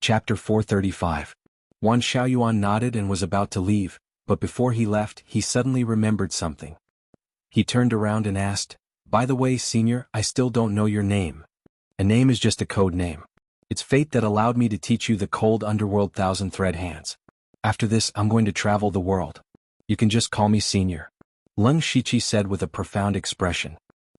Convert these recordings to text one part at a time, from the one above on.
Chapter 435. Xuanhuan nodded and was about to leave, but before he left, he suddenly remembered something. He turned around and asked, "By the way, senior, I still don't know your name." "A name is just a code name. It's fate that allowed me to teach you the cold underworld thousand thread hands. After this, I'm going to travel the world. You can just call me senior," Leng Shiqi said with a profound expression.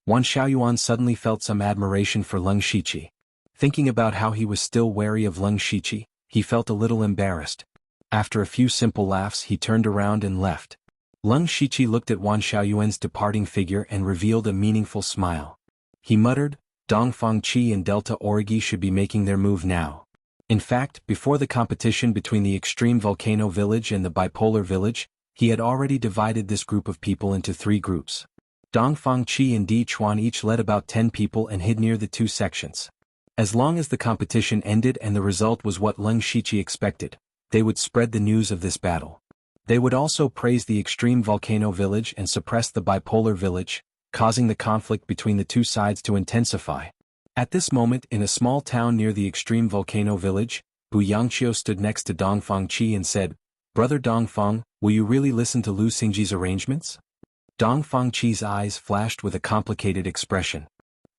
Xuanhuan suddenly felt some admiration for Leng Shiqi. Thinking about how he was still wary of Leng Shiqi, he felt a little embarrassed. After a few simple laughs, he turned around and left. Leng Shiqi looked at Xuanhuan's departing figure and revealed a meaningful smile. He muttered, "Dongfang Qi and Delta Origi should be making their move now." In fact, before the competition between the extreme volcano village and the bipolar village, he had already divided this group of people into 3 groups. Dongfang Qi and Di Chuan each led about 10 people and hid near the 2 sections. As long as the competition ended and the result was what Leng Shiqi expected, they would spread the news of this battle. They would also praise the extreme volcano village and suppress the bipolar village, causing the conflict between the 2 sides to intensify. At this moment, in a small town near the extreme volcano village, Bu Yangqiu stood next to Dongfang Qi and said, "Brother Dongfang, will you really listen to Lu Xingji's arrangements?" Dongfang Qi's eyes flashed with a complicated expression.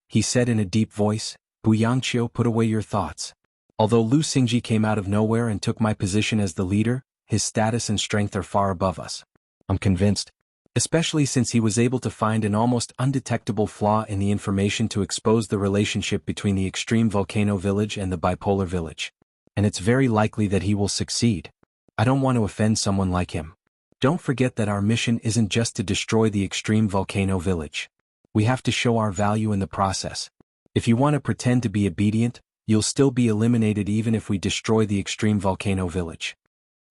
He said in a deep voice, "Bu Yangqiu, put away your thoughts. Although Lu Xingji came out of nowhere and took my position as the leader, his status and strength are far above us. I'm convinced. Especially since he was able to find an almost undetectable flaw in the information to expose the relationship between the extreme volcano village and the bipolar village. And it's very likely that he will succeed. I don't want to offend someone like him. Don't forget that our mission isn't just to destroy the extreme volcano village. We have to show our value in the process. If you want to pretend to be obedient, you'll still be eliminated even if we destroy the extreme volcano village."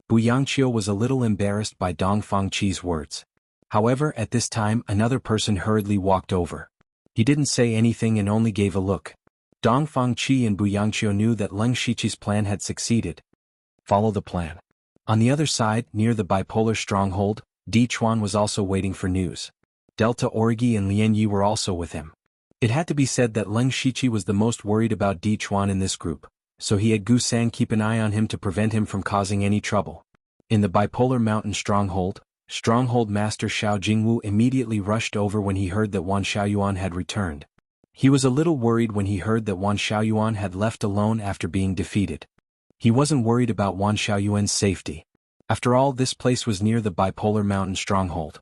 Bu Yangqiu was a little embarrassed by Dongfang Qi's words. However, at this time another person hurriedly walked over. He didn't say anything and only gave a look. Dongfang Qi and Bu Yangqiu knew that Leng Shiqi's plan had succeeded. Follow the plan. On the other side, near the bipolar stronghold, Di Chuan was also waiting for news. Delta Origi and Lian Yi were also with him. It had to be said that Leng Shiqi was the most worried about Di Chuan in this group, so he had Gu San keep an eye on him to prevent him from causing any trouble. In the bipolar mountain stronghold master Xiao Jingwu immediately rushed over when he heard that Xuanhuan had returned. He was a little worried when he heard that Xuanhuan had left alone after being defeated. He wasn't worried about Xuanhuan's safety. After all, this place was near the bipolar mountain stronghold.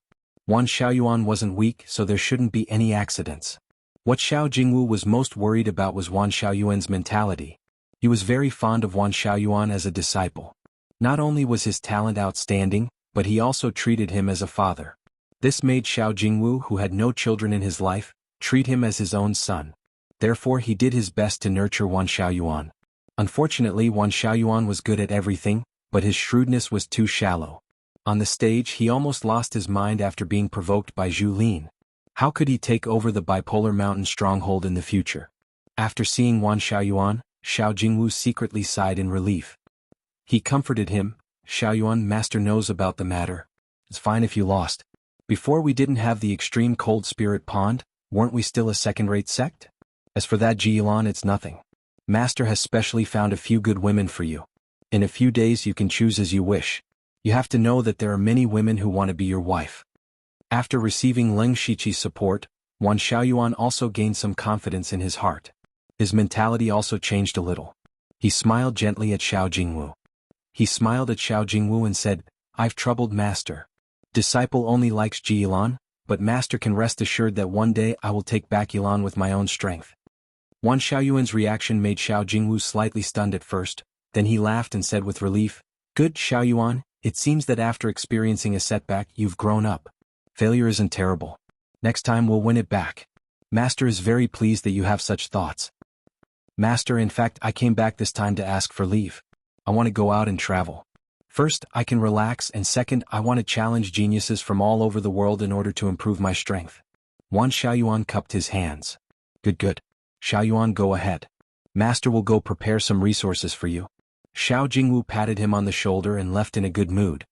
Xuanhuan wasn't weak, so there shouldn't be any accidents. What Xiao Jingwu was most worried about was Xuanhuan's mentality. He was very fond of Xuanhuan as a disciple. Not only was his talent outstanding, but he also treated him as a father. This made Xiao Jingwu, who had no children in his life, treat him as his own son. Therefore he did his best to nurture Xuanhuan. Unfortunately, Xuanhuan was good at everything, but his shrewdness was too shallow. On the stage he almost lost his mind after being provoked by Zhu Lin. How could he take over the bipolar mountain stronghold in the future? After seeing Xuanhuan, Xiao Jingwu secretly sighed in relief. He comforted him, "Xiaoyuan, master knows about the matter. It's fine if you lost. Before we didn't have the extreme cold spirit pond, weren't we still a second-rate sect? As for that Jilan, it's nothing. Master has specially found a few good women for you. In a few days you can choose as you wish. You have to know that there are many women who want to be your wife." After receiving Leng Shiqi's support, Xuanhuan also gained some confidence in his heart. His mentality also changed a little. He smiled gently at Xiao Jingwu. He smiled at Xiao Jingwu and said, "I've troubled master. Disciple only likes Jilan, but master can rest assured that one day I will take back Yilan with my own strength." Xuanhuan's reaction made Xiao Jingwu slightly stunned at first, then he laughed and said with relief, "Good Xiaoyuan, it seems that after experiencing a setback you've grown up. Failure isn't terrible. Next time we'll win it back. Master is very pleased that you have such thoughts." "Master, in fact I came back this time to ask for leave. I want to go out and travel. First, I can relax, and second, I want to challenge geniuses from all over the world in order to improve my strength." Xuanhuan cupped his hands. Good. Xiaoyuan, go ahead. Master will go prepare some resources for you." Xiao Jingwu patted him on the shoulder and left in a good mood.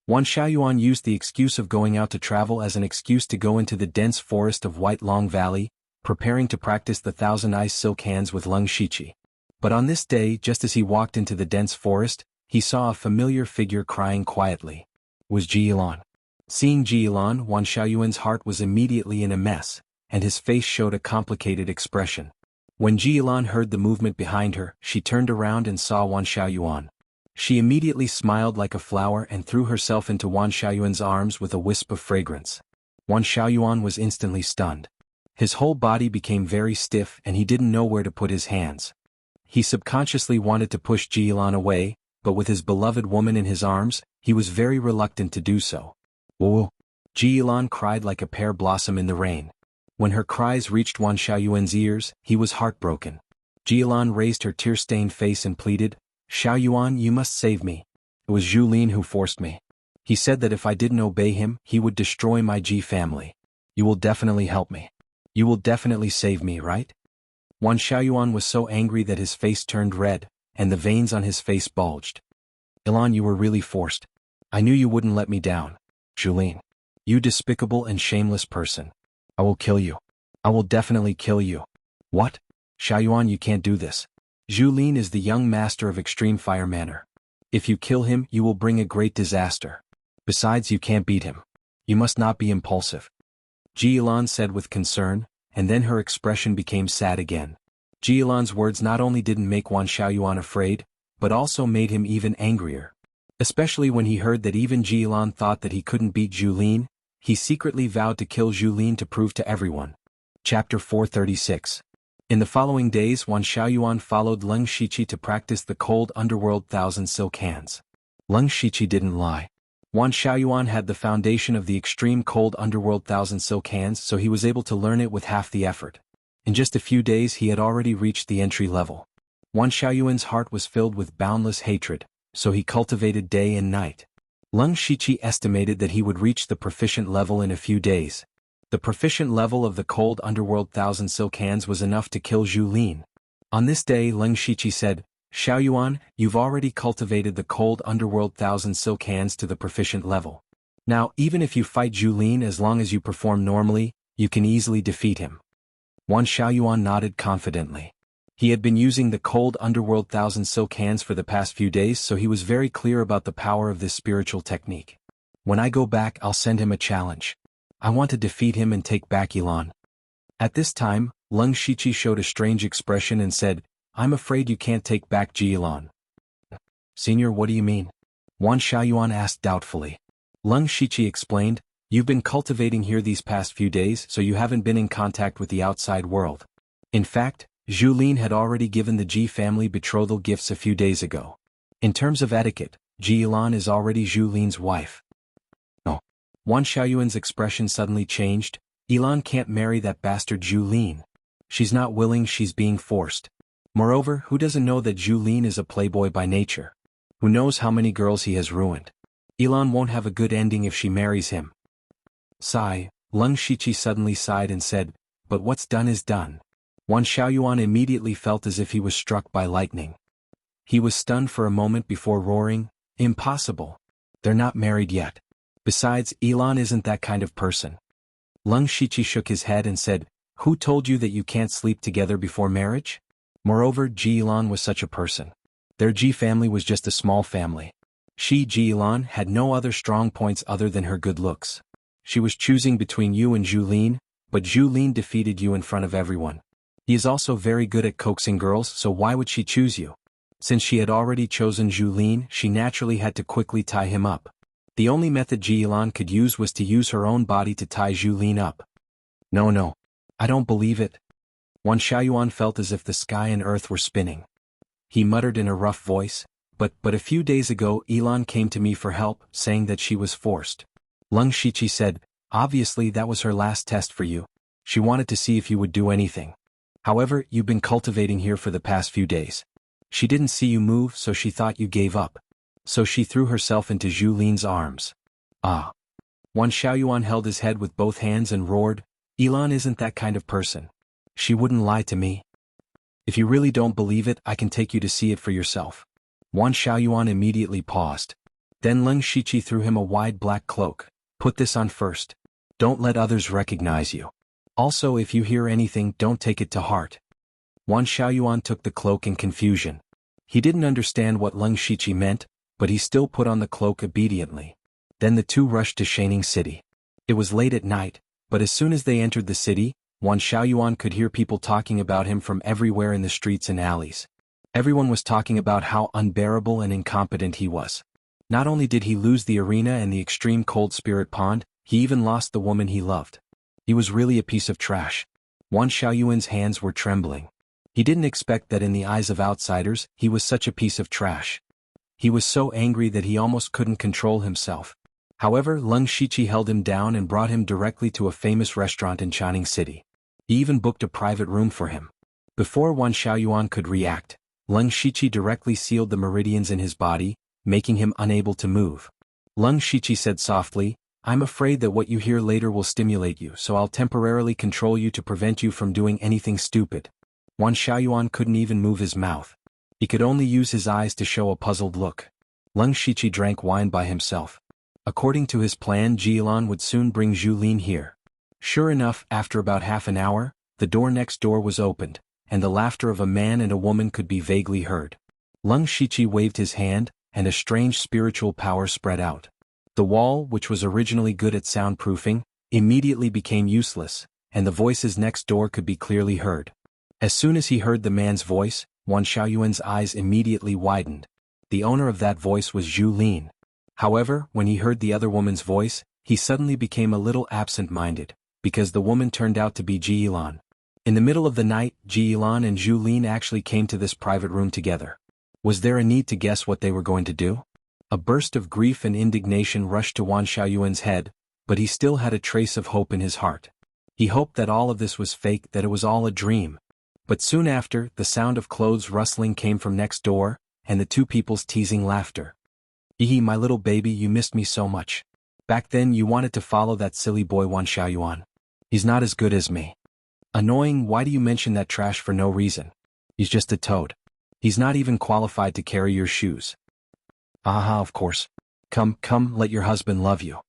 Xuanhuan used the excuse of going out to travel as an excuse to go into the dense forest of White Long Valley, preparing to practice the Thousand Ice Silk Hands with Leng Shiqi. But on this day, just as he walked into the dense forest, he saw a familiar figure crying quietly. It was Jilan. Seeing Jilan, Xiaoyuan's heart was immediately in a mess, and his face showed a complicated expression. When Jilan heard the movement behind her, she turned around and saw Xiaoyuan. She immediately smiled like a flower and threw herself into Xiaoyuan's arms with a wisp of fragrance. Xiaoyuan was instantly stunned. His whole body became very stiff and he didn't know where to put his hands. He subconsciously wanted to push Jilan away, but with his beloved woman in his arms, he was very reluctant to do so. "Whoa!" Jilan cried like a pear blossom in the rain. When her cries reached Xiaoyuan's ears, he was heartbroken. Jilan raised her tear-stained face and pleaded, "Xiaoyuan, you must save me. It was Zhulin who forced me. He said that if I didn't obey him, he would destroy my Ji family. You will definitely help me. You will definitely save me, right?" Xiaoyuan was so angry that his face turned red, and the veins on his face bulged. "Ilan, you were really forced. I knew you wouldn't let me down. Zhulin. You despicable and shameless person. I will kill you. I will definitely kill you." "What? Xiaoyuan, you can't do this. Zhulin is the young master of extreme fire manner. If you kill him, you will bring a great disaster. Besides, you can't beat him. You must not be impulsive," Jilan said with concern, and then her expression became sad again. Jilan's words not only didn't make Xiaoyuan afraid, but also made him even angrier. Especially when he heard that even Jilan thought that he couldn't beat Zhulin, he secretly vowed to kill Zhulin to prove to everyone. Chapter 436. In the following days, Xiaoyuan followed Leng Shiqi to practice the cold underworld thousand silk hands. Leng Shiqi didn't lie. Xiaoyuan had the foundation of the extreme cold underworld thousand silk hands, so he was able to learn it with half the effort. In just a few days he had already reached the entry level. Xiaoyuan's heart was filled with boundless hatred, so he cultivated day and night. Leng Shiqi estimated that he would reach the proficient level in a few days. The proficient level of the cold underworld thousand silk hands was enough to kill Zhulin. On this day Leng Shiqi said, "Xiaoyuan, you've already cultivated the cold underworld thousand silk hands to the proficient level. Now even if you fight Zhulin, as long as you perform normally, you can easily defeat him." Xiaoyuan nodded confidently. He had been using the cold underworld thousand silk hands for the past few days, so he was very clear about the power of this spiritual technique. "When I go back, I'll send him a challenge. I want to defeat him and take back Ilan." At this time, Leng Shiqi showed a strange expression and said, "I'm afraid you can't take back Jilan." "Senior, what do you mean?" Xiaoyuan asked doubtfully. Leng Shiqi explained, "You've been cultivating here these past few days, so you haven't been in contact with the outside world. In fact, Zhulin had already given the Ji family betrothal gifts a few days ago. In terms of etiquette, Jilan is already Zhulin's wife." "No." Xiaoyuan's expression suddenly changed. "Ilan can't marry that bastard Zhulin. She's not willing, she's being forced. Moreover, who doesn't know that Zhulin is a playboy by nature? Who knows how many girls he has ruined? Ilan won't have a good ending if she marries him." Sigh, Leng Shiqi suddenly sighed and said, "But what's done is done." Xiaoyuan immediately felt as if he was struck by lightning. He was stunned for a moment before roaring, "Impossible. They're not married yet. Besides, Ilan isn't that kind of person." Leng Shiqi shook his head and said, "Who told you that you can't sleep together before marriage? Moreover, Jilan was such a person. Their Ji family was just a small family. She, Jilan, had no other strong points other than her good looks. She was choosing between you and Zhulin, but Zhulin defeated you in front of everyone. He is also very good at coaxing girls, so why would she choose you? Since she had already chosen Zhulin, she naturally had to quickly tie him up. The only method Jilan could use was to use her own body to tie Zhulin up." No, I don't believe it." Xiaoyuan felt as if the sky and earth were spinning. He muttered in a rough voice, But a few days ago Ilan came to me for help, saying that she was forced." Leng Shiqi said, "Obviously that was her last test for you. She wanted to see if you would do anything. However, you've been cultivating here for the past few days. She didn't see you move, so she thought you gave up. So she threw herself into Zhulin's arms." "Ah." Xiaoyuan held his head with both hands and roared, "Ilan isn't that kind of person. She wouldn't lie to me. If you really don't believe it, I can take you to see it for yourself." Xiaoyuan immediately paused. Then Leng Shiqi threw him a wide black cloak. "Put this on first. Don't let others recognize you. Also, if you hear anything, don't take it to heart." Xuanhuan took the cloak in confusion. He didn't understand what Leng Shiqi meant, but he still put on the cloak obediently. Then the two rushed to Shining City. It was late at night, but as soon as they entered the city, Xuanhuan could hear people talking about him from everywhere in the streets and alleys. Everyone was talking about how unbearable and incompetent he was. Not only did he lose the arena and the extreme cold spirit pond, he even lost the woman he loved. He was really a piece of trash. Xuanhuan's hands were trembling. He didn't expect that in the eyes of outsiders, he was such a piece of trash. He was so angry that he almost couldn't control himself. However, Leng Shiqi held him down and brought him directly to a famous restaurant in Shining City. He even booked a private room for him. Before Xuanhuan could react, Leng Shiqi directly sealed the meridians in his body, making him unable to move. Leng Shiqi said softly, "I'm afraid that what you hear later will stimulate you, so I'll temporarily control you to prevent you from doing anything stupid." Xuanhuan couldn't even move his mouth. He could only use his eyes to show a puzzled look. Leng Shiqi drank wine by himself. According to his plan, Jilan would soon bring Zhu here. Sure enough, after about half an hour, the door next door was opened, and the laughter of a man and a woman could be vaguely heard. Leng Shiqi waved his hand, and a strange spiritual power spread out. The wall, which was originally good at soundproofing, immediately became useless, and the voices next door could be clearly heard. As soon as he heard the man's voice, Xuanhuan's eyes immediately widened. The owner of that voice was Zhu. However, when he heard the other woman's voice, he suddenly became a little absent-minded, because the woman turned out to be Jilan. In the middle of the night, Jilan and Zhu actually came to this private room together. Was there a need to guess what they were going to do? A burst of grief and indignation rushed to Xuanhuan's head, but he still had a trace of hope in his heart. He hoped that all of this was fake, that it was all a dream. But soon after, the sound of clothes rustling came from next door, and the two people's teasing laughter. "Ehe, my little baby, you missed me so much. Back then you wanted to follow that silly boy Xuanhuan. He's not as good as me. Annoying, why do you mention that trash for no reason? He's just a toad. He's not even qualified to carry your shoes." "Aha, of course. Come, let your husband love you."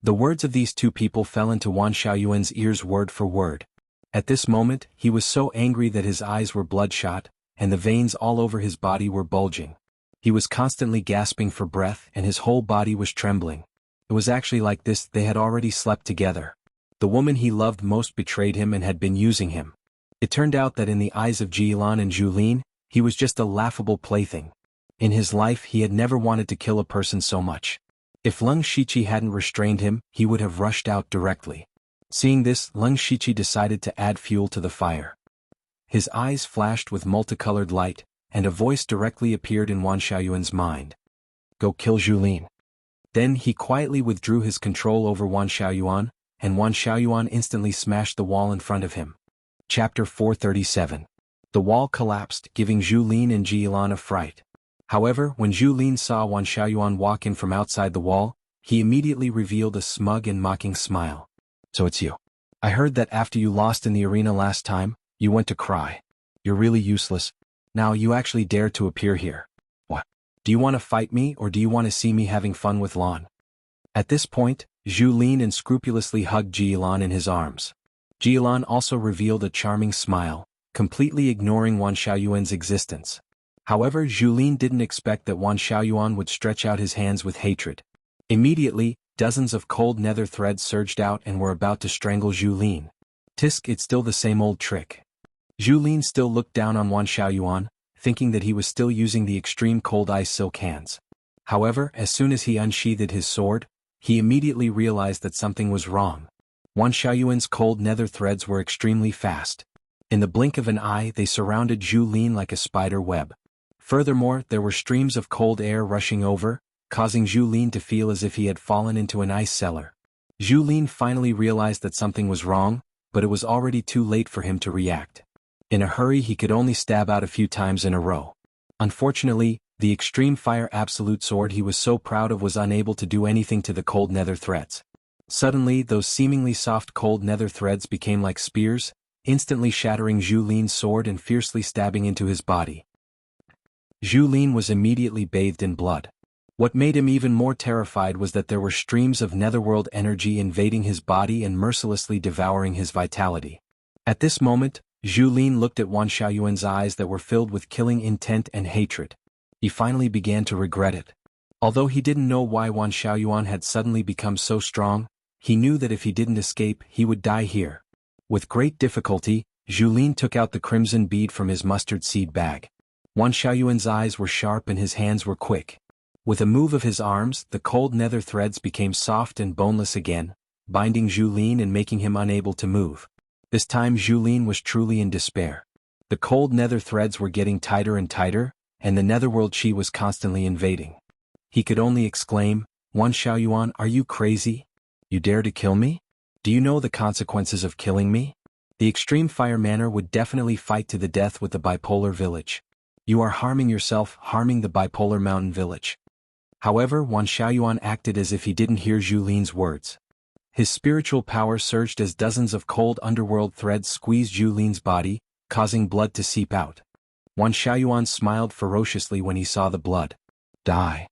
The words of these two people fell into Xuanhuan's ears word for word. At this moment, he was so angry that his eyes were bloodshot, and the veins all over his body were bulging. He was constantly gasping for breath, and his whole body was trembling. It was actually like this: they had already slept together. The woman he loved most betrayed him and had been using him. It turned out that in the eyes of Jilan and Zhu, he was just a laughable plaything. In his life, he had never wanted to kill a person so much. If Leng Shiqi hadn't restrained him, he would have rushed out directly. Seeing this, Leng Shiqi decided to add fuel to the fire. His eyes flashed with multicolored light, and a voice directly appeared in Xuanhuan's mind. "Go kill Zhu." Then he quietly withdrew his control over Xuanhuan, and Xuanhuan instantly smashed the wall in front of him. Chapter 437. The wall collapsed, giving Zhu and Jilan a fright. However, when Zhu saw Xuanhuan walk in from outside the wall, he immediately revealed a smug and mocking smile. "So it's you. I heard that after you lost in the arena last time, you went to cry. You're really useless. Now you actually dare to appear here. What? Do you want to fight me, or do you want to see me having fun with Lan?" At this point, Zhu unscrupulously hugged Jilan in his arms. Jilan also revealed a charming smile, completely ignoring Xuanhuan's existence. However, Zhu didn't expect that Xuanhuan would stretch out his hands with hatred. Immediately, dozens of cold nether threads surged out and were about to strangle Zhu. Tisk, it's still the same old trick. Zhu still looked down on Xuanhuan, thinking that he was still using the extreme cold ice silk hands. However, as soon as he unsheathed his sword, he immediately realized that something was wrong. Xuanhuan's cold nether threads were extremely fast. In the blink of an eye, they surrounded Zhu like a spider web. Furthermore, there were streams of cold air rushing over, causing Zhu to feel as if he had fallen into an ice cellar. Zhu finally realized that something was wrong, but it was already too late for him to react. In a hurry, he could only stab out a few times in a row. Unfortunately, the extreme fire absolute sword he was so proud of was unable to do anything to the cold nether threads. Suddenly, those seemingly soft cold nether threads became like spears, instantly shattering Zhu's sword and fiercely stabbing into his body. Zhu was immediately bathed in blood. What made him even more terrified was that there were streams of netherworld energy invading his body and mercilessly devouring his vitality. At this moment, Zhu Lin looked at Xuanhuan's eyes that were filled with killing intent and hatred. He finally began to regret it. Although he didn't know why Xuanhuan had suddenly become so strong, he knew that if he didn't escape, he would die here. With great difficulty, Zhu Lin took out the crimson bead from his mustard seed bag. Xuanhuan's eyes were sharp and his hands were quick. With a move of his arms, the cold nether threads became soft and boneless again, binding Zhu Lin and making him unable to move. This time Zhu Lin was truly in despair. The cold nether threads were getting tighter and tighter, and the netherworld chi was constantly invading. He could only exclaim, "Xuanhuan, are you crazy? You dare to kill me? Do you know the consequences of killing me? The extreme fire manor would definitely fight to the death with the bipolar village. You are harming yourself, harming the bipolar mountain village." However, Xuanhuan acted as if he didn't hear Zhu Lin's words. His spiritual power surged as dozens of cold underworld threads squeezed Zhu Lin's body, causing blood to seep out. Xuanhuan smiled ferociously when he saw the blood. "Die.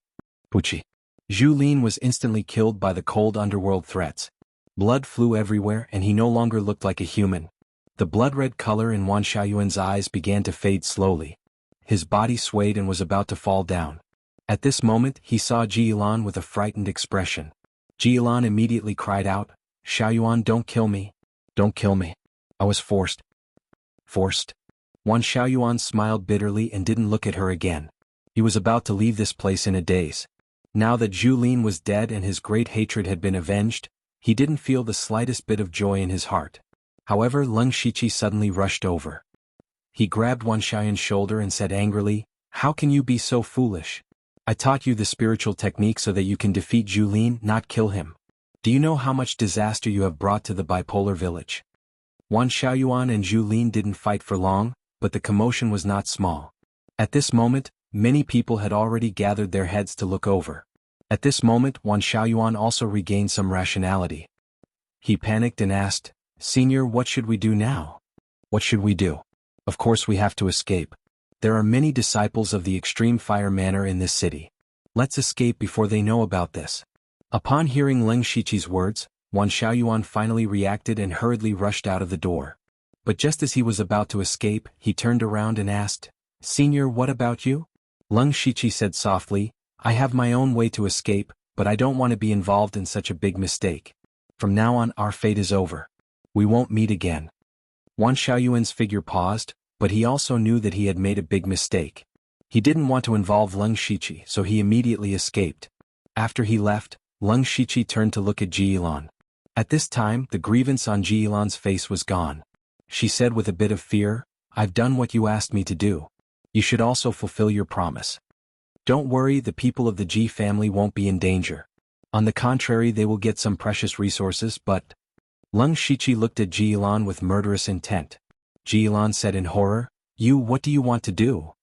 Puchi." Zhu Lin was instantly killed by the cold underworld threats. Blood flew everywhere and he no longer looked like a human. The blood-red color in Xuanhuan's eyes began to fade slowly. His body swayed and was about to fall down. At this moment he saw Jilan with a frightened expression. Jilan immediately cried out, "Xuanhuan, don't kill me. Don't kill me. I was forced." Forced? Xuanhuan smiled bitterly and didn't look at her again. He was about to leave this place in a daze. Now that Zhu Lin was dead and his great hatred had been avenged, he didn't feel the slightest bit of joy in his heart. However, Leng Shiqi suddenly rushed over. He grabbed Xuanhuan's shoulder and said angrily, "How can you be so foolish? I taught you the spiritual technique so that you can defeat Zhu Lin, not kill him. Do you know how much disaster you have brought to the bipolar village?" Xuanhuan and Zhu Lin didn't fight for long, but the commotion was not small. At this moment, many people had already gathered their heads to look over. At this moment, Xuanhuan also regained some rationality. He panicked and asked, "Senior, what should we do now?" "What should we do? Of course we have to escape. There are many disciples of the extreme fire manor in this city. Let's escape before they know about this." Upon hearing Leng Shiqi's words, Xuanhuan finally reacted and hurriedly rushed out of the door. But just as he was about to escape, he turned around and asked, "Senior, what about you?" Leng Shiqi said softly, "I have my own way to escape, but I don't want to be involved in such a big mistake. From now on our fate is over. We won't meet again." Xuanhuan's figure paused, but he also knew that he had made a big mistake. He didn't want to involve Leng Shiqi, so he immediately escaped. After he left, Leng Shiqi turned to look at Jilan. At this time, the grievance on Jilan's face was gone. She said with a bit of fear, "I've done what you asked me to do. You should also fulfill your promise. Don't worry, the people of the Ji family won't be in danger. On the contrary, they will get some precious resources, but..." Leng Shiqi looked at Jilan with murderous intent. Jilan said in horror, What do you want to do?"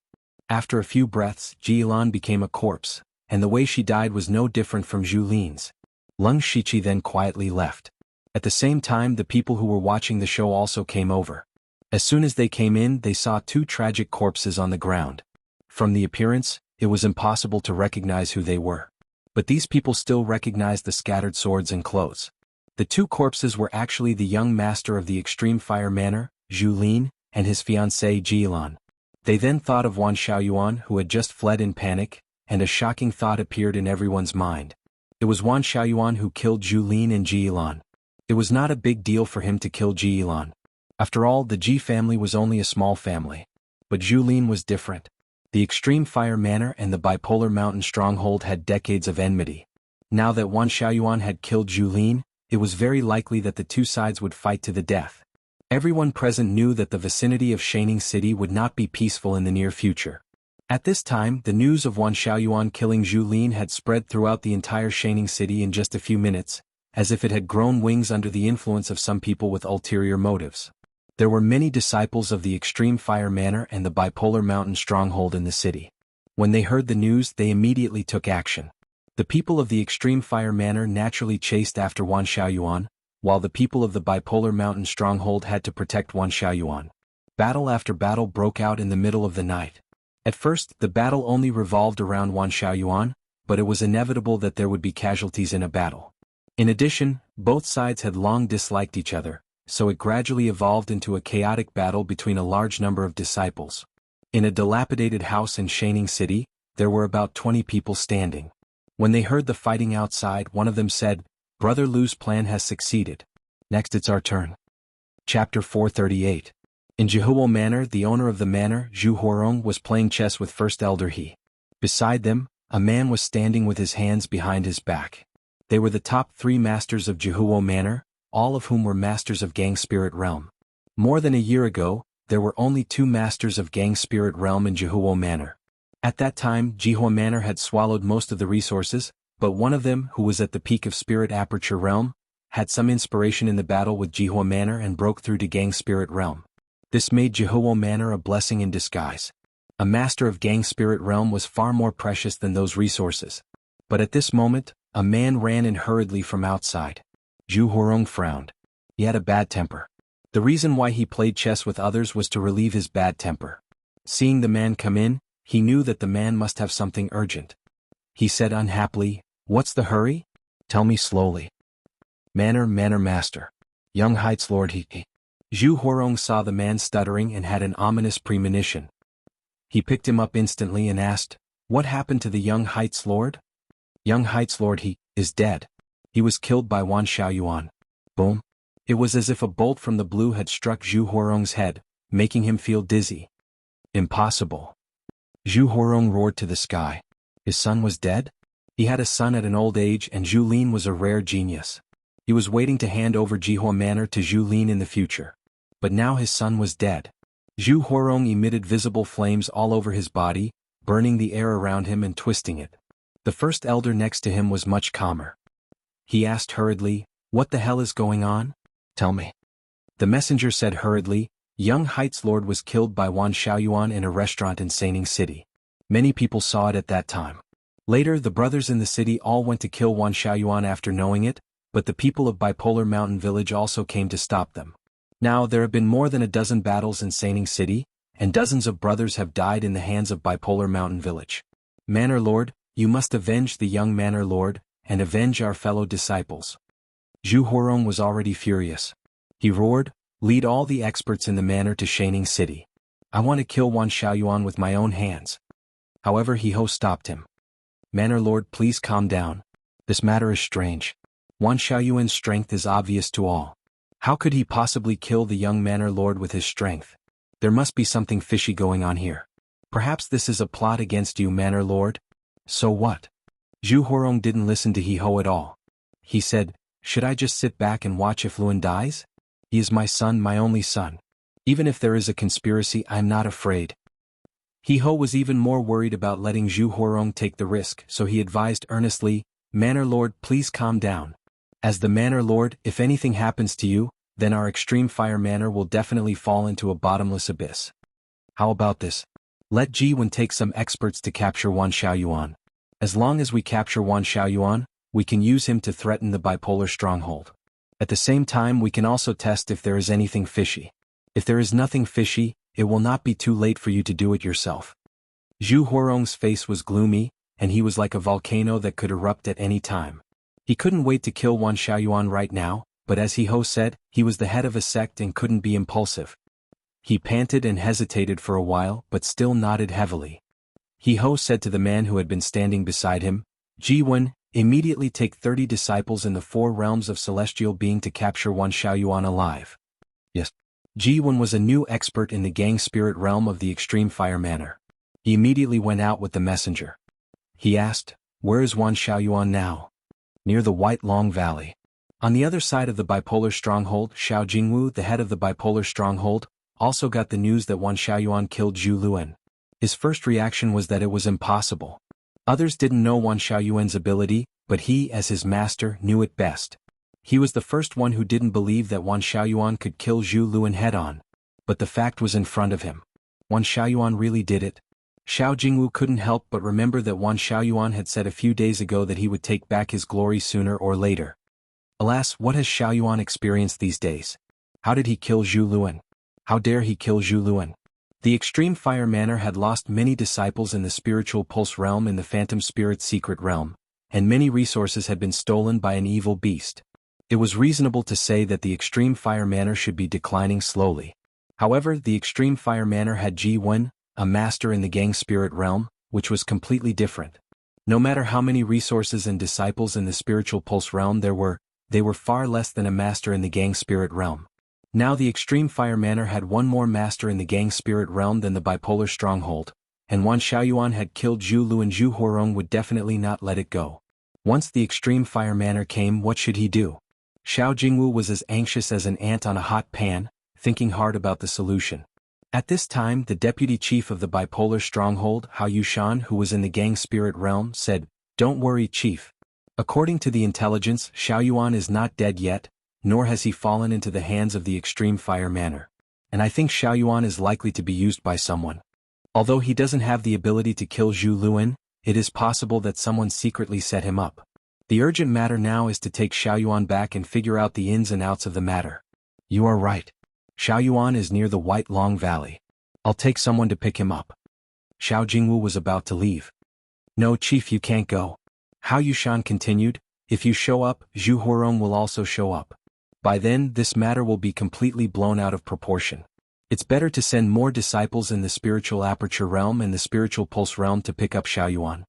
After a few breaths, Jilan became a corpse, and the way she died was no different from Zhu Lin's. Leng Shiqi then quietly left. At the same time, the people who were watching the show also came over. As soon as they came in, they saw two tragic corpses on the ground. From the appearance, it was impossible to recognize who they were. But these people still recognized the scattered swords and clothes. The two corpses were actually the young master of the Extreme Fire Manor, Zhu Lin, and his fiancée Jilan. They then thought of Xuanhuan, who had just fled in panic, and a shocking thought appeared in everyone's mind. It was Xuanhuan who killed Zhu Lin and Jilan. It was not a big deal for him to kill Jilan. After all, the Ji family was only a small family. But Zhu Lin was different. The Extreme Fire Manor and the Bipolar Mountain Stronghold had decades of enmity. Now that Xuanhuan had killed Zhu Lin, it was very likely that the two sides would fight to the death. Everyone present knew that the vicinity of Shining City would not be peaceful in the near future. At this time, the news of Xuanhuan killing Zhu Lin had spread throughout the entire Shining City in just a few minutes, as if it had grown wings under the influence of some people with ulterior motives. There were many disciples of the Extreme Fire Manor and the Bipolar Mountain Stronghold in the city. When they heard the news, they immediately took action. The people of the Extreme Fire Manor naturally chased after Xuanhuan, while the people of the Bipolar Mountain Stronghold had to protect Xuanhuan. Battle after battle broke out in the middle of the night. At first, the battle only revolved around Xuanhuan, but it was inevitable that there would be casualties in a battle. In addition, both sides had long disliked each other, so it gradually evolved into a chaotic battle between a large number of disciples. In a dilapidated house in Xianxia City, there were about 20 people standing. When they heard the fighting outside, one of them said, "Brother Lu's plan has succeeded. Next it's our turn." Chapter 438. In Jianghu Manor, the owner of the manor, Zhu Huarong, was playing chess with First Elder He. Beside them, a man was standing with his hands behind his back. They were the top 3 masters of Jianghu Manor, all of whom were masters of Gang Spirit Realm. More than a year ago, there were only 2 masters of Gang Spirit Realm in Jianghu Manor. At that time, Jianghu Manor had swallowed most of the resources, but one of them, who was at the peak of Spirit Aperture Realm, had some inspiration in the battle with Jianghu Manor and broke through to Gang Spirit Realm. This made Jianghu Manor a blessing in disguise. A master of Gang Spirit Realm was far more precious than those resources. But at this moment, a man ran in hurriedly from outside. Zhu Huarong frowned. He had a bad temper. The reason why he played chess with others was to relieve his bad temper. Seeing the man come in, he knew that the man must have something urgent. He said unhappily, "What's the hurry? Tell me slowly." Manor master. Young Heights Lord he. Zhu Huarong saw the man stuttering and had an ominous premonition. He picked him up instantly and asked, "What happened to the Young Heights Lord?" "Young Heights Lord he is dead. He was killed by xuanhuan." Boom. It was as if a bolt from the blue had struck Zhu Huarong's head, making him feel dizzy. Impossible. Zhu Huarong roared to the sky. His son was dead? He had a son at an old age, and Zhu Lin was a rare genius. He was waiting to hand over Jianghu Manor to Zhu Lin in the future. But now his son was dead. Zhu Huarong emitted visible flames all over his body, burning the air around him and twisting it. The first elder next to him was much calmer. He asked hurriedly, "What the hell is going on? Tell me." The messenger said hurriedly, "Young Heights Lord was killed by xuanhuan in a restaurant in Xianxia City. Many people saw it at that time. Later, the brothers in the city all went to kill xuanhuan after knowing it, but the people of Bipolar Mountain Village also came to stop them. Now there have been more than a dozen battles in Xianxia City, and dozens of brothers have died in the hands of Bipolar Mountain Village. Manor Lord, you must avenge the young Manor Lord, and avenge our fellow disciples." Zhu Huarong was already furious. He roared, "Lead all the experts in the manor to Xianxia City. I want to kill xuanhuan with my own hands." However, He-Ho stopped him. "Manor Lord, please calm down. This matter is strange. xuanhuan's strength is obvious to all. How could he possibly kill the young Manor Lord with his strength? There must be something fishy going on here. Perhaps this is a plot against you, Manor Lord? So what?" Zhu Huarong didn't listen to He-Ho at all. He said, "Should I just sit back and watch if Luan dies? He is my son, my only son. Even if there is a conspiracy, I am not afraid." He-Ho was even more worried about letting Zhu Huarong take the risk, so he advised earnestly, "Manor Lord, please calm down. As the Manor Lord, if anything happens to you, then our Extreme Fire Manor will definitely fall into a bottomless abyss. How about this? Let Jiwen take some experts to capture xuanhuan. As long as we capture xuanhuan, we can use him to threaten the bipolar stronghold. At the same time, we can also test if there is anything fishy. If there is nothing fishy, it will not be too late for you to do it yourself." Zhu Huarong's face was gloomy, and he was like a volcano that could erupt at any time. He couldn't wait to kill xuanhuan right now, but as He-Ho said, he was the head of a sect and couldn't be impulsive. He panted and hesitated for a while, but still nodded heavily. He-Ho said to the man who had been standing beside him, "Jiwen, immediately take 30 disciples in the 4 realms of celestial being to capture xuanhuan alive." Yes. Jiwen was a new expert in the Gang Spirit realm of the Extreme Fire Manor. He immediately went out with the messenger. He asked, "Where is xuanhuan now?" "Near the White Long Valley." On the other side of the bipolar stronghold, Xiao Jingwu, the head of the bipolar stronghold, also got the news that xuanhuan killed Zhu Luan. His first reaction was that it was impossible. Others didn't know xuanhuan's ability, but he, as his master, knew it best. He was the first one who didn't believe that xuanhuan could kill Zhu Luan head-on. But the fact was in front of him. xuanhuan really did it. Xiao Jingwu couldn't help but remember that xuanhuan had said a few days ago that he would take back his glory sooner or later. Alas, what has Xiaoyuan experienced these days? How did he kill Zhu Luan? How dare he kill Zhu Luan? The Extreme Fire Manor had lost many disciples in the Spiritual Pulse realm in the Phantom Spirit Secret realm, and many resources had been stolen by an evil beast. It was reasonable to say that the extreme fire manor should be declining slowly. However, the extreme fire manor had Jiwen, a master in the gang spirit realm, which was completely different. No matter how many resources and disciples in the spiritual pulse realm there were, they were far less than a master in the gang spirit realm. Now the extreme fire manor had one more master in the gang spirit realm than the bipolar stronghold, and once Xiaoyuan had killed Zhu Lu and Zhu Huarong would definitely not let it go. Once the extreme fire manor came, what should he do? Xiao Jingwu was as anxious as an ant on a hot pan, thinking hard about the solution. At this time, the deputy chief of the bipolar stronghold, Hao Yushan, who was in the gang spirit realm, said, "Don't worry, chief. According to the intelligence, Xiaoyuan is not dead yet, nor has he fallen into the hands of the extreme fire manor. And I think Xiaoyuan is likely to be used by someone. Although he doesn't have the ability to kill Zhu Luan, it is possible that someone secretly set him up. The urgent matter now is to take Xiaoyuan back and figure out the ins and outs of the matter." "You are right. Xiaoyuan is near the White Long Valley. I'll take someone to pick him up." Xiao Jingwu was about to leave. "No, chief, you can't go." Hao Yushan continued, "If you show up, Zhu Huarong will also show up. By then, this matter will be completely blown out of proportion. It's better to send more disciples in the spiritual aperture realm and the spiritual pulse realm to pick up Xiaoyuan."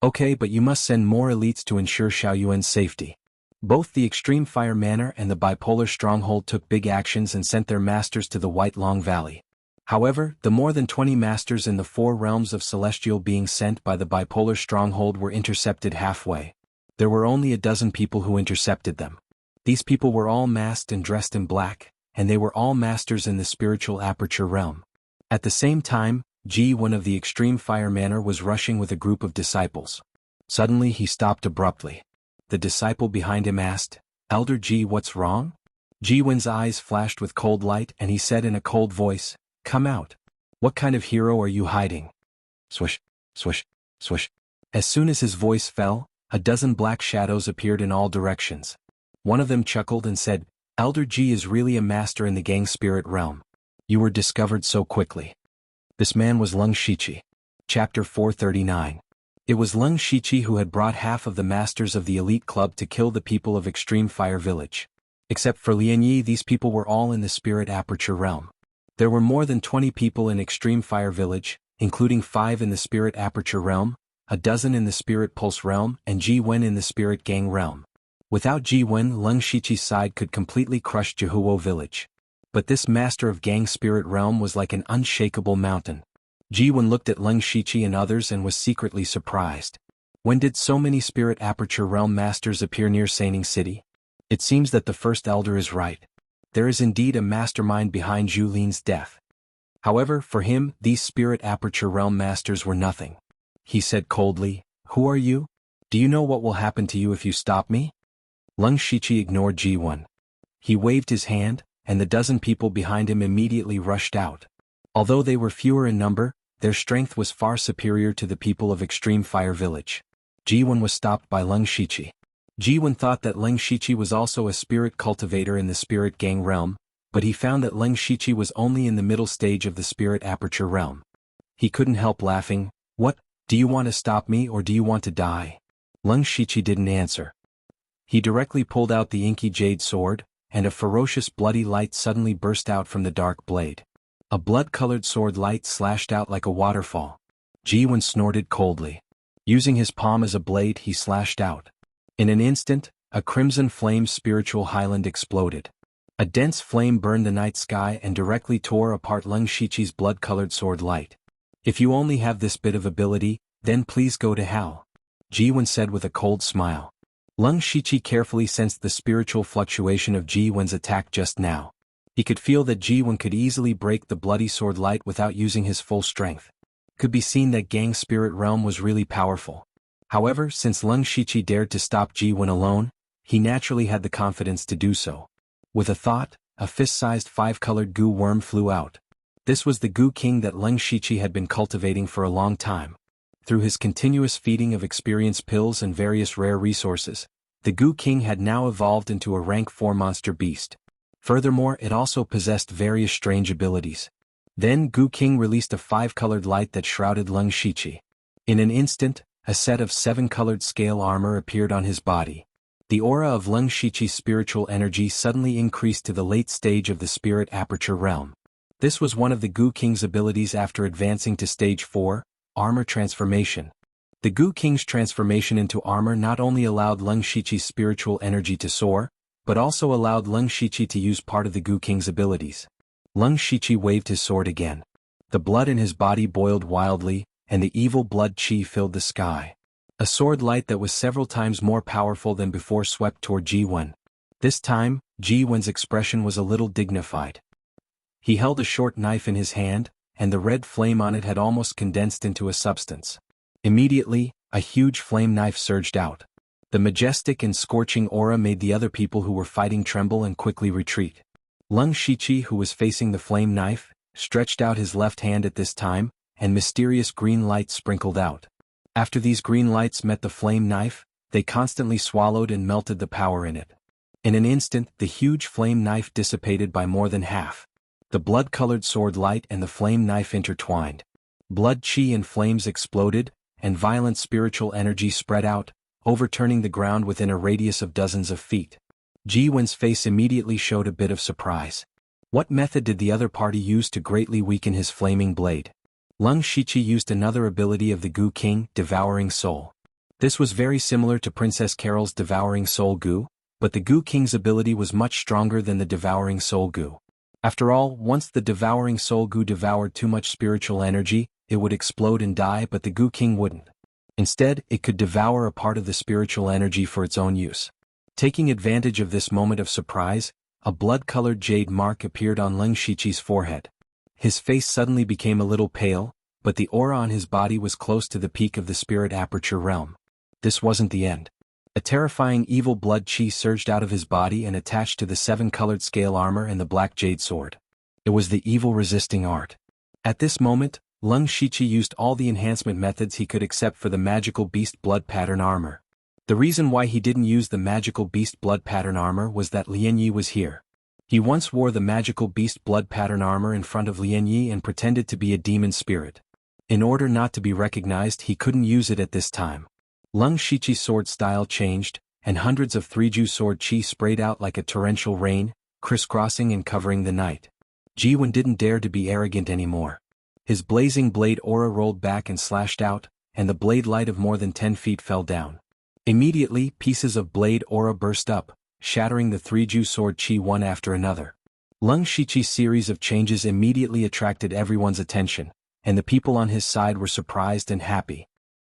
"Okay, but you must send more elites to ensure Xiaoyuan's safety." Both the Extreme Fire Manor and the Bipolar Stronghold took big actions and sent their masters to the White Long Valley. However, the more than 20 masters in the 4 realms of celestial beings sent by the Bipolar Stronghold were intercepted halfway. There were only a dozen people who intercepted them. These people were all masked and dressed in black, and they were all masters in the spiritual aperture realm. At the same time, One of the Extreme Fire Manor was rushing with a group of disciples. Suddenly he stopped abruptly. The disciple behind him asked, "Elder G, what's wrong?" Wen's eyes flashed with cold light and he said in a cold voice, "Come out. What kind of hero are you hiding?" Swish, swish, swish. As soon as his voice fell, a dozen black shadows appeared in all directions. One of them chuckled and said, "Elder G is really a master in the gang spirit realm. You were discovered so quickly." This man was Leng Shiqi. Chapter 439. It was Leng Shiqi who had brought half of the masters of the elite club to kill the people of Extreme Fire Village. Except for Lian Yi, these people were all in the spirit aperture realm. There were more than 20 people in Extreme Fire Village, including 5 in the spirit aperture realm, a dozen in the spirit pulse realm, and Wen in the spirit gang realm. Without Wen, Leng Shiqi's side could completely crush Jihuo village. But this master of gang spirit realm was like an unshakable mountain. Wen looked at Leng Shiqi and others and was secretly surprised. When did so many spirit aperture realm masters appear near Saining City? It seems that the first elder is right. There is indeed a mastermind behind Zhu Lin's death. However, for him, these spirit aperture realm masters were nothing. He said coldly, "Who are you? Do you know what will happen to you if you stop me?" Leng Shiqi ignored Wen. He waved his hand, and the dozen people behind him immediately rushed out. Although they were fewer in number, their strength was far superior to the people of Extreme Fire Village. Wen was stopped by Leng Shiqi. Wen thought that Leng Shiqi was also a spirit cultivator in the spirit gang realm, but he found that Leng Shiqi was only in the middle stage of the spirit aperture realm. He couldn't help laughing. "What, do you want to stop me or do you want to die?" Leng Shiqi didn't answer. He directly pulled out the inky jade sword, and a ferocious bloody light suddenly burst out from the dark blade. A blood-colored sword light slashed out like a waterfall. Wen snorted coldly. Using his palm as a blade, he slashed out. In an instant, a crimson flame spiritual highland exploded. A dense flame burned the night sky and directly tore apart Leng Shiqi's blood-colored sword light. "If you only have this bit of ability, then please go to hell," Wen said with a cold smile. Leng Shiqi carefully sensed the spiritual fluctuation of Wen's attack just now. He could feel that Wen could easily break the bloody sword light without using his full strength. It could be seen that gang spirit realm was really powerful. However, since Leng Shiqi dared to stop Wen alone, he naturally had the confidence to do so. With a thought, a fist-sized 5-colored goo worm flew out. This was the goo king that Leng Shiqi had been cultivating for a long time. Through his continuous feeding of experience pills and various rare resources, the Goo King had now evolved into a rank 4 monster beast. Furthermore, it also possessed various strange abilities. Then Goo King released a 5-colored light that shrouded Leng Shiqi. In an instant, a set of 7-colored scale armor appeared on his body. The aura of Leng Shiqi's spiritual energy suddenly increased to the late stage of the spirit aperture realm. This was one of the Gu King's abilities after advancing to stage 4, armor transformation. The Gu King's transformation into armor not only allowed Leng Shiqi's spiritual energy to soar, but also allowed Leng Shiqi to use part of the Gu King's abilities. Leng Shiqi waved his sword again. The blood in his body boiled wildly, and the evil blood qi filled the sky. A sword light that was several times more powerful than before swept toward Jiwen. This time, Jiwen's expression was a little dignified. He held a short knife in his hand, and the red flame on it had almost condensed into a substance. Immediately, a huge flame knife surged out. The majestic and scorching aura made the other people who were fighting tremble and quickly retreat. Leng Shiqi, who was facing the flame knife, stretched out his left hand at this time, and mysterious green lights sprinkled out. After these green lights met the flame knife, they constantly swallowed and melted the power in it. In an instant, the huge flame knife dissipated by more than half. The blood-colored sword light and the flame knife intertwined. Blood qi and flames exploded, and violent spiritual energy spread out, overturning the ground within a radius of dozens of feet. Jiwen's face immediately showed a bit of surprise. What method did the other party use to greatly weaken his flaming blade? Leng Shiqi used another ability of the Gu King, Devouring Soul. This was very similar to Princess Carol's Devouring Soul Gu, but the Gu King's ability was much stronger than the Devouring Soul Gu. After all, once the Devouring Soul Gu devoured too much spiritual energy, it would explode and die, but the Gu King wouldn't. Instead, it could devour a part of the spiritual energy for its own use. Taking advantage of this moment of surprise, a blood-colored jade mark appeared on Leng Shiqi's forehead. His face suddenly became a little pale, but the aura on his body was close to the peak of the spirit aperture realm. This wasn't the end. A terrifying evil blood qi surged out of his body and attached to the 7-colored scale armor and the black jade sword. It was the evil resisting art. At this moment, Leng Shiqi used all the enhancement methods he could except for the magical beast blood pattern armor. The reason why he didn't use the magical beast blood pattern armor was that Lianyi was here. He once wore the magical beast blood pattern armor in front of Lianyi and pretended to be a demon spirit. In order not to be recognized, he couldn't use it at this time. Leng Shiqi's sword style changed, and hundreds of 3-ju sword qi sprayed out like a torrential rain, crisscrossing and covering the night. Jiwen didn't dare to be arrogant anymore. His blazing blade aura rolled back and slashed out, and the blade light of more than 10 feet fell down. Immediately, pieces of blade aura burst up, shattering the 3-ju sword qi one after another. Leng Shiqi's series of changes immediately attracted everyone's attention, and the people on his side were surprised and happy.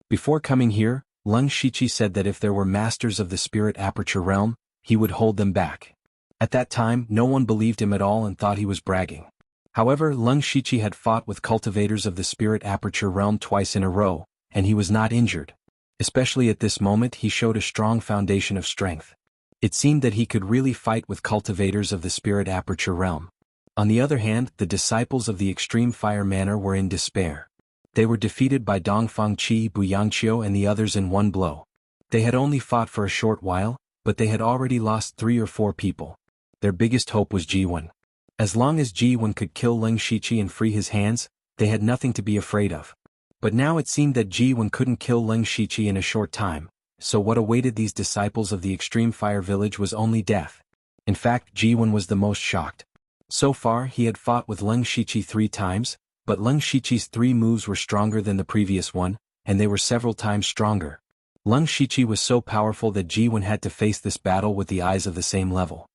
Before coming here, Leng Shiqi said that if there were masters of the spirit aperture realm, he would hold them back. At that time, no one believed him at all and thought he was bragging. However, Leng Shiqi had fought with cultivators of the spirit aperture realm twice in a row, and he was not injured. Especially at this moment, he showed a strong foundation of strength. It seemed that he could really fight with cultivators of the spirit aperture realm. On the other hand, the disciples of the extreme fire manor were in despair. They were defeated by Dongfang Qi, Buyangqiu and the others in one blow. They had only fought for a short while, but they had already lost 3 or 4 people. Their biggest hope was Jiwen. As long as Jiwen could kill Leng Shiqi and free his hands, they had nothing to be afraid of. But now it seemed that Jiwen couldn't kill Leng Shiqi in a short time, so what awaited these disciples of the extreme fire village was only death. In fact, Jiwen was the most shocked. So far, he had fought with Leng Shiqi 3 times, but Leng Shiqi's 3 moves were stronger than the previous one, and they were several times stronger. Leng Shiqi was so powerful that Jiwen had to face this battle with the eyes of the same level.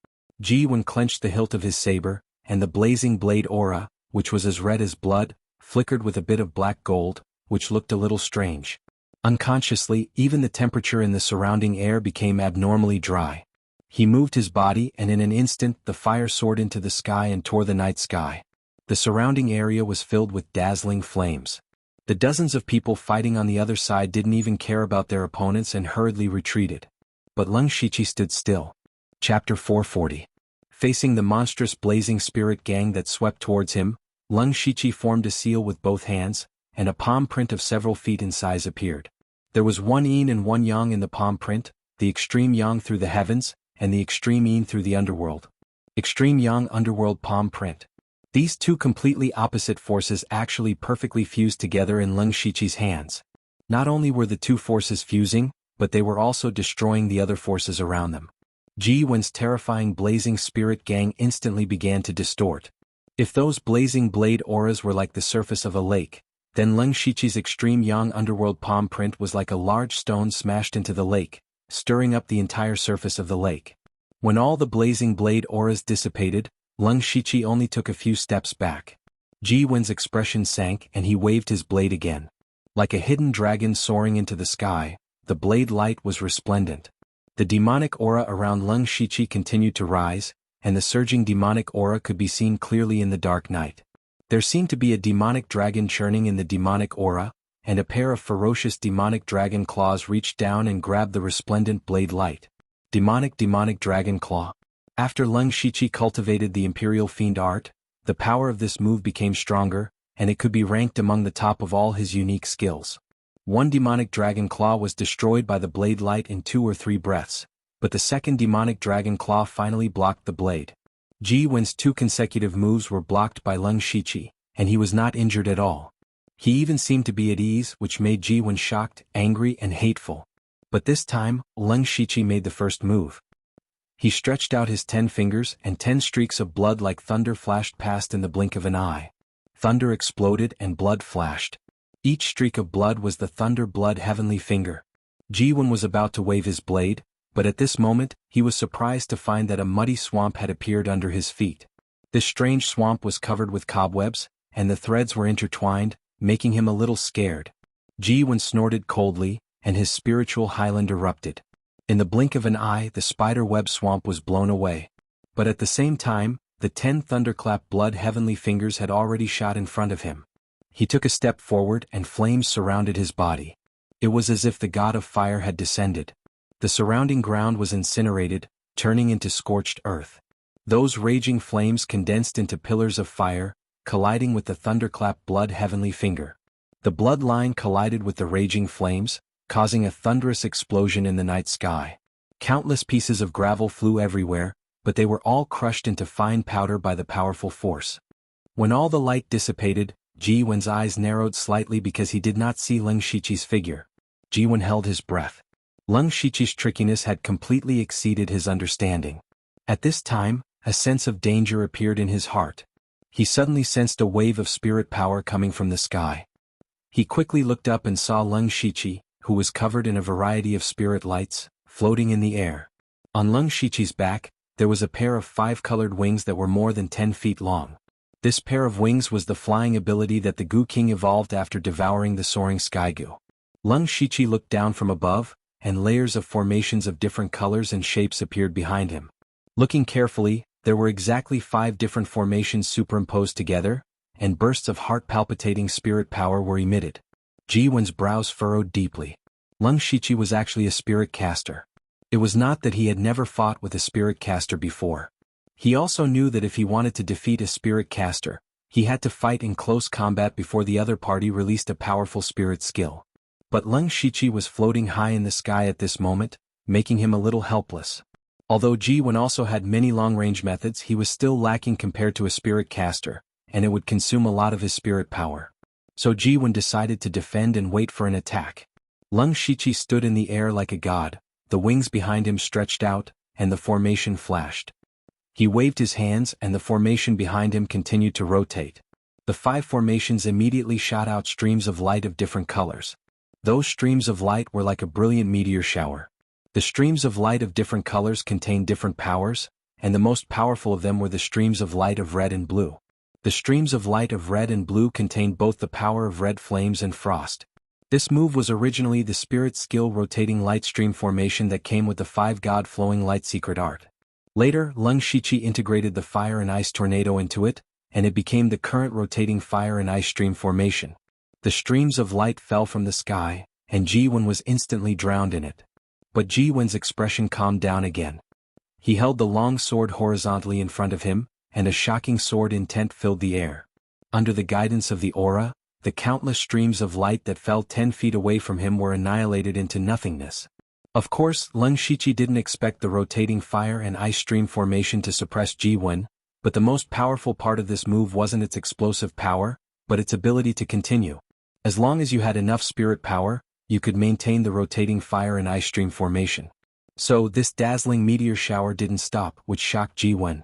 Jiwen clenched the hilt of his saber, and the blazing blade aura, which was as red as blood, flickered with a bit of black gold, which looked a little strange. Unconsciously, even the temperature in the surrounding air became abnormally dry. He moved his body and in an instant the fire soared into the sky and tore the night sky. The surrounding area was filled with dazzling flames. The dozens of people fighting on the other side didn't even care about their opponents and hurriedly retreated. But Leng Shiqi stood still. Chapter 440. Facing the monstrous blazing spirit gang that swept towards him, Leng Shiqi formed a seal with both hands, and a palm print of several feet in size appeared. There was 1 yin and 1 yang in the palm print, the extreme yang through the heavens, and the extreme yin through the underworld. Extreme yang underworld palm print. These 2 completely opposite forces actually perfectly fused together in Leng Shiqi's hands. Not only were the 2 forces fusing, but they were also destroying the other forces around them. Ji Wen's terrifying blazing spirit gang instantly began to distort. If those blazing blade auras were like the surface of a lake, then Leng Shiqi's extreme yang underworld palm print was like a large stone smashed into the lake, stirring up the entire surface of the lake. When all the blazing blade auras dissipated, Leng Shiqi only took a few steps back. Ji Wen's expression sank and he waved his blade again. Like a hidden dragon soaring into the sky, the blade light was resplendent. The demonic aura around Leng Shiqi continued to rise, and the surging demonic aura could be seen clearly in the dark night. There seemed to be a demonic dragon churning in the demonic aura, and a pair of ferocious demonic dragon claws reached down and grabbed the resplendent blade light. Demonic dragon claw. After Leng Shiqi cultivated the Imperial Fiend art, the power of this move became stronger, and it could be ranked among the top of all his unique skills. One demonic dragon claw was destroyed by the blade light in 2 or 3 breaths, but the second demonic dragon claw finally blocked the blade. Ji Wen's 2 consecutive moves were blocked by Leng Shiqi, and he was not injured at all. He even seemed to be at ease, which made Ji Wen shocked, angry and hateful. But this time, Leng Shiqi made the first move. He stretched out his 10 fingers and 10 streaks of blood like thunder flashed past in the blink of an eye. Thunder exploded and blood flashed. Each streak of blood was the thunder blood heavenly finger. Ji Wen was about to wave his blade, but at this moment, he was surprised to find that a muddy swamp had appeared under his feet. This strange swamp was covered with cobwebs, and the threads were intertwined, making him a little scared. Ji Wen snorted coldly, and his spiritual highland erupted. In the blink of an eye, the spider web swamp was blown away. But at the same time, the 10 thunderclap blood heavenly fingers had already shot in front of him. He took a step forward and flames surrounded his body. It was as if the god of fire had descended. The surrounding ground was incinerated, turning into scorched earth. Those raging flames condensed into pillars of fire, colliding with the thunderclap blood heavenly finger. The blood line collided with the raging flames, causing a thunderous explosion in the night sky. Countless pieces of gravel flew everywhere, but they were all crushed into fine powder by the powerful force. When all the light dissipated, Ji Wen's eyes narrowed slightly because he did not see Leng Shiqi's figure. Ji Wen held his breath. Leng Shiqi's trickiness had completely exceeded his understanding. At this time, a sense of danger appeared in his heart. He suddenly sensed a wave of spirit power coming from the sky. He quickly looked up and saw Leng Shiqi, who was covered in a variety of spirit lights, floating in the air. On Leng Shiqi's back, there was a pair of 5-colored wings that were more than 10 feet long. This pair of wings was the flying ability that the Gu King evolved after devouring the soaring sky Gu. Leng Shiqi looked down from above, and layers of formations of different colors and shapes appeared behind him. Looking carefully, there were exactly 5 different formations superimposed together, and bursts of heart-palpitating spirit power were emitted. Ji Wen's brows furrowed deeply. Leng Shiqi was actually a spirit caster. It was not that he had never fought with a spirit caster before. He also knew that if he wanted to defeat a spirit caster, he had to fight in close combat before the other party released a powerful spirit skill. But Leng Shiqi was floating high in the sky at this moment, making him a little helpless. Although Ji Wen also had many long-range methods, he was still lacking compared to a spirit caster, and it would consume a lot of his spirit power. So Ji Wen decided to defend and wait for an attack. Leng Shiqi stood in the air like a god, the wings behind him stretched out, and the formation flashed. He waved his hands and the formation behind him continued to rotate. The 5 formations immediately shot out streams of light of different colors. Those streams of light were like a brilliant meteor shower. The streams of light of different colors contained different powers, and the most powerful of them were the streams of light of red and blue. The streams of light of red and blue contained both the power of red flames and frost. This move was originally the spirit skill rotating light stream formation that came with the 5 god flowing light secret art. Later, Leng Shiqi integrated the fire and ice tornado into it, and it became the current rotating fire and ice stream formation. The streams of light fell from the sky, and Ji Wen was instantly drowned in it. But Ji Wen's expression calmed down again. He held the long sword horizontally in front of him, and a shocking sword intent filled the air. Under the guidance of the aura, the countless streams of light that fell 10 feet away from him were annihilated into nothingness. Of course, Leng Shiqi didn't expect the rotating fire and ice stream formation to suppress Ji Wen, but the most powerful part of this move wasn't its explosive power, but its ability to continue. As long as you had enough spirit power, you could maintain the rotating fire and ice stream formation. So this dazzling meteor shower didn't stop, which shocked Jiwen.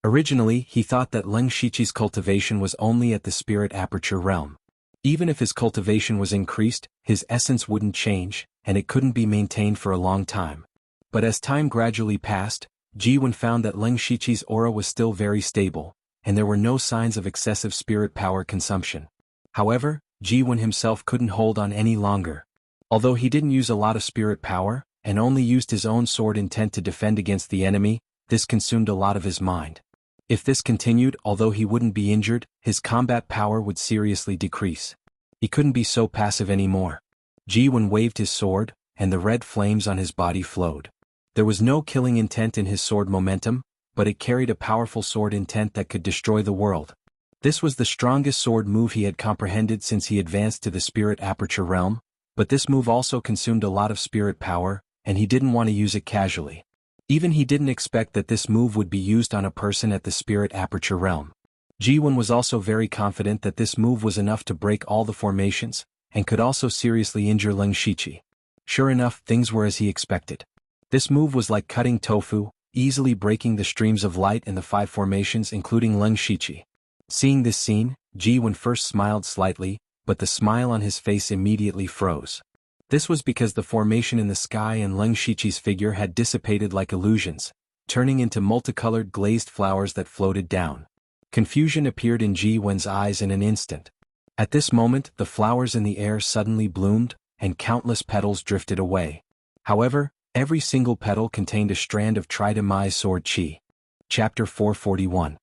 Originally, he thought that Leng Shiqi's cultivation was only at the spirit aperture realm. Even if his cultivation was increased, his essence wouldn't change, and it couldn't be maintained for a long time. But as time gradually passed, Jiwen found that Leng Shiqi's aura was still very stable, and there were no signs of excessive spirit power consumption. However, Jiwen himself couldn't hold on any longer. Although he didn't use a lot of spirit power, and only used his own sword intent to defend against the enemy, this consumed a lot of his mind. If this continued, although he wouldn't be injured, his combat power would seriously decrease. He couldn't be so passive anymore. Jiwen waved his sword, and the red flames on his body flowed. There was no killing intent in his sword momentum, but it carried a powerful sword intent that could destroy the world. This was the strongest sword move he had comprehended since he advanced to the spirit aperture realm, but this move also consumed a lot of spirit power, and he didn't want to use it casually. Even he didn't expect that this move would be used on a person at the spirit aperture realm. Jiwen was also very confident that this move was enough to break all the formations, and could also seriously injure Leng Shiqi. Sure enough, things were as he expected. This move was like cutting tofu, easily breaking the streams of light in the 5 formations including Leng Shiqi. Seeing this scene, Jiwen first smiled slightly, but the smile on his face immediately froze. This was because the formation in the sky and Leng Shiqi's figure had dissipated like illusions, turning into multicolored glazed flowers that floated down. Confusion appeared in Jiwen's eyes in an instant. At this moment, the flowers in the air suddenly bloomed, and countless petals drifted away. However, every single petal contained a strand of Tridamai's sword chi. Chapter 441.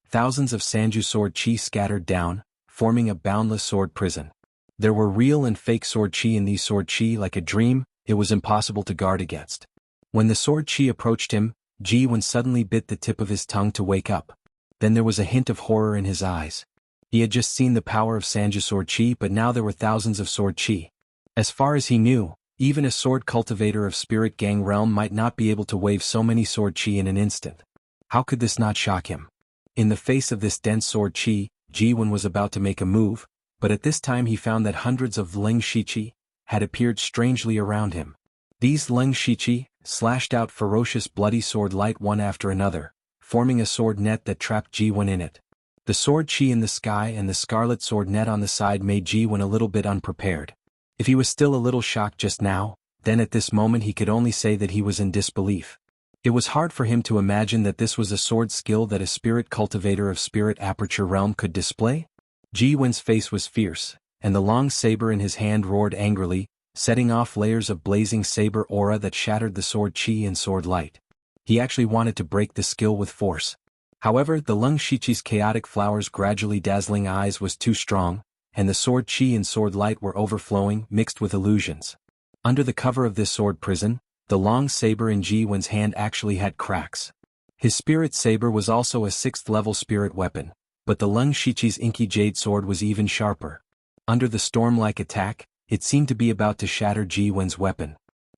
Thousands of Sanju sword chi scattered down, forming a boundless sword prison. There were real and fake sword chi in these sword chi like a dream, it was impossible to guard against. When the sword chi approached him, Jiwen suddenly bit the tip of his tongue to wake up. Then there was a hint of horror in his eyes. He had just seen the power of Sanju sword chi, but now there were thousands of sword chi. As far as he knew, even a sword cultivator of Spirit Gang realm might not be able to wave so many sword chi in an instant. How could this not shock him? In the face of this dense sword chi, Jiwen was about to make a move, but at this time he found that hundreds of Leng Shiqi had appeared strangely around him. These Leng Shiqi slashed out ferocious bloody sword light one after another, forming a sword net that trapped Jiwen in it. The sword chi in the sky and the scarlet sword net on the side made Jiwen a little bit unprepared. If he was still a little shocked just now, then at this moment he could only say that he was in disbelief. It was hard for him to imagine that this was a sword skill that a spirit cultivator of spirit aperture realm could display. Jiwen's face was fierce, and the long saber in his hand roared angrily, setting off layers of blazing saber aura that shattered the sword chi and sword light. He actually wanted to break the skill with force. However, the Leng Shiqi's chaotic flowers' gradually dazzling eyes was too strong, and the sword chi and sword light were overflowing, mixed with illusions. Under the cover of this sword prison, the long saber in Jiwen's hand actually had cracks. His spirit saber was also a 6th level spirit weapon, but the Leng Shiqi's inky jade sword was even sharper. Under the storm-like attack, it seemed to be about to shatter Jiwen's weapon.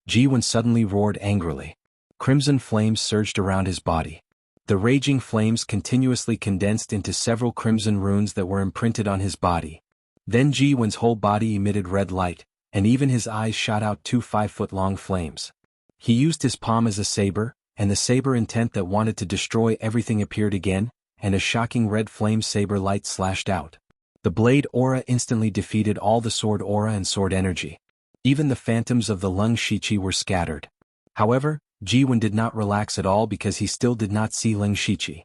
Jiwen suddenly roared angrily. Crimson flames surged around his body. The raging flames continuously condensed into several crimson runes that were imprinted on his body. Then Jiwen's whole body emitted red light, and even his eyes shot out 2 5-foot-long flames. He used his palm as a saber, and the saber intent that wanted to destroy everything appeared again, and a shocking red flame saber light slashed out. The blade aura instantly defeated all the sword aura and sword energy. Even the phantoms of the Leng Shiqi were scattered. However, Jiwen did not relax at all because he still did not see Leng Shiqi.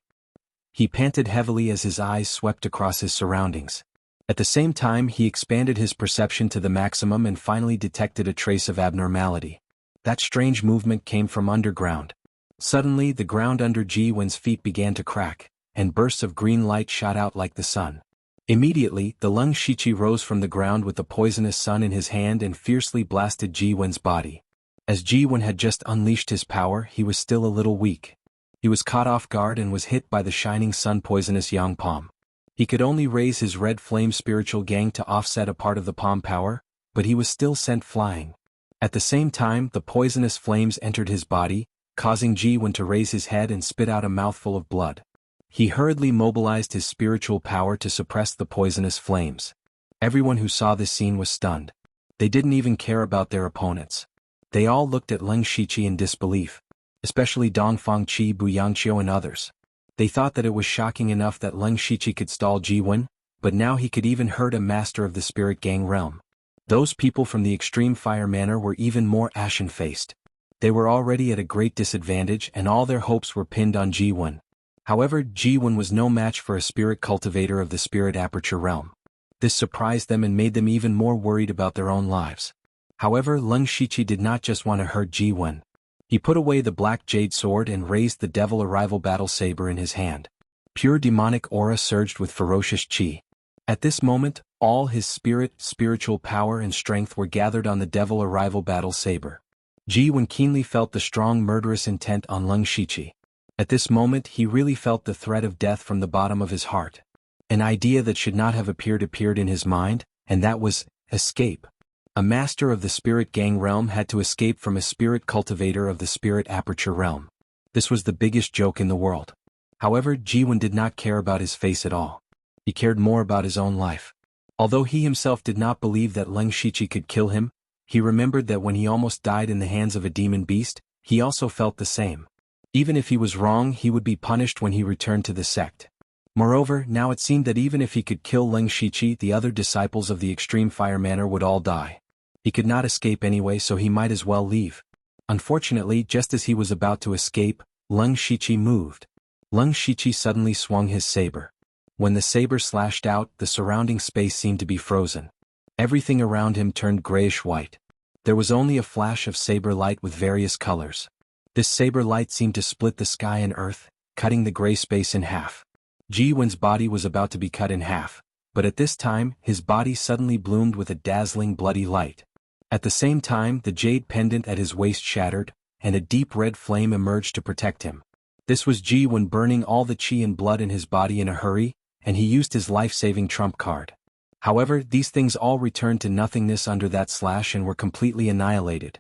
He panted heavily as his eyes swept across his surroundings. At the same time he expanded his perception to the maximum and finally detected a trace of abnormality. That strange movement came from underground. Suddenly the ground under Jiwen's feet began to crack, and bursts of green light shot out like the sun. Immediately, the Leng Shiqi rose from the ground with the poisonous sun in his hand and fiercely blasted Jiwen's body. As Jiwen had just unleashed his power, he was still a little weak. He was caught off guard and was hit by the shining sun poisonous yang palm. He could only raise his red flame spiritual gang to offset a part of the palm power, but he was still sent flying. At the same time, the poisonous flames entered his body, causing Jiwen to raise his head and spit out a mouthful of blood. He hurriedly mobilized his spiritual power to suppress the poisonous flames. Everyone who saw this scene was stunned. They didn't even care about their opponents. They all looked at Leng Shiqi in disbelief, especially Dongfang Qi, Bu Yangqiu and others. They thought that it was shocking enough that Leng Shiqi could stall Jiwen, but now he could even hurt a master of the spirit gang realm. Those people from the extreme fire manor were even more ashen-faced. They were already at a great disadvantage and all their hopes were pinned on Jiwen. However, Jiwen was no match for a spirit cultivator of the spirit aperture realm. This surprised them and made them even more worried about their own lives. However, Leng Shiqi did not just want to hurt Jiwen. He put away the black jade sword and raised the devil arrival battle saber in his hand. Pure demonic aura surged with ferocious qi. At this moment, all his spiritual power and strength were gathered on the devil arrival battle saber. Jiwen keenly felt the strong murderous intent on Leng Shiqi. At this moment he really felt the threat of death from the bottom of his heart. An idea that should not have appeared in his mind, and that was, escape. A master of the spirit gang realm had to escape from a spirit cultivator of the spirit aperture realm. This was the biggest joke in the world. However, Jiwen did not care about his face at all. He cared more about his own life. Although he himself did not believe that Leng Shiqi could kill him, he remembered that when he almost died in the hands of a demon beast, he also felt the same. Even if he was wrong, he would be punished when he returned to the sect. Moreover, now it seemed that even if he could kill Leng Shiqi, the other disciples of the extreme fire manor would all die. He could not escape anyway, so he might as well leave. Unfortunately, just as he was about to escape, Leng Shiqi moved. Leng Shiqi suddenly swung his saber. When the saber slashed out, the surrounding space seemed to be frozen. Everything around him turned grayish-white. There was only a flash of saber light with various colors. This saber light seemed to split the sky and earth, cutting the gray space in half. Jiwen's body was about to be cut in half, but at this time, his body suddenly bloomed with a dazzling bloody light. At the same time, the jade pendant at his waist shattered, and a deep red flame emerged to protect him. This was Jiwen burning all the qi and blood in his body in a hurry, and he used his life-saving trump card. However, these things all returned to nothingness under that slash and were completely annihilated.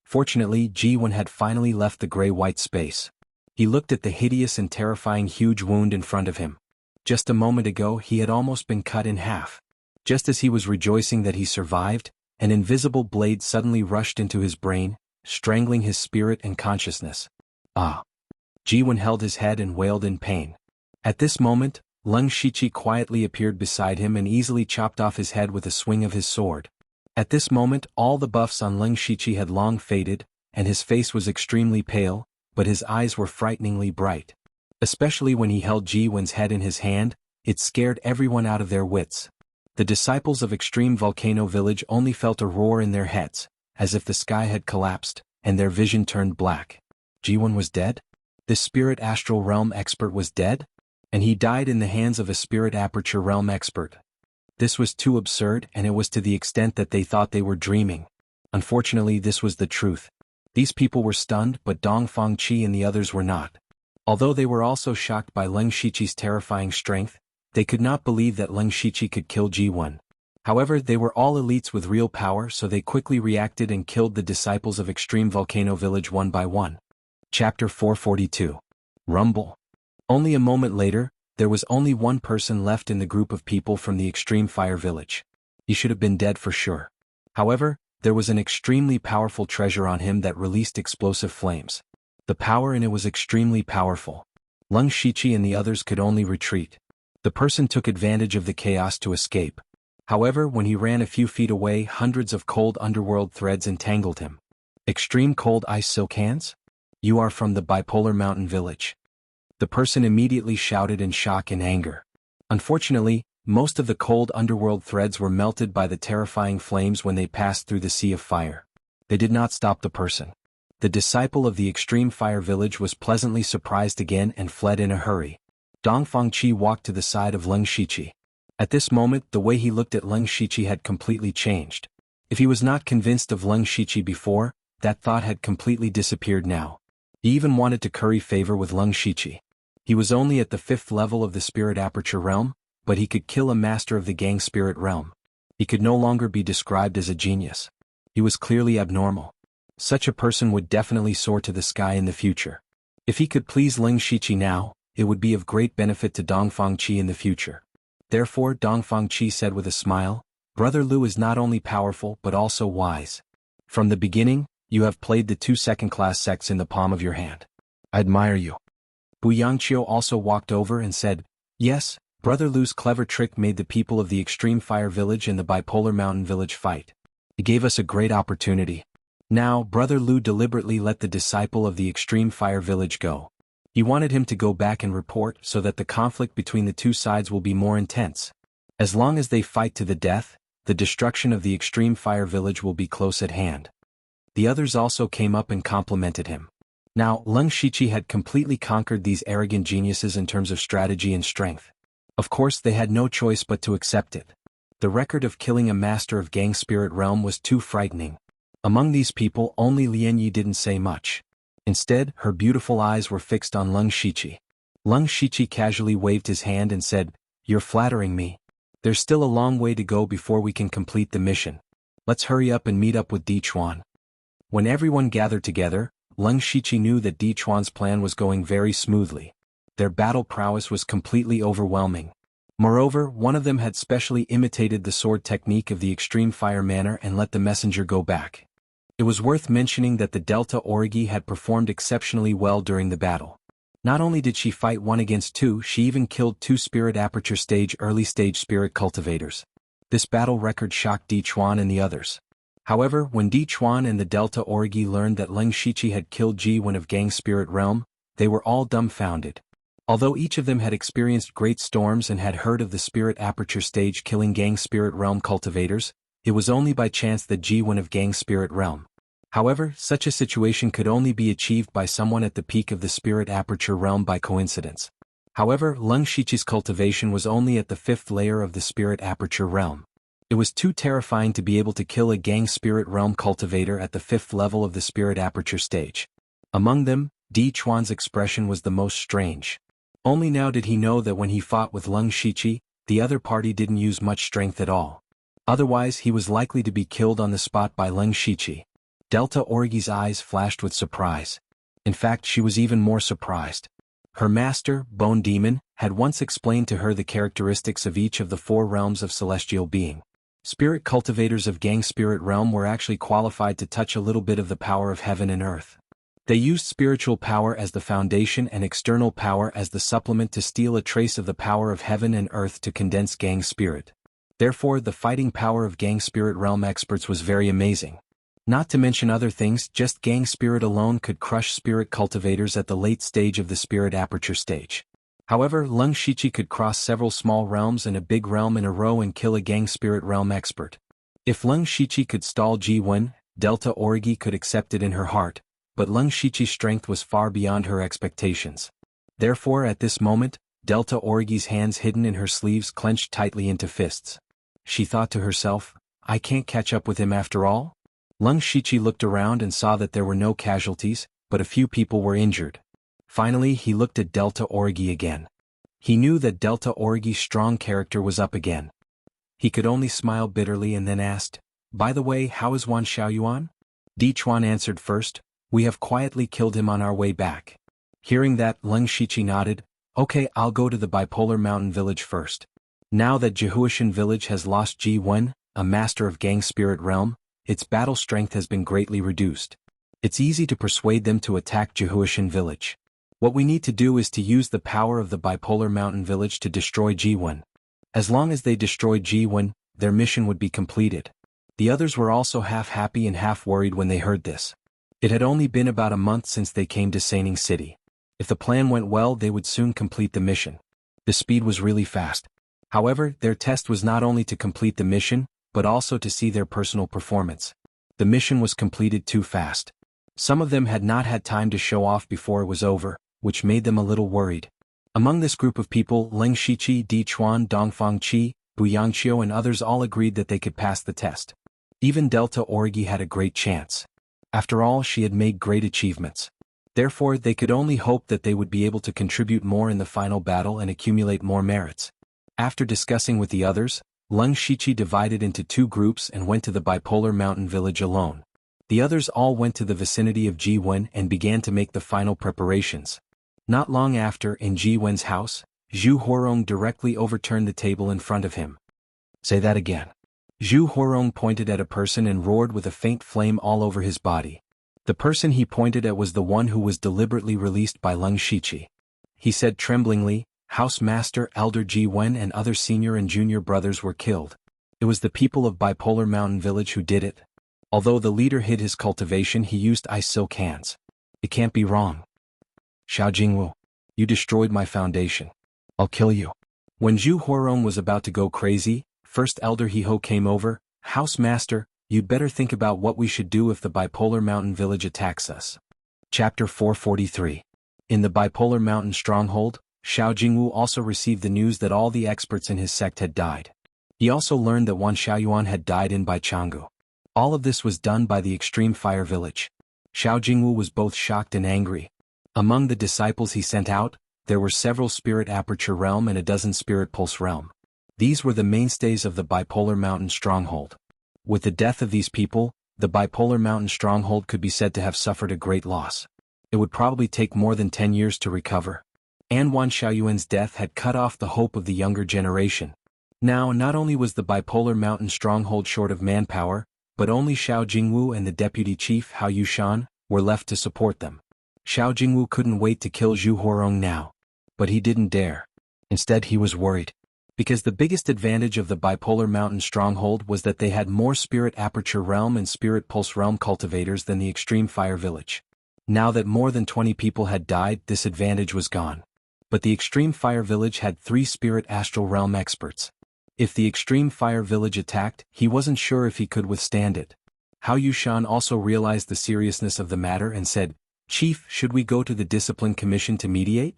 Fortunately, Jiwen had finally left the gray-white space. He looked at the hideous and terrifying huge wound in front of him. Just a moment ago he had almost been cut in half. Just as he was rejoicing that he survived, an invisible blade suddenly rushed into his brain, strangling his spirit and consciousness. Ah! Jiwen held his head and wailed in pain. At this moment, Leng Shiqi quietly appeared beside him and easily chopped off his head with a swing of his sword. At this moment all the buffs on Leng Shiqi had long faded, and his face was extremely pale, but his eyes were frighteningly bright. Especially when he held Jiwen's head in his hand, it scared everyone out of their wits. The disciples of Extreme Volcano Village only felt a roar in their heads, as if the sky had collapsed, and their vision turned black. Jiwen was dead? This spirit astral realm expert was dead? And he died in the hands of a spirit aperture realm expert. This was too absurd, and it was to the extent that they thought they were dreaming. Unfortunately, this was the truth. These people were stunned, but Dongfang Qi and the others were not. Although they were also shocked by Leng Shiqi's terrifying strength, they could not believe that Leng Shiqi could kill Jiwen. However, they were all elites with real power, so they quickly reacted and killed the disciples of Extreme Volcano Village one by one. Chapter 442. Rumble. Only a moment later, there was only one person left in the group of people from the Extreme Fire Village. He should have been dead for sure. However, there was an extremely powerful treasure on him that released explosive flames. The power in it was extremely powerful. Leng Shiqi and the others could only retreat. The person took advantage of the chaos to escape. However, when he ran a few feet away, hundreds of cold underworld threads entangled him. Extreme cold ice silk hands? You are from the bipolar mountain village. The person immediately shouted in shock and anger. Unfortunately, most of the cold underworld threads were melted by the terrifying flames when they passed through the sea of fire. They did not stop the person. The disciple of the Extreme Fire Village was pleasantly surprised again and fled in a hurry. Dongfang Qi walked to the side of Leng Shiqi. At this moment, the way he looked at Leng Shiqi had completely changed. If he was not convinced of Leng Shiqi before, that thought had completely disappeared now. He even wanted to curry favor with Leng Shiqi. He was only at the 5th level of the spirit aperture realm, but he could kill a master of the gang spirit realm. He could no longer be described as a genius. He was clearly abnormal. Such a person would definitely soar to the sky in the future. If he could please Leng Shiqi now, it would be of great benefit to Dongfang Qi in the future. Therefore, Dongfang Qi said with a smile, Brother Lu is not only powerful but also wise. From the beginning, you have played the two second-class sects in the palm of your hand. I admire you. Bu Yangqiu also walked over and said, yes, Brother Lu's clever trick made the people of the Extreme Fire Village and the Bipolar Mountain Village fight. It gave us a great opportunity. Now, Brother Lu deliberately let the disciple of the Extreme Fire Village go. He wanted him to go back and report so that the conflict between the two sides will be more intense. As long as they fight to the death, the destruction of the Extreme Fire Village will be close at hand. The others also came up and complimented him. Now, Leng Shiqi had completely conquered these arrogant geniuses in terms of strategy and strength. Of course, they had no choice but to accept it. The record of killing a master of Gang Spirit Realm was too frightening. Among these people, only Lian Yi didn't say much. Instead, her beautiful eyes were fixed on Leng Shiqi. Leng Shiqi casually waved his hand and said, "You're flattering me. There's still a long way to go before we can complete the mission. Let's hurry up and meet up with Di Chuan." When everyone gathered together, Leng Shiqi knew that Di Chuan's plan was going very smoothly. Their battle prowess was completely overwhelming. Moreover, one of them had specially imitated the sword technique of the Extreme Fire Manner and let the messenger go back. It was worth mentioning that the Delta Origi had performed exceptionally well during the battle. Not only did she fight 1 against 2, she even killed 2 Spirit Aperture Stage early stage Spirit Cultivators. This battle record shocked Di Chuan and the others. However, when Di Chuan and the Delta Origi learned that Leng Shiqi had killed Jiwen of Gang Spirit Realm, they were all dumbfounded. Although each of them had experienced great storms and had heard of the Spirit Aperture Stage killing Gang Spirit Realm cultivators, it was only by chance that Jiwen of Gang Spirit Realm. However, such a situation could only be achieved by someone at the peak of the Spirit Aperture Realm by coincidence. However, Leng Shiqi's cultivation was only at the 5th layer of the Spirit Aperture Realm. It was too terrifying to be able to kill a Gang Spirit Realm cultivator at the 5th level of the Spirit Aperture Stage. Among them, Di Chuan's expression was the most strange. Only now did he know that when he fought with Leng Shiqi, the other party didn't use much strength at all. Otherwise, he was likely to be killed on the spot by Leng Shiqi. Delta Origi's eyes flashed with surprise. In fact, she was even more surprised. Her master, Bone Demon, had once explained to her the characteristics of each of the 4 realms of celestial being. Spirit cultivators of Gang Spirit Realm were actually qualified to touch a little bit of the power of heaven and earth. They used spiritual power as the foundation and external power as the supplement to steal a trace of the power of heaven and earth to condense Gang Spirit. Therefore, the fighting power of Gang Spirit Realm experts was very amazing. Not to mention other things, just Gang Spirit alone could crush spirit cultivators at the late stage of the Spirit Aperture Stage. However, Leng Shiqi could cross several small realms and a big realm in a row and kill a Gang Spirit Realm expert. If Leng Shiqi could stall Jiwen, Delta Origi could accept it in her heart, but Leng Shiqi's strength was far beyond her expectations. Therefore, at this moment, Delta Origi's hands hidden in her sleeves clenched tightly into fists. She thought to herself, "I can't catch up with him after all?" Leng Shiqi looked around and saw that there were no casualties, but a few people were injured. Finally, he looked at Delta Origi again. He knew that Delta Origi's strong character was up again. He could only smile bitterly and then asked, "By the way, how is xuanhuan?" Di Chuan answered first, "We have quietly killed him on our way back." Hearing that, Leng Shiqi nodded, "Okay, I'll go to the Bipolar Mountain Village first. Now that Jihuishan Village has lost Jiwen, a master of Gang Spirit Realm, its battle strength has been greatly reduced. It's easy to persuade them to attack Jihuishan Village. What we need to do is to use the power of the Bipolar Mountain Village to destroy Jiwen. As long as they destroyed Jiwen, their mission would be completed." The others were also half happy and half worried when they heard this. It had only been about a month since they came to Saining City. If the plan went well, they would soon complete the mission. The speed was really fast. However, their test was not only to complete the mission, but also to see their personal performance. The mission was completed too fast. Some of them had not had time to show off before it was over, which made them a little worried. Among this group of people, Leng Shiqi, Di Chuan, Dongfang Qi, Bu Yangqiu and others all agreed that they could pass the test. Even Delta Origi had a great chance. After all, she had made great achievements. Therefore, they could only hope that they would be able to contribute more in the final battle and accumulate more merits. After discussing with the others, Leng Shiqi divided into 2 groups and went to the Bipolar Mountain Village alone. The others all went to the vicinity of Jiwen and began to make the final preparations. Not long after, in Jiwen's house, Zhu Huarong directly overturned the table in front of him. "Say that again." Xuanhuan pointed at a person and roared with a faint flame all over his body. The person he pointed at was the one who was deliberately released by xianxia. He said tremblingly, House Master, Elder Ji-Wen and other senior and junior brothers were killed. It was the people of Bipolar Mountain Village who did it. Although the leader hid his cultivation, he used ice silk hands. It can't be wrong. Xiao Jingwu, you destroyed my foundation. I'll kill you. When Zhu Huarong was about to go crazy, First Elder Heho came over. House Master, you'd better think about what we should do if the Bipolar Mountain Village attacks us. Chapter 443. In the Bipolar Mountain Stronghold, Xiao Jingwu also received the news that all the experts in his sect had died. He also learned that xuanhuan had died in jianghu. All of this was done by the Extreme Fire Village. Xiao Jingwu was both shocked and angry. Among the disciples he sent out, there were several Spirit Aperture Realm and a dozen Spirit Pulse Realm. These were the mainstays of the Bipolar Mountain Stronghold. With the death of these people, the Bipolar Mountain Stronghold could be said to have suffered a great loss. It would probably take more than 10 years to recover. And xuanhuan's death had cut off the hope of the younger generation. Now, not only was the Bipolar Mountain Stronghold short of manpower, but only Xiao Jingwu and the deputy chief Hao Yushan were left to support them. Xiao Jingwu couldn't wait to kill Zhu Huarong now. But he didn't dare. Instead he was worried. Because the biggest advantage of the Bipolar Mountain Stronghold was that they had more Spirit Aperture Realm and Spirit Pulse Realm cultivators than the Extreme Fire Village. Now that more than 20 people had died, this advantage was gone. But the Extreme Fire Village had 3 Spirit Astral Realm experts. If the Extreme Fire Village attacked, he wasn't sure if he could withstand it. Hao Yushan also realized the seriousness of the matter and said, Chief, should we go to the Discipline Commission to mediate?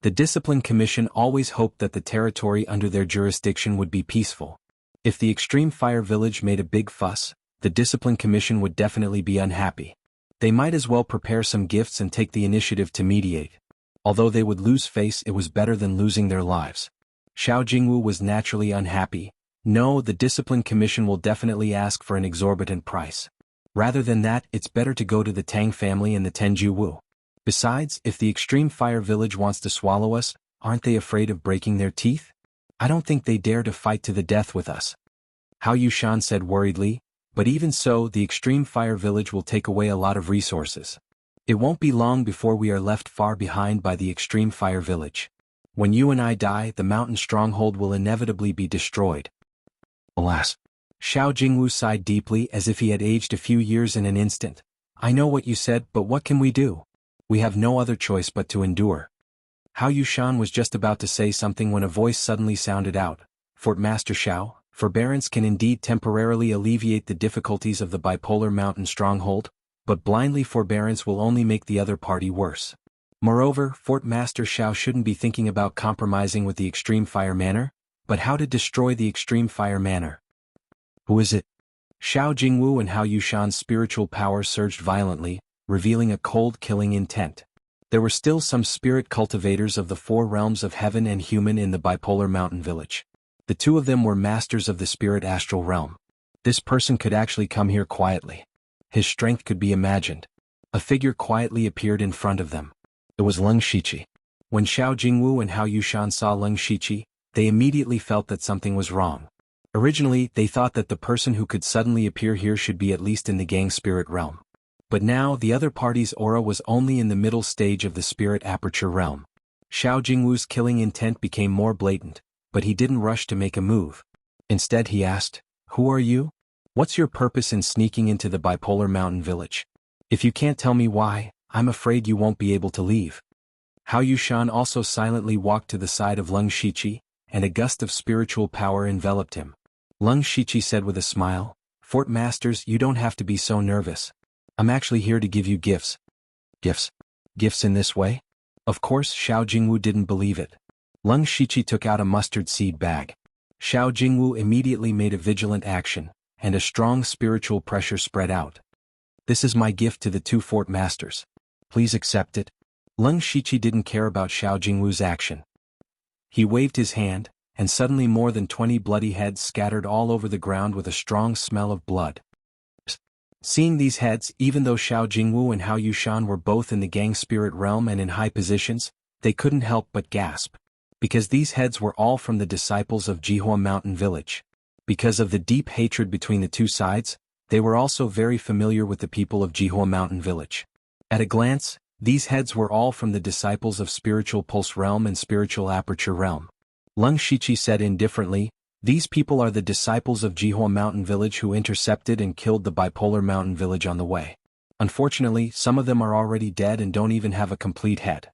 The Discipline Commission always hoped that the territory under their jurisdiction would be peaceful. If the Extreme Fire Village made a big fuss, the Discipline Commission would definitely be unhappy. They might as well prepare some gifts and take the initiative to mediate. Although they would lose face, it was better than losing their lives. Xiao Jingwu was naturally unhappy. No, the Discipline Commission will definitely ask for an exorbitant price. Rather than that, it's better to go to the Tang family and the Tenju Wu. Besides, if the Extreme Fire Village wants to swallow us, aren't they afraid of breaking their teeth? I don't think they dare to fight to the death with us. Hao Yushan said worriedly, but even so, the Extreme Fire Village will take away a lot of resources. It won't be long before we are left far behind by the Extreme Fire Village. When you and I die, the mountain stronghold will inevitably be destroyed. Alas. Xiao Jingwu sighed deeply as if he had aged a few years in an instant. I know what you said, but what can we do? We have no other choice but to endure. Hao Yushan was just about to say something when a voice suddenly sounded out. Swordmaster Xiao, forbearance can indeed temporarily alleviate the difficulties of the Bipolar Mountain Stronghold, but blindly forbearance will only make the other party worse. Moreover, Swordmaster Xiao shouldn't be thinking about compromising with the Extreme Fire Manor, but how to destroy the Extreme Fire Manor. Who is it? Xiao Jingwu and Hao Yushan's spiritual power surged violently, revealing a cold killing intent. There were still some spirit cultivators of the 4 realms of heaven and human in the Bipolar Mountain Village. The 2 of them were masters of the Spirit Astral Realm. This person could actually come here quietly. His strength could be imagined. A figure quietly appeared in front of them. It was xianxia. When Xiao Jingwu and Hao Yushan saw xianxia, they immediately felt that something was wrong. Originally, they thought that the person who could suddenly appear here should be at least in the Gang Spirit Realm. But now the other party's aura was only in the middle stage of the Spirit Aperture Realm. Xiao Jingwu's killing intent became more blatant, but he didn't rush to make a move. Instead he asked, Who are you? What's your purpose in sneaking into the Bipolar Mountain Village? If you can't tell me why, I'm afraid you won't be able to leave. Hao Yushan also silently walked to the side of xianxia, and a gust of spiritual power enveloped him. xianxia said with a smile, Fort Masters, you don't have to be so nervous. I'm actually here to give you gifts. Gifts? Gifts in this way? Of course, Xiao Jingwu didn't believe it. xianxia took out a mustard seed bag. Xiao Jingwu immediately made a vigilant action, and a strong spiritual pressure spread out. This is my gift to the 2 Fort Masters. Please accept it. xianxia didn't care about Xiao Jingwu's action. He waved his hand, and suddenly more than 20 bloody heads scattered all over the ground with a strong smell of blood. Seeing these heads, even though Xiao Jingwu and Hao Yushan were both in the Gang Spirit Realm and in high positions, they couldn't help but gasp. Because these heads were all from the disciples of Jianghu Mountain Village. Because of the deep hatred between the two sides, they were also very familiar with the people of Jianghu Mountain Village. At a glance, these heads were all from the disciples of Spiritual Pulse Realm and Spiritual Aperture Realm. Leng Shiqi said indifferently, "These people are the disciples of Jianghu Mountain Village who intercepted and killed the Bipolar Mountain Village on the way. Unfortunately, some of them are already dead and don't even have a complete head."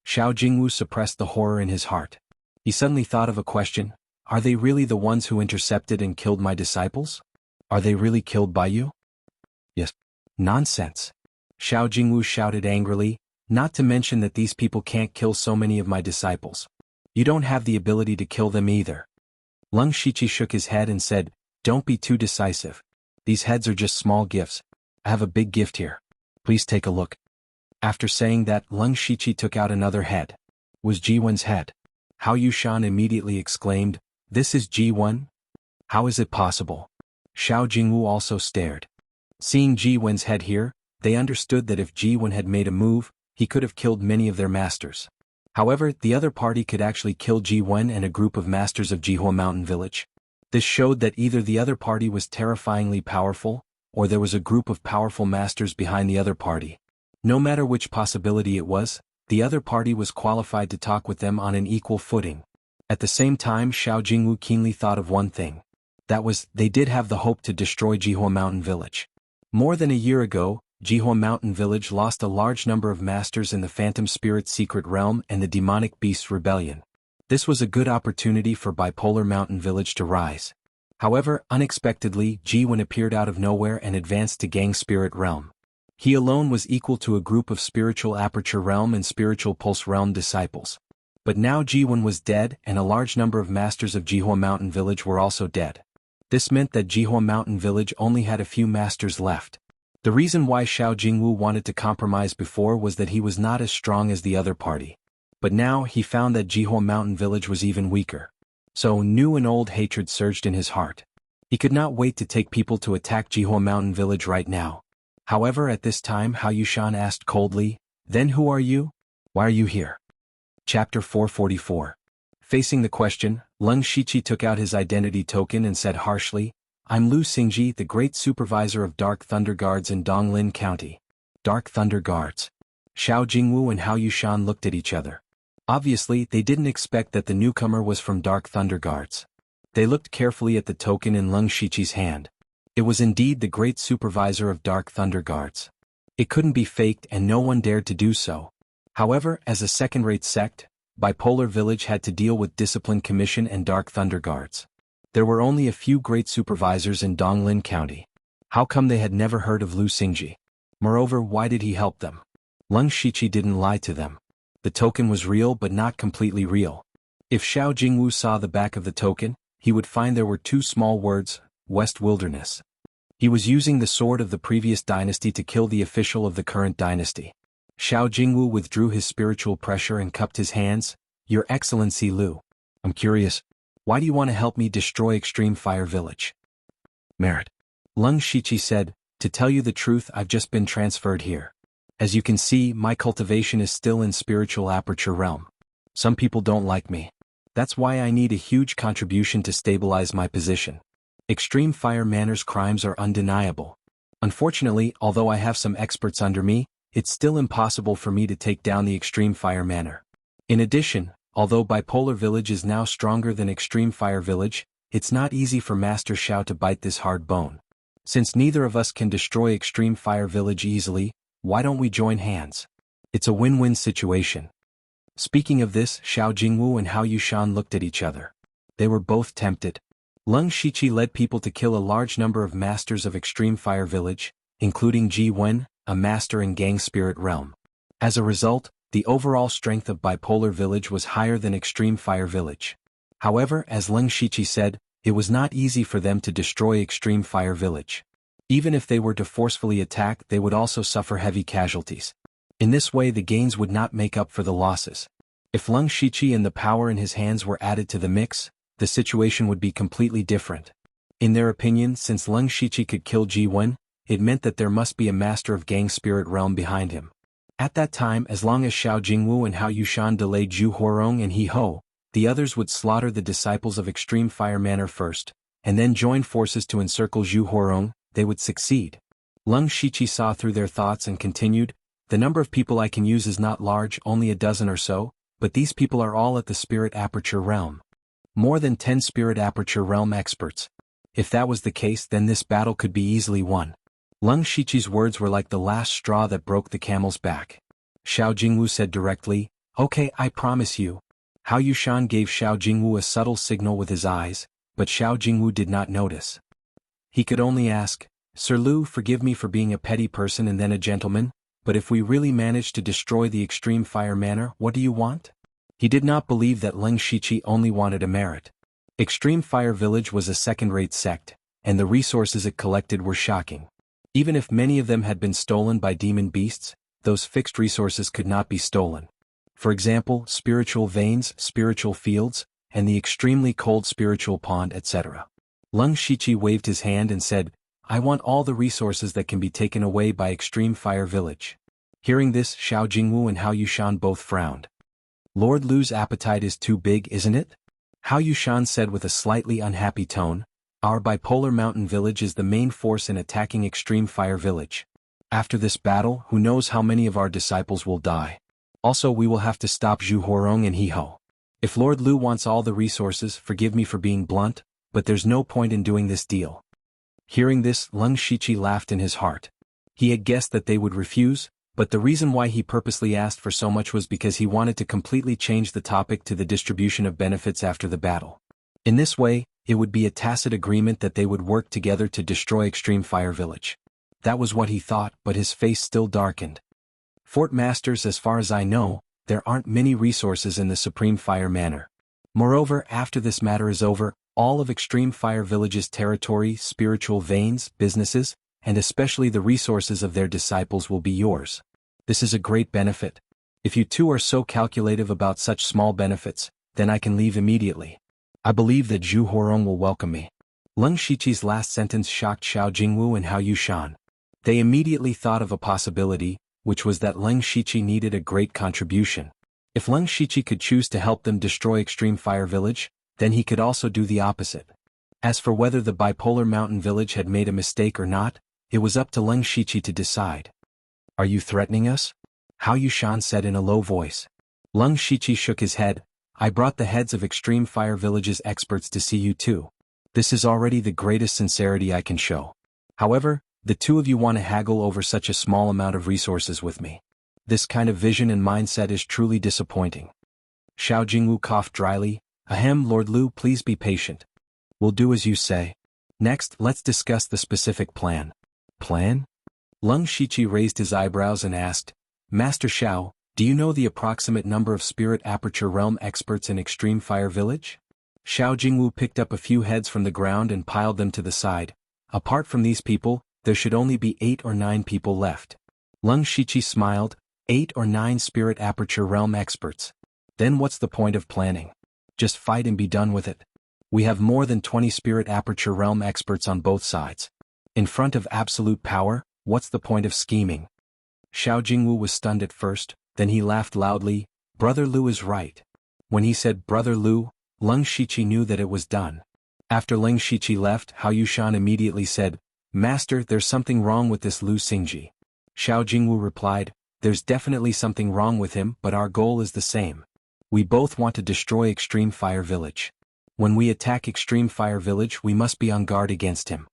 Xiao Jingwu suppressed the horror in his heart. He suddenly thought of a question: are they really the ones who intercepted and killed my disciples? Are they really killed by you? Yes. Nonsense. Xiao Jingwu shouted angrily, not to mention that these people can't kill so many of my disciples. You don't have the ability to kill them either. Leng Shiqi shook his head and said, "Don't be too decisive. These heads are just small gifts. I have a big gift here. Please take a look." After saying that, Leng Shiqi took out another head. It was Jiwen's head. Hao Yushan immediately exclaimed, "This is Jiwen? How is it possible?" Xiao Jingwu also stared. Seeing Jiwen's head here, they understood that if Jiwen had made a move, he could have killed many of their masters. However, the other party could actually kill Jiwen and a group of masters of Jianghu Mountain Village. This showed that either the other party was terrifyingly powerful, or there was a group of powerful masters behind the other party. No matter which possibility it was, the other party was qualified to talk with them on an equal footing. At the same time, Xiao Jingwu keenly thought of one thing. That was, they did have the hope to destroy Jianghu Mountain Village. More than a year ago, Jianghu Mountain Village lost a large number of masters in the Phantom Spirit Secret Realm and the Demonic Beasts Rebellion. This was a good opportunity for Bipolar Mountain Village to rise. However, unexpectedly, Jiwen appeared out of nowhere and advanced to Gang Spirit Realm. He alone was equal to a group of Spiritual Aperture Realm and Spiritual Pulse Realm disciples. But now Jiwen was dead and a large number of masters of Jianghu Mountain Village were also dead. This meant that Jianghu Mountain Village only had a few masters left. The reason why Xiao Jingwu wanted to compromise before was that he was not as strong as the other party. But now he found that Jianghu Mountain Village was even weaker. So new and old hatred surged in his heart. He could not wait to take people to attack Jianghu Mountain Village right now. However, at this time Hao Yushan asked coldly, "Then who are you? Why are you here?" Chapter 444. Facing the question, Leng Shiqi took out his identity token and said harshly, "I'm Lu Xingji, the Great Supervisor of Dark Thunder Guards in Donglin County." Dark Thunder Guards. Xiao Jingwu and Hao Yushan looked at each other. Obviously, they didn't expect that the newcomer was from Dark Thunder Guards. They looked carefully at the token in Leng Shiqi's hand. It was indeed the Great Supervisor of Dark Thunder Guards. It couldn't be faked and no one dared to do so. However, as a second-rate sect, Bipolar Village had to deal with Discipline Commission and Dark Thunder Guards. There were only a few great supervisors in Donglin County. How come they had never heard of Lu Xingji? Moreover, why did he help them? Leng Shiqi didn't lie to them. The token was real but not completely real. If Xiao Jingwu saw the back of the token, he would find there were two small words, West Wilderness. He was using the sword of the previous dynasty to kill the official of the current dynasty. Xiao Jingwu withdrew his spiritual pressure and cupped his hands. "Your Excellency Lu. I'm curious. Why do you want to help me destroy Extreme Fire Village?" "Merit." Leng Shiqi said, "To tell you the truth, I've just been transferred here. As you can see, my cultivation is still in Spiritual Aperture Realm. Some people don't like me. That's why I need a huge contribution to stabilize my position. Extreme Fire Manor's crimes are undeniable. Unfortunately, although I have some experts under me, it's still impossible for me to take down the Extreme Fire Manor. In addition, although Bipolar Village is now stronger than Extreme Fire Village, it's not easy for Master Xiao to bite this hard bone. Since neither of us can destroy Extreme Fire Village easily, why don't we join hands? It's a win-win situation." Speaking of this, Xiao Jingwu and Hao Yushan looked at each other. They were both tempted. Leng Shiqi led people to kill a large number of masters of Extreme Fire Village, including Ji Wen, a master in Gang Spirit Realm. As a result, the overall strength of Bipolar Village was higher than Extreme Fire Village. However, as Leng Shiqi said, it was not easy for them to destroy Extreme Fire Village. Even if they were to forcefully attack, they would also suffer heavy casualties. In this way, the gains would not make up for the losses. If Leng Shiqi and the power in his hands were added to the mix, the situation would be completely different. In their opinion, since Leng Shiqi could kill Ji Wen, it meant that there must be a master of Gang Spirit Realm behind him. At that time, as long as Xiao Jingwu and Hao Yushan delayed Zhu Huarong and He Ho, the others would slaughter the disciples of Extreme Fire Manor first, and then join forces to encircle Xuanhuan, they would succeed. Leng Shiqi saw through their thoughts and continued, the number of people I can use is not large, only a dozen or so, but these people are all at the Spirit Aperture realm. More than 10 Spirit Aperture realm experts. If that was the case, then this battle could be easily won. Leng Shiqi's words were like the last straw that broke the camel's back. Xiao Jingwu said directly, okay, I promise you. Hao Yushan gave Xiao Jingwu a subtle signal with his eyes, but Xiao Jingwu did not notice. He could only ask, Sir Lu, forgive me for being a petty person and then a gentleman, but if we really manage to destroy the Extreme Fire Manor, what do you want? He did not believe that Leng Shiqi only wanted a merit. Extreme Fire Village was a second-rate sect, and the resources it collected were shocking. Even if many of them had been stolen by demon beasts, those fixed resources could not be stolen. For example, spiritual veins, spiritual fields, and the extremely cold spiritual pond, etc. Leng Shiqi waved his hand and said, I want all the resources that can be taken away by Extreme Fire Village. Hearing this, Xiao Jingwu and Hao Yushan both frowned. Lord Lu's appetite is too big, isn't it? Hao Yushan said with a slightly unhappy tone, our bipolar mountain village is the main force in attacking Extreme Fire Village. After this battle, who knows how many of our disciples will die. Also, we will have to stop Zhu Huarong and He-Ho. If Lord Lu wants all the resources, forgive me for being blunt, but there's no point in doing this deal. Hearing this, Leng Shiqi laughed in his heart. He had guessed that they would refuse, but the reason why he purposely asked for so much was because he wanted to completely change the topic to the distribution of benefits after the battle. In this way, it would be a tacit agreement that they would work together to destroy Extreme Fire Village. That was what he thought, but his face still darkened. Fort Masters, as far as I know, there aren't many resources in the Supreme Fire Manor. Moreover, after this matter is over, all of Extreme Fire Village's territory, spiritual veins, businesses, and especially the resources of their disciples will be yours. This is a great benefit. If you two are so calculative about such small benefits, then I can leave immediately. I believe that Zhu Huarong will welcome me. Leng Shiqi's last sentence shocked Xiao Jingwu and Hao Yushan. They immediately thought of a possibility, which was that Leng Shiqi needed a great contribution. If Leng Shiqi could choose to help them destroy Extreme Fire Village, then he could also do the opposite. As for whether the Bipolar Mountain Village had made a mistake or not, it was up to Leng Shiqi to decide. Are you threatening us? Hao Yushan said in a low voice. Leng Shiqi shook his head. I brought the heads of Extreme Fire Village's experts to see you too. This is already the greatest sincerity I can show. However, the two of you want to haggle over such a small amount of resources with me. This kind of vision and mindset is truly disappointing. Xiao Jingwu coughed dryly. Ahem, Lord Lu, please be patient. We'll do as you say. Next, let's discuss the specific plan. Plan? Leng Shiqi raised his eyebrows and asked, Master Xiao, do you know the approximate number of Spirit Aperture Realm experts in Extreme Fire Village? Xiao Jingwu picked up a few heads from the ground and piled them to the side. Apart from these people, there should only be 8 or 9 people left. Leng Shiqi smiled, 8 or 9 Spirit Aperture Realm experts. Then what's the point of planning? Just fight and be done with it. We have more than 20 Spirit Aperture Realm experts on both sides. In front of absolute power, what's the point of scheming? Xiao Jingwu was stunned at first, then he laughed loudly. Brother Lu is right. When he said Brother Lu, Leng Shiqi knew that it was done. After Leng Shiqi left, Hao Yushan immediately said, Master, there's something wrong with this Lu Xingji. Xiao Jingwu replied, there's definitely something wrong with him, but our goal is the same. We both want to destroy Extreme Fire Village. When we attack Extreme Fire Village, we must be on guard against him.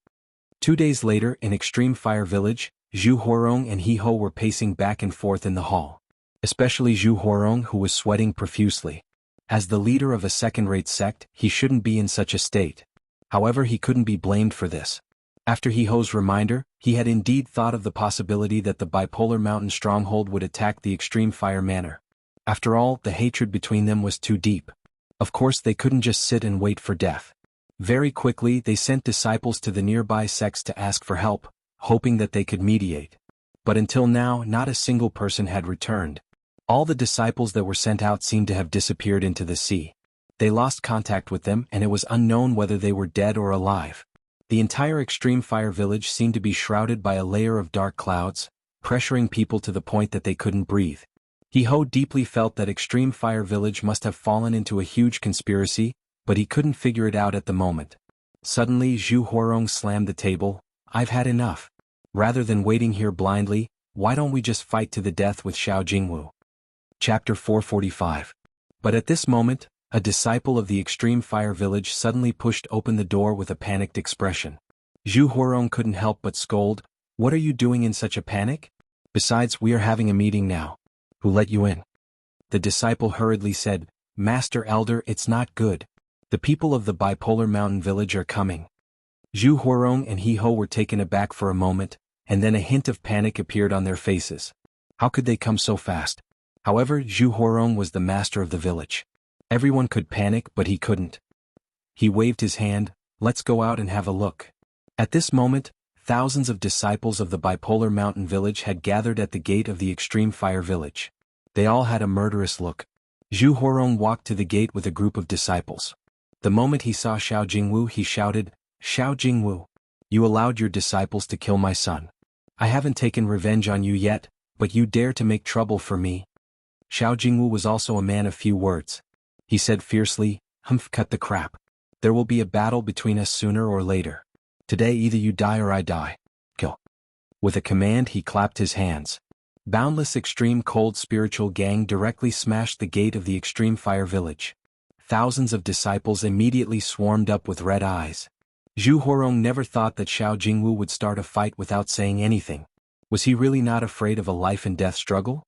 2 days later, in Extreme Fire Village, Zhu Huarong and He-Ho were pacing back and forth in the hall. Especially Zhu Huarong, who was sweating profusely. As the leader of a second-rate sect, he shouldn't be in such a state. However, he couldn't be blamed for this. After He-Ho's reminder, he had indeed thought of the possibility that the Bipolar Mountain stronghold would attack the Extreme Fire Manor. After all, the hatred between them was too deep. Of course, they couldn't just sit and wait for death. Very quickly, they sent disciples to the nearby sects to ask for help, hoping that they could mediate. But until now, not a single person had returned. All the disciples that were sent out seemed to have disappeared into the sea. They lost contact with them, and it was unknown whether they were dead or alive. The entire Extreme Fire Village seemed to be shrouded by a layer of dark clouds, pressuring people to the point that they couldn't breathe. He-Ho deeply felt that Extreme Fire Village must have fallen into a huge conspiracy, but he couldn't figure it out at the moment. Suddenly Zhu Huarong slammed the table. "I've had enough. Rather than waiting here blindly, why don't we just fight to the death with Xiao Jingwu?" Chapter 445. But at this moment, a disciple of the Extreme Fire Village suddenly pushed open the door with a panicked expression. Zhu Huarong couldn't help but scold, "What are you doing in such a panic? Besides, we are having a meeting now. Who let you in?" The disciple hurriedly said, "Master Elder, it's not good. The people of the Bipolar Mountain Village are coming." Zhu Huarong and He Ho were taken aback for a moment, and then a hint of panic appeared on their faces. How could they come so fast? However, Zhu Huarong was the master of the village. Everyone could panic, but he couldn't. He waved his hand, "Let's go out and have a look." At this moment, thousands of disciples of the Bipolar Mountain Village had gathered at the gate of the Extreme Fire Village. They all had a murderous look. Zhu Huarong walked to the gate with a group of disciples. The moment he saw Xiao Jingwu, he shouted, "Xiao Jingwu, you allowed your disciples to kill my son. I haven't taken revenge on you yet, but you dare to make trouble for me." Xiao Jingwu was also a man of few words. He said fiercely, "Humph, cut the crap. There will be a battle between us sooner or later. Today either you die or I die. Kill." With a command he clapped his hands. Boundless Extreme Cold Spiritual Gang directly smashed the gate of the Extreme Fire Village. Thousands of disciples immediately swarmed up with red eyes. Zhu Huarong never thought that Xiao Jingwu would start a fight without saying anything. Was he really not afraid of a life-and-death struggle?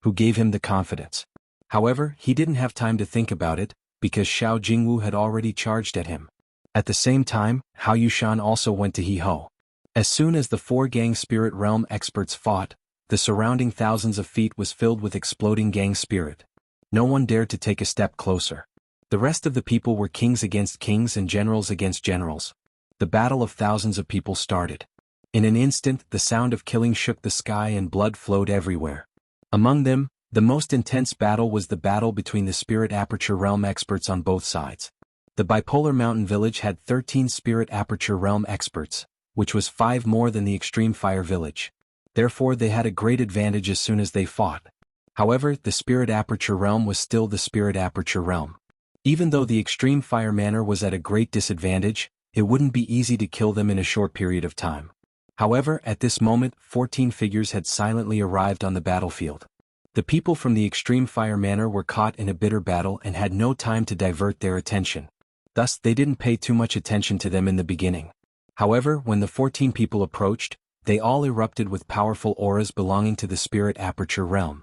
Who gave him the confidence? However, he didn't have time to think about it, because Xiao Jingwu had already charged at him. At the same time, Hao Yushan also went to He Ho. As soon as the four gang spirit realm experts fought, the surrounding thousands of feet was filled with exploding gang spirit. No one dared to take a step closer. The rest of the people were kings against kings and generals against generals. The battle of thousands of people started. In an instant, the sound of killing shook the sky and blood flowed everywhere. Among them, the most intense battle was the battle between the Spirit Aperture Realm experts on both sides. The Bipolar Mountain Village had 13 Spirit Aperture Realm experts, which was 5 more than the Extreme Fire Village. Therefore they had a great advantage as soon as they fought. However, the Spirit Aperture Realm was still the Spirit Aperture Realm. Even though the Extreme Fire Manor was at a great disadvantage, it wouldn't be easy to kill them in a short period of time. However, at this moment, 14 figures had silently arrived on the battlefield. The people from the Extreme Fire Manor were caught in a bitter battle and had no time to divert their attention. Thus, they didn't pay too much attention to them in the beginning. However, when the 14 people approached, they all erupted with powerful auras belonging to the Spirit Aperture Realm.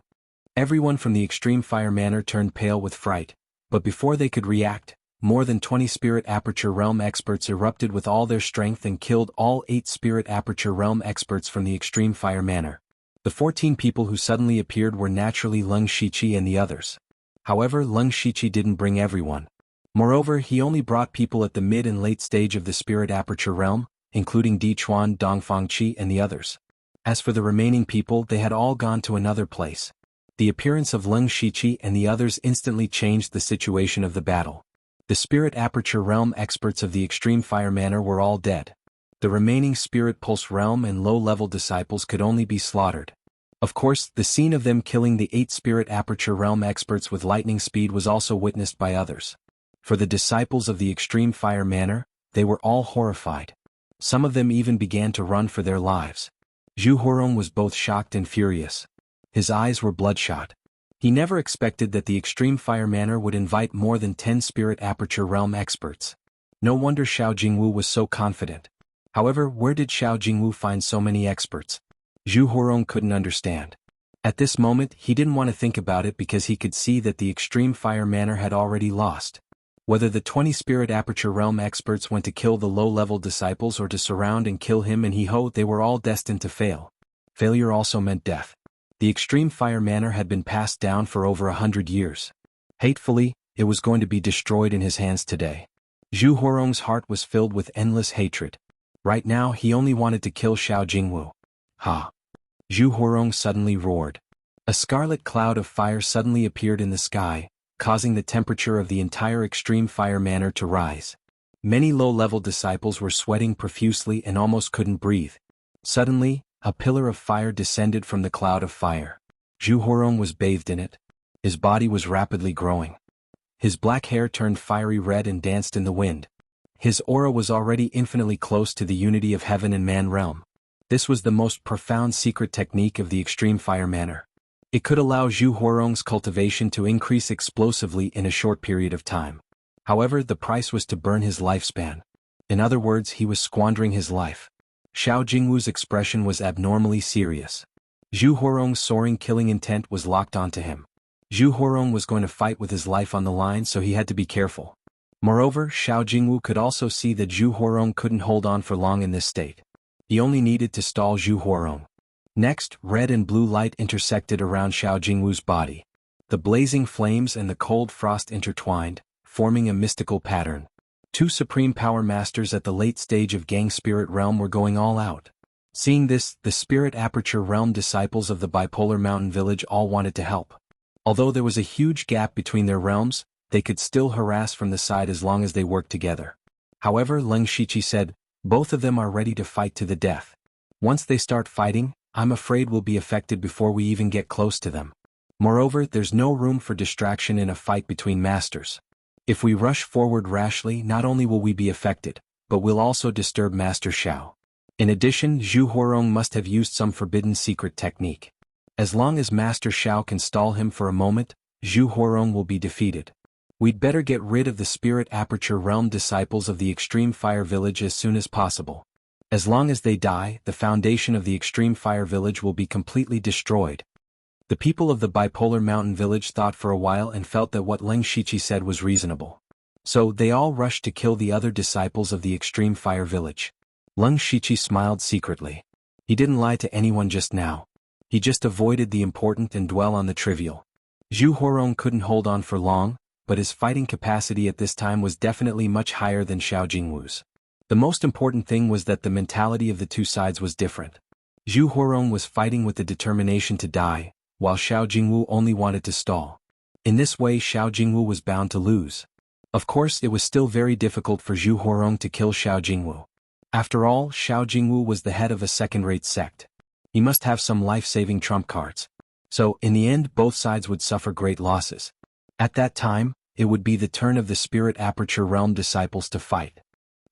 Everyone from the Extreme Fire Manor turned pale with fright, but before they could react, more than 20 Spirit Aperture Realm experts erupted with all their strength and killed all 8 Spirit Aperture Realm experts from the Extreme Fire Manor. The 14 people who suddenly appeared were naturally Lung Shiqi and the others. However, Lung Shiqi didn't bring everyone. Moreover, he only brought people at the mid and late stage of the Spirit Aperture Realm, including Di Chuan, Dongfang Qi and the others. As for the remaining people, they had all gone to another place. The appearance of Lung Shiqi and the others instantly changed the situation of the battle. The Spirit Aperture Realm experts of the Extreme Fire Manor were all dead. The remaining Spirit Pulse Realm and low-level disciples could only be slaughtered. Of course, the scene of them killing the 8 Spirit Aperture Realm experts with lightning speed was also witnessed by others. For the disciples of the Extreme Fire Manor, they were all horrified. Some of them even began to run for their lives. Zhu Huarong was both shocked and furious. His eyes were bloodshot. He never expected that the Extreme Fire Manor would invite more than 10 Spirit Aperture Realm experts. No wonder Xiao Jingwu was so confident. However, where did Xiao Jingwu find so many experts? Zhu Huarong couldn't understand. At this moment, he didn't want to think about it because he could see that the Extreme Fire Manor had already lost. Whether the 20 Spirit Aperture Realm experts went to kill the low-level disciples or to surround and kill him and He Ho, they were all destined to fail. Failure also meant death. The Extreme Fire Manor had been passed down for over 100 years. Hatefully, it was going to be destroyed in his hands today. Zhu Huarong's heart was filled with endless hatred. Right now, he only wanted to kill Xiao Jingwu. Ha! Zhu Huarong suddenly roared. A scarlet cloud of fire suddenly appeared in the sky, causing the temperature of the entire Extreme Fire Manor to rise. Many low-level disciples were sweating profusely and almost couldn't breathe. Suddenly, a pillar of fire descended from the cloud of fire. Zhu Huarong was bathed in it. His body was rapidly growing. His black hair turned fiery red and danced in the wind. His aura was already infinitely close to the unity of heaven and man realm. This was the most profound secret technique of the extreme fire manner. It could allow Zhu Huarong's cultivation to increase explosively in a short period of time. However, the price was to burn his lifespan. In other words, he was squandering his life. Xiao Jingwu's expression was abnormally serious. Zhu Huarong's soaring killing intent was locked onto him. Zhu Huarong was going to fight with his life on the line, so he had to be careful. Moreover, Xiao Jingwu could also see that Zhu Huarong couldn't hold on for long in this state. He only needed to stall Zhu Huarong. Next, red and blue light intersected around Xiao Jingwu's body. The blazing flames and the cold frost intertwined, forming a mystical pattern. Two supreme power masters at the late stage of Gang Spirit Realm were going all out. Seeing this, the Spirit Aperture Realm disciples of the Bipolar Mountain Village all wanted to help. Although there was a huge gap between their realms, they could still harass from the side as long as they worked together. However, Leng Shiqi said, both of them are ready to fight to the death. Once they start fighting, I'm afraid we'll be affected before we even get close to them. Moreover, there's no room for distraction in a fight between masters. If we rush forward rashly, not only will we be affected, but we'll also disturb Master Xiao. In addition, Zhu Huarong must have used some forbidden secret technique. As long as Master Xiao can stall him for a moment, Zhu Huarong will be defeated. We'd better get rid of the Spirit Aperture Realm disciples of the Extreme Fire Village as soon as possible. As long as they die, the foundation of the Extreme Fire Village will be completely destroyed. The people of the Bipolar Mountain Village thought for a while and felt that what Leng Shiqi said was reasonable. So they all rushed to kill the other disciples of the Extreme Fire Village. Leng Shiqi smiled secretly. He didn't lie to anyone just now. He just avoided the important and dwell on the trivial. Zhu Huarong couldn't hold on for long, but his fighting capacity at this time was definitely much higher than Xiao Jingwu's. The most important thing was that the mentality of the two sides was different. Zhu Huarong was fighting with the determination to die, while Xiao Jingwu only wanted to stall. In this way, Xiao Jingwu was bound to lose. Of course, it was still very difficult for Zhu Huarong to kill Xiao Jingwu. After all, Xiao Jingwu was the head of a second-rate sect. He must have some life-saving trump cards. So, in the end, both sides would suffer great losses. At that time, it would be the turn of the Spirit Aperture Realm disciples to fight.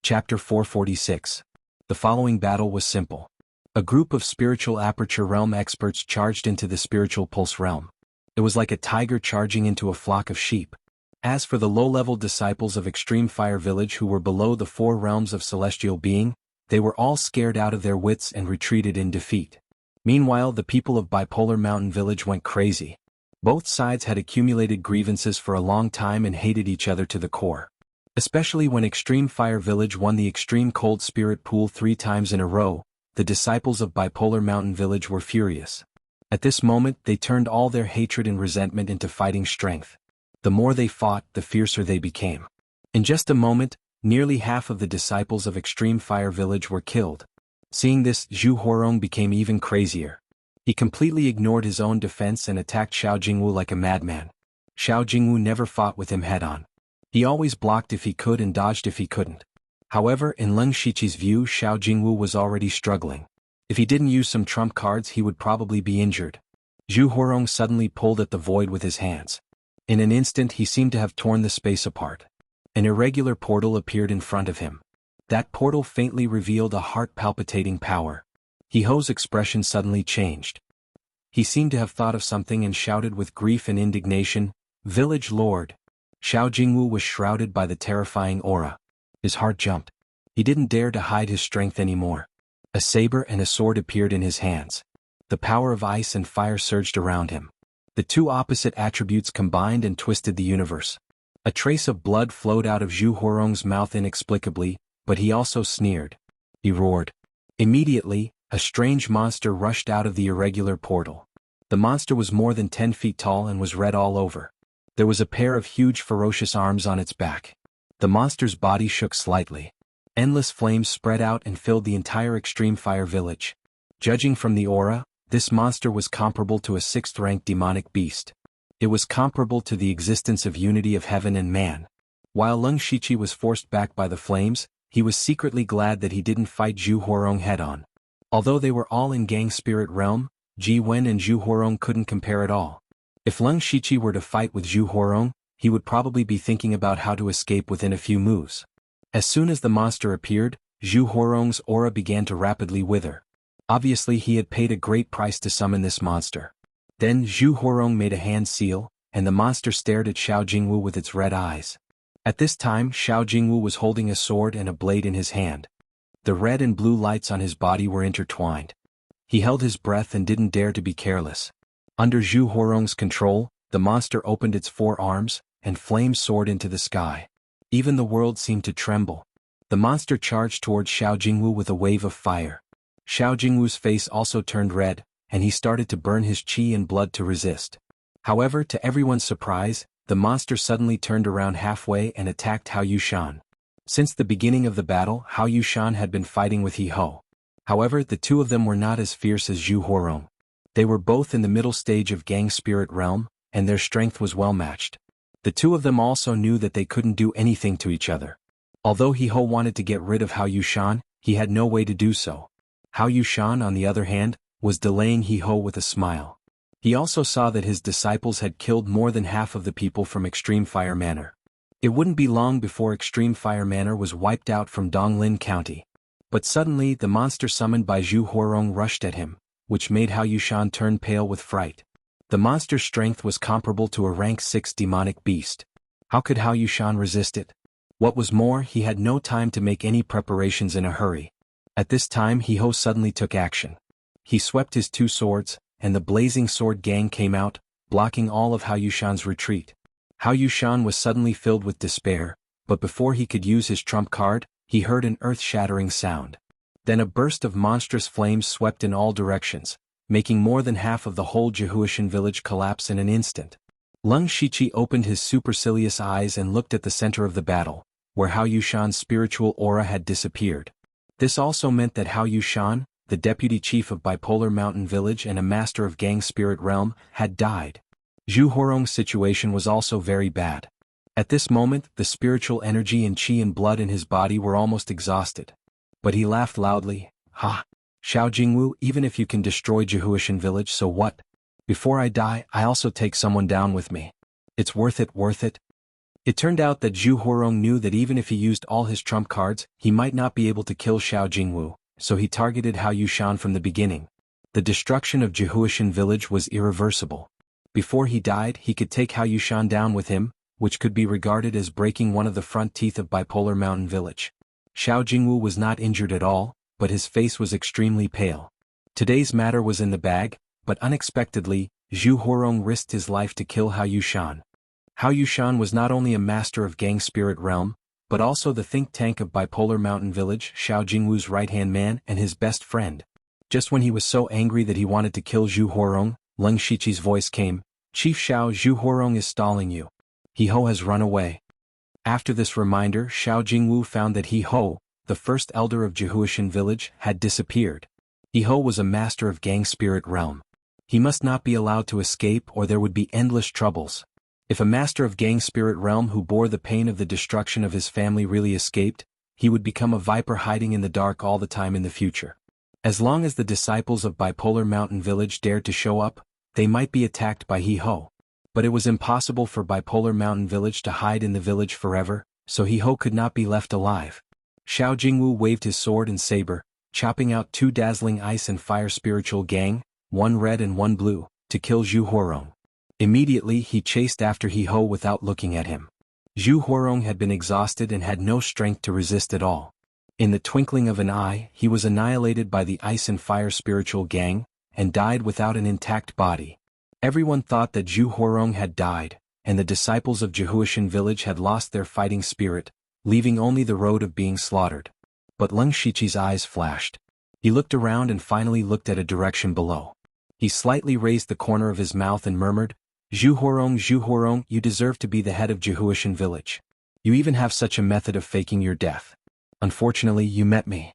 Chapter 446. The following battle was simple. A group of Spiritual Aperture Realm experts charged into the Spiritual Pulse Realm. It was like a tiger charging into a flock of sheep. As for the low-level disciples of Extreme Fire Village who were below the 4 realms of celestial being, they were all scared out of their wits and retreated in defeat. Meanwhile, the people of Bipolar Mountain Village went crazy. Both sides had accumulated grievances for a long time and hated each other to the core. Especially when Extreme Fire Village won the Extreme Cold Spirit Pool 3 times in a row, the disciples of Bipolar Mountain Village were furious. At this moment, they turned all their hatred and resentment into fighting strength. The more they fought, the fiercer they became. In just a moment, nearly half of the disciples of Extreme Fire Village were killed. Seeing this, Zhu Huarong became even crazier. He completely ignored his own defense and attacked Xiao Jingwu like a madman. Xiao Jingwu never fought with him head-on. He always blocked if he could and dodged if he couldn't. However, in Leng Shiqi's view, Xiao Jingwu was already struggling. If he didn't use some trump cards, he would probably be injured. Zhu Huarong suddenly pulled at the void with his hands. In an instant, he seemed to have torn the space apart. An irregular portal appeared in front of him. That portal faintly revealed a heart-palpitating power. Heho's expression suddenly changed. He seemed to have thought of something and shouted with grief and indignation, "Village Lord!" Xiao Jingwu was shrouded by the terrifying aura. His heart jumped. He didn't dare to hide his strength anymore. A saber and a sword appeared in his hands. The power of ice and fire surged around him. The two opposite attributes combined and twisted the universe. A trace of blood flowed out of Zhu Huarong's mouth inexplicably, but he also sneered. He roared. Immediately, a strange monster rushed out of the irregular portal. The monster was more than 10 feet tall and was red all over. There was a pair of huge ferocious arms on its back. The monster's body shook slightly. Endless flames spread out and filled the entire Extreme Fire Village. Judging from the aura, this monster was comparable to a 6th-rank demonic beast. It was comparable to the existence of unity of heaven and man. While Leng Shiqi was forced back by the flames, he was secretly glad that he didn't fight Zhu Huarong head-on. Although they were all in Gang Spirit Realm, Ji Wen and Zhu Huarong couldn't compare at all. If Leng Shiqi were to fight with Zhu Huarong, he would probably be thinking about how to escape within a few moves. As soon as the monster appeared, Zhu Huarong's aura began to rapidly wither. Obviously he had paid a great price to summon this monster. Then Zhu Huarong made a hand seal, and the monster stared at Xiao Jingwu with its red eyes. At this time Xiao Jingwu was holding a sword and a blade in his hand. The red and blue lights on his body were intertwined. He held his breath and didn't dare to be careless. Under Zhu Huarong's control, the monster opened its 4 arms, and flames soared into the sky. Even the world seemed to tremble. The monster charged towards Xiao Jingwu with a wave of fire. Xiao Jingwu's face also turned red, and he started to burn his qi and blood to resist. However, to everyone's surprise, the monster suddenly turned around halfway and attacked Hao Yushan. Since the beginning of the battle, Hao Yushan had been fighting with He Ho. However, the two of them were not as fierce as Zhu Huarong. They were both in the middle stage of Gang Spirit Realm, and their strength was well matched. The two of them also knew that they couldn't do anything to each other. Although He Ho wanted to get rid of Hao Yushan, he had no way to do so. Hao Yushan, on the other hand, was delaying He Ho with a smile. He also saw that his disciples had killed more than half of the people from Extreme Fire Manor. It wouldn't be long before Extreme Fire Manor was wiped out from Donglin County. But suddenly the monster summoned by Zhu Huarong rushed at him, which made Hao Yushan turn pale with fright. The monster's strength was comparable to a rank 6 demonic beast. How could Hao Yushan resist it? What was more, he had no time to make any preparations in a hurry. At this time He Ho suddenly took action. He swept his 2 swords, and the blazing sword gang came out, blocking all of Hao Yushan's retreat. Hao Yushan was suddenly filled with despair, but before he could use his trump card, he heard an earth-shattering sound. Then a burst of monstrous flames swept in all directions, making more than half of the whole Jianghu village collapse in an instant. Lung Shiqi opened his supercilious eyes and looked at the center of the battle, where Hao Yushan's spiritual aura had disappeared. This also meant that Hao Yushan, the deputy chief of Bipolar Mountain Village and a master of Gang Spirit Realm, had died. Zhu Huarong's situation was also very bad. At this moment, the spiritual energy and qi and blood in his body were almost exhausted. But he laughed loudly. Ha! Xiao Jingwu, even if you can destroy Jianghu village, so what? Before I die, I also take someone down with me. It's worth it, worth it. It turned out that Zhu Huarong knew that even if he used all his trump cards, he might not be able to kill Xiao Jingwu. So he targeted Hao Yushan from the beginning. The destruction of Jianghu village was irreversible. Before he died, he could take Hao Yushan down with him, which could be regarded as breaking one of the front teeth of Bipolar Mountain Village. Xiao Jingwu was not injured at all, but his face was extremely pale. Today's matter was in the bag, but unexpectedly, Zhu Huarong risked his life to kill Hao Yushan. Hao Yushan was not only a master of Gang Spirit Realm, but also the think tank of Bipolar Mountain Village, Xiao Jingwu's right-hand man and his best friend. Just when he was so angry that he wanted to kill Zhu Huarong, Lung Shiqi's voice came, "Chief Xiao, Zhu Huarong is stalling you. He Ho has run away." After this reminder, Xiao Jingwu found that He Ho, the first elder of Jianghu village, had disappeared. He Ho was a master of Gang Spirit Realm. He must not be allowed to escape or there would be endless troubles. If a master of Gang Spirit Realm who bore the pain of the destruction of his family really escaped, he would become a viper hiding in the dark all the time in the future. As long as the disciples of Bipolar Mountain Village dared to show up, they might be attacked by He Ho. But it was impossible for Bipolar Mountain Village to hide in the village forever, so He Ho could not be left alive. Xiao Jingwu waved his sword and saber, chopping out 2 dazzling ice and fire spiritual gang, 1 red and 1 blue, to kill Zhu Huarong. Immediately he chased after He Ho without looking at him. Zhu Huarong had been exhausted and had no strength to resist at all. In the twinkling of an eye, he was annihilated by the ice and fire spiritual gang, and died without an intact body. Everyone thought that Zhu Huarong had died, and the disciples of Jianghu village had lost their fighting spirit, leaving only the road of being slaughtered. But Lung Shiqi's eyes flashed. He looked around and finally looked at a direction below. He slightly raised the corner of his mouth and murmured, Zhu Huarong, you deserve to be the head of Jianghu village. You even have such a method of faking your death. Unfortunately, you met me.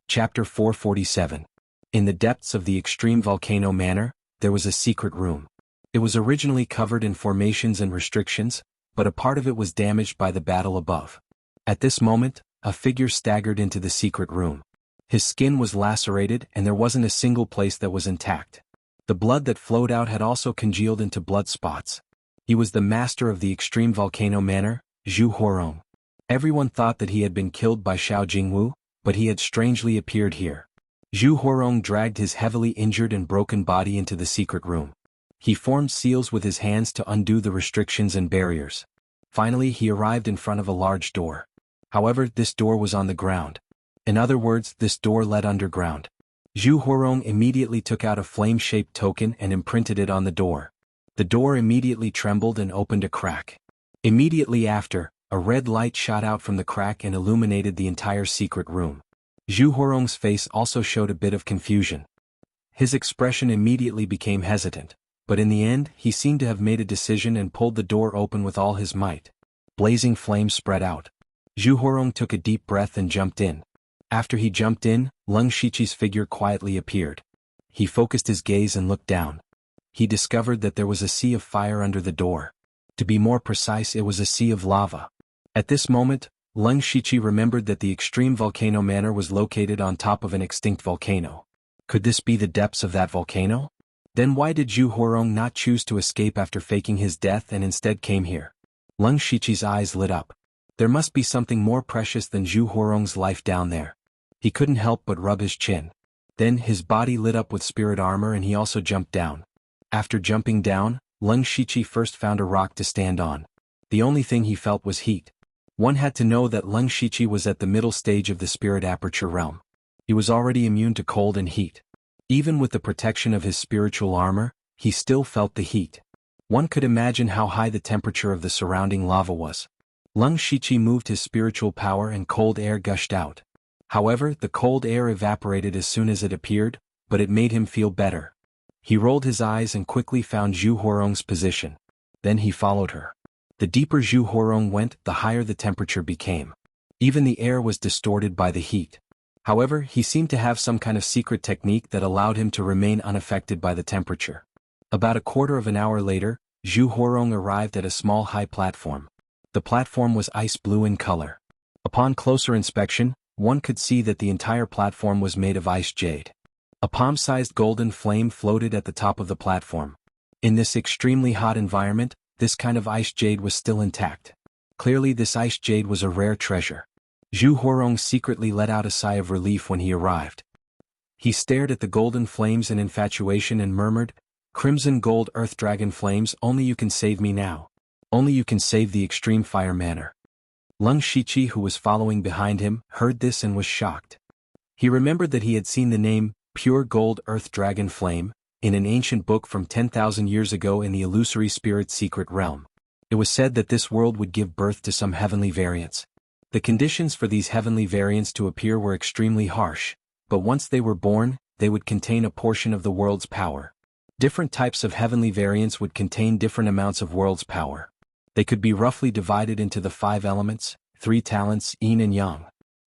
Chapter 447. In the depths of the extreme volcano manor, there was a secret room. It was originally covered in formations and restrictions, but a part of it was damaged by the battle above. At this moment, a figure staggered into the secret room. His skin was lacerated and there wasn't a single place that was intact. The blood that flowed out had also congealed into blood spots. He was the master of the extreme volcano manor, Zhu Huarong. Everyone thought that he had been killed by Xiao Jingwu, but he had strangely appeared here. Zhu Huarong dragged his heavily injured and broken body into the secret room. He formed seals with his hands to undo the restrictions and barriers. Finally he arrived in front of a large door. However, this door was on the ground. In other words, this door led underground. Zhu Huarong immediately took out a flame-shaped token and imprinted it on the door. The door immediately trembled and opened a crack. Immediately after, a red light shot out from the crack and illuminated the entire secret room. Zhu Huarong's face also showed a bit of confusion. His expression immediately became hesitant, but in the end he seemed to have made a decision and pulled the door open with all his might. Blazing flames spread out. Zhu Huarong took a deep breath and jumped in. After he jumped in, Leng Shiqi's figure quietly appeared. He focused his gaze and looked down. He discovered that there was a sea of fire under the door. To be more precise, it was a sea of lava. At this moment, Leng Shiqi remembered that the extreme volcano manor was located on top of an extinct volcano. Could this be the depths of that volcano? Then why did Zhu Huarong not choose to escape after faking his death and instead came here? Leng Shiqi's eyes lit up. There must be something more precious than Zhu Huarong's life down there. He couldn't help but rub his chin. Then his body lit up with spirit armor and he also jumped down. After jumping down, Leng Shiqi first found a rock to stand on. The only thing he felt was heat. One had to know that Leng Shiqi was at the middle stage of the spirit aperture realm. He was already immune to cold and heat. Even with the protection of his spiritual armor, he still felt the heat. One could imagine how high the temperature of the surrounding lava was. Leng Shiqi moved his spiritual power and cold air gushed out. However, the cold air evaporated as soon as it appeared, but it made him feel better. He rolled his eyes and quickly found Zhu Huarong's position. Then he followed her. The deeper Zhu Huarong went, the higher the temperature became. Even the air was distorted by the heat. However, he seemed to have some kind of secret technique that allowed him to remain unaffected by the temperature. About a quarter of an hour later, Zhu Huarong arrived at a small high platform. The platform was ice blue in color. Upon closer inspection, one could see that the entire platform was made of ice jade. A palm-sized golden flame floated at the top of the platform. In this extremely hot environment, this kind of ice jade was still intact. Clearly this ice jade was a rare treasure. Zhu Huarong secretly let out a sigh of relief when he arrived. He stared at the golden flames in infatuation and murmured, "Crimson gold earth dragon flames, only you can save me now. Only you can save the extreme fire manor." Leng Shiqi, who was following behind him, heard this and was shocked. He remembered that he had seen the name, Pure Gold Earth Dragon Flame, in an ancient book from 10,000 years ago in the illusory spirit secret realm. It was said that this world would give birth to some heavenly variants. The conditions for these heavenly variants to appear were extremely harsh, but once they were born, they would contain a portion of the world's power. Different types of heavenly variants would contain different amounts of world's power. They could be roughly divided into the 5 elements, 3 talents, yin and yang.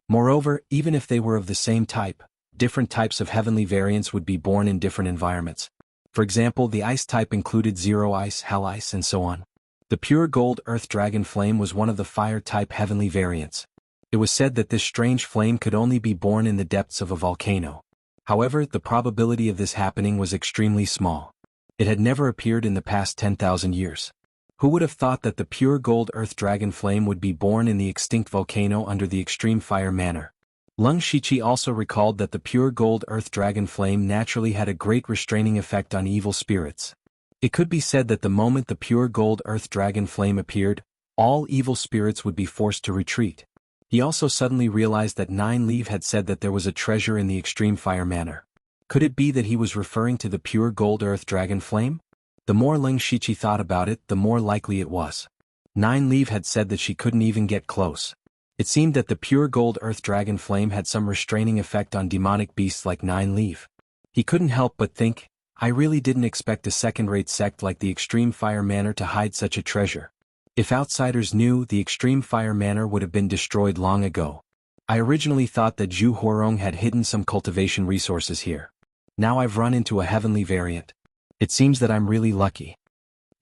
Moreover, even if they were of the same type, different types of heavenly variants would be born in different environments. For example, the ice type included zero ice, hell ice, and so on. The pure gold earth dragon flame was one of the fire type heavenly variants. It was said that this strange flame could only be born in the depths of a volcano. However, the probability of this happening was extremely small. It had never appeared in the past 10,000 years. Who would have thought that the pure gold earth dragon flame would be born in the extinct volcano under the extreme fire manor? Leng Shiqi also recalled that the pure gold earth dragon flame naturally had a great restraining effect on evil spirits. It could be said that the moment the pure gold earth dragon flame appeared, all evil spirits would be forced to retreat. He also suddenly realized that Nine Leaf had said that there was a treasure in the extreme fire manor. Could it be that he was referring to the pure gold earth dragon flame? The more Leng Shiqi thought about it, the more likely it was. Nine Leaf had said that she couldn't even get close. It seemed that the pure gold earth dragon flame had some restraining effect on demonic beasts like Nine Leaf. He couldn't help but think, I really didn't expect a second-rate sect like the Extreme Fire Manor to hide such a treasure. If outsiders knew, the Extreme Fire Manor would have been destroyed long ago. I originally thought that Zhu Huarong had hidden some cultivation resources here. Now I've run into a heavenly variant. It seems that I'm really lucky.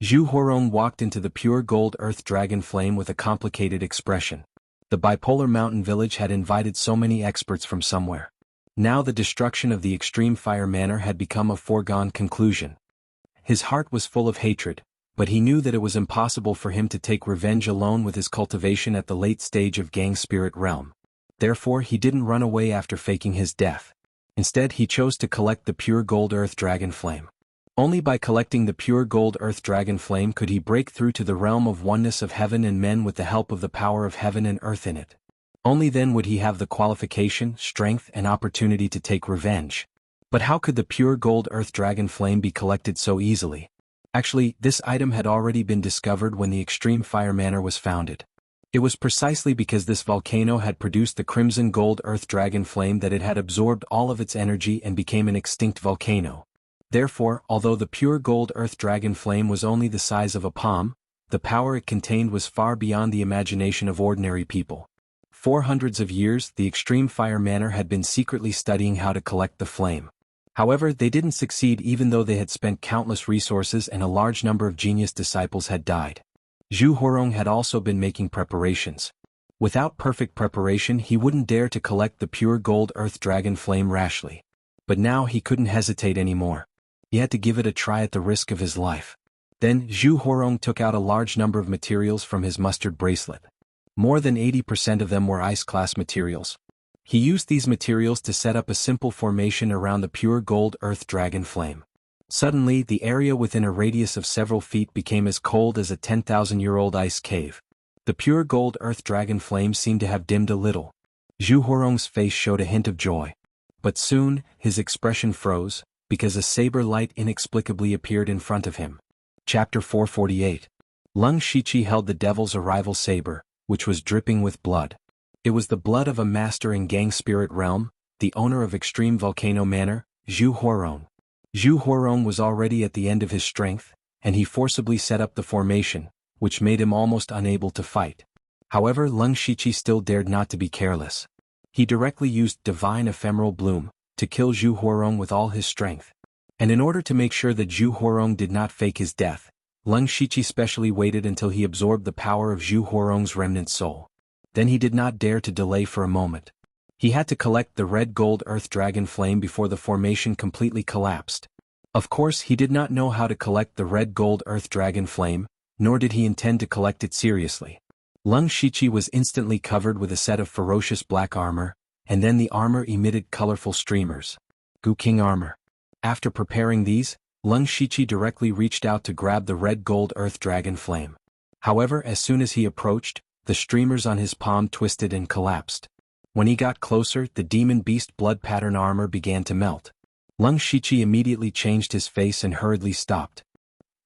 Zhu Huarong walked into the pure gold earth dragon flame with a complicated expression. The bipolar mountain village had invited so many experts from somewhere. Now the destruction of the Extreme Fire Manor had become a foregone conclusion. His heart was full of hatred, but he knew that it was impossible for him to take revenge alone with his cultivation at the late stage of Gang Spirit Realm. Therefore he didn't run away after faking his death. Instead he chose to collect the pure gold earth dragon flame. Only by collecting the pure gold earth dragon flame could he break through to the realm of oneness of heaven and men with the help of the power of heaven and earth in it. Only then would he have the qualification, strength, and opportunity to take revenge. But how could the pure gold earth dragon flame be collected so easily? Actually, this item had already been discovered when the Extreme Fire Manor was founded. It was precisely because this volcano had produced the crimson gold earth dragon flame that it had absorbed all of its energy and became an extinct volcano. Therefore, although the pure gold earth dragon flame was only the size of a palm, the power it contained was far beyond the imagination of ordinary people. For hundreds of years, the Extreme Fire Manor had been secretly studying how to collect the flame. However, they didn't succeed even though they had spent countless resources and a large number of genius disciples had died. Xuanhuan had also been making preparations. Without perfect preparation he wouldn't dare to collect the pure gold earth dragon flame rashly. But now he couldn't hesitate anymore. He had to give it a try at the risk of his life. Then Xuanhuan took out a large number of materials from his mustard bracelet. More than 80% of them were ice-class materials. He used these materials to set up a simple formation around the pure gold earth dragon flame. Suddenly, the area within a radius of several feet became as cold as a 10,000-year-old ice cave. The pure gold earth dragon flame seemed to have dimmed a little. Xuanhuan's face showed a hint of joy. But soon, his expression froze, because a saber light inexplicably appeared in front of him. Chapter 448. Lung Shiqi held the devil's arrival saber, which was dripping with blood. It was the blood of a master in Gang Spirit Realm, the owner of Extreme Volcano Manor, Xuanhuan. Xuanhuan was already at the end of his strength, and he forcibly set up the formation, which made him almost unable to fight. However, Lung Shiqi still dared not to be careless. He directly used Divine Ephemeral Bloom to kill Xuanhuan with all his strength. And in order to make sure that Xuanhuan did not fake his death, Lung Shiqi specially waited until he absorbed the power of Xuanhuan's remnant soul. Then he did not dare to delay for a moment. He had to collect the red gold earth dragon flame before the formation completely collapsed. Of course, he did not know how to collect the red gold earth dragon flame, nor did he intend to collect it seriously. Lung Shiqi was instantly covered with a set of ferocious black armor, and then the armor emitted colorful streamers. Gu King armor. After preparing these, Lung Shiqi directly reached out to grab the red gold earth dragon flame. However, as soon as he approached, the streamers on his palm twisted and collapsed. When he got closer, the demon beast blood pattern armor began to melt. Lung Shiqi immediately changed his face and hurriedly stopped.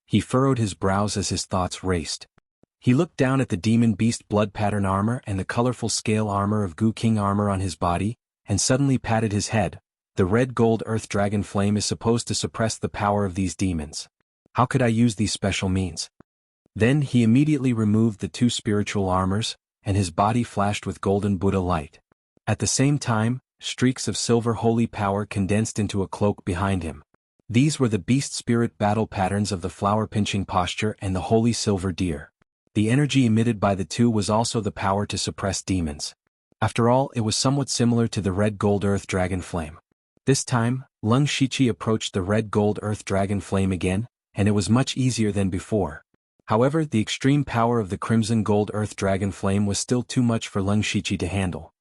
He furrowed his brows as his thoughts raced. He looked down at the demon beast blood pattern armor and the colorful scale armor of Gu King armor on his body, and suddenly patted his head. The red gold earth dragon flame is supposed to suppress the power of these demons. How could I use these special means? Then he immediately removed the two spiritual armors, and his body flashed with golden Buddha light. At the same time, streaks of silver holy power condensed into a cloak behind him. These were the beast spirit battle patterns of the flower pinching posture and the holy silver deer. The energy emitted by the two was also the power to suppress demons. After all, it was somewhat similar to the red gold earth dragon flame. This time, Lung Shiqi approached the red gold earth dragon flame again, and it was much easier than before. However, the extreme power of the crimson gold earth dragon flame was still too much for Lung Shiqi to handle.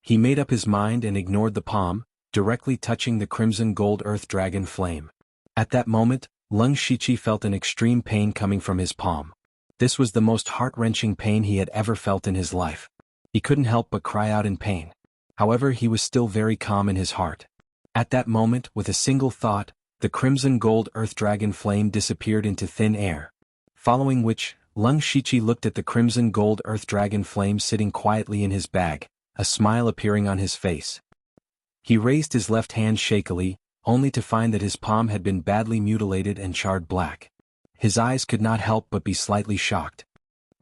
He made up his mind and ignored the palm, directly touching the crimson gold earth dragon flame. At that moment, Lung Shiqi felt an extreme pain coming from his palm. This was the most heart-wrenching pain he had ever felt in his life. He couldn't help but cry out in pain. However, he was still very calm in his heart. At that moment, with a single thought, the crimson gold earth dragon flame disappeared into thin air. Following which, Lung Shiqi looked at the crimson gold earth dragon flame sitting quietly in his bag, a smile appearing on his face. He raised his left hand shakily, only to find that his palm had been badly mutilated and charred black. His eyes could not help but be slightly shocked.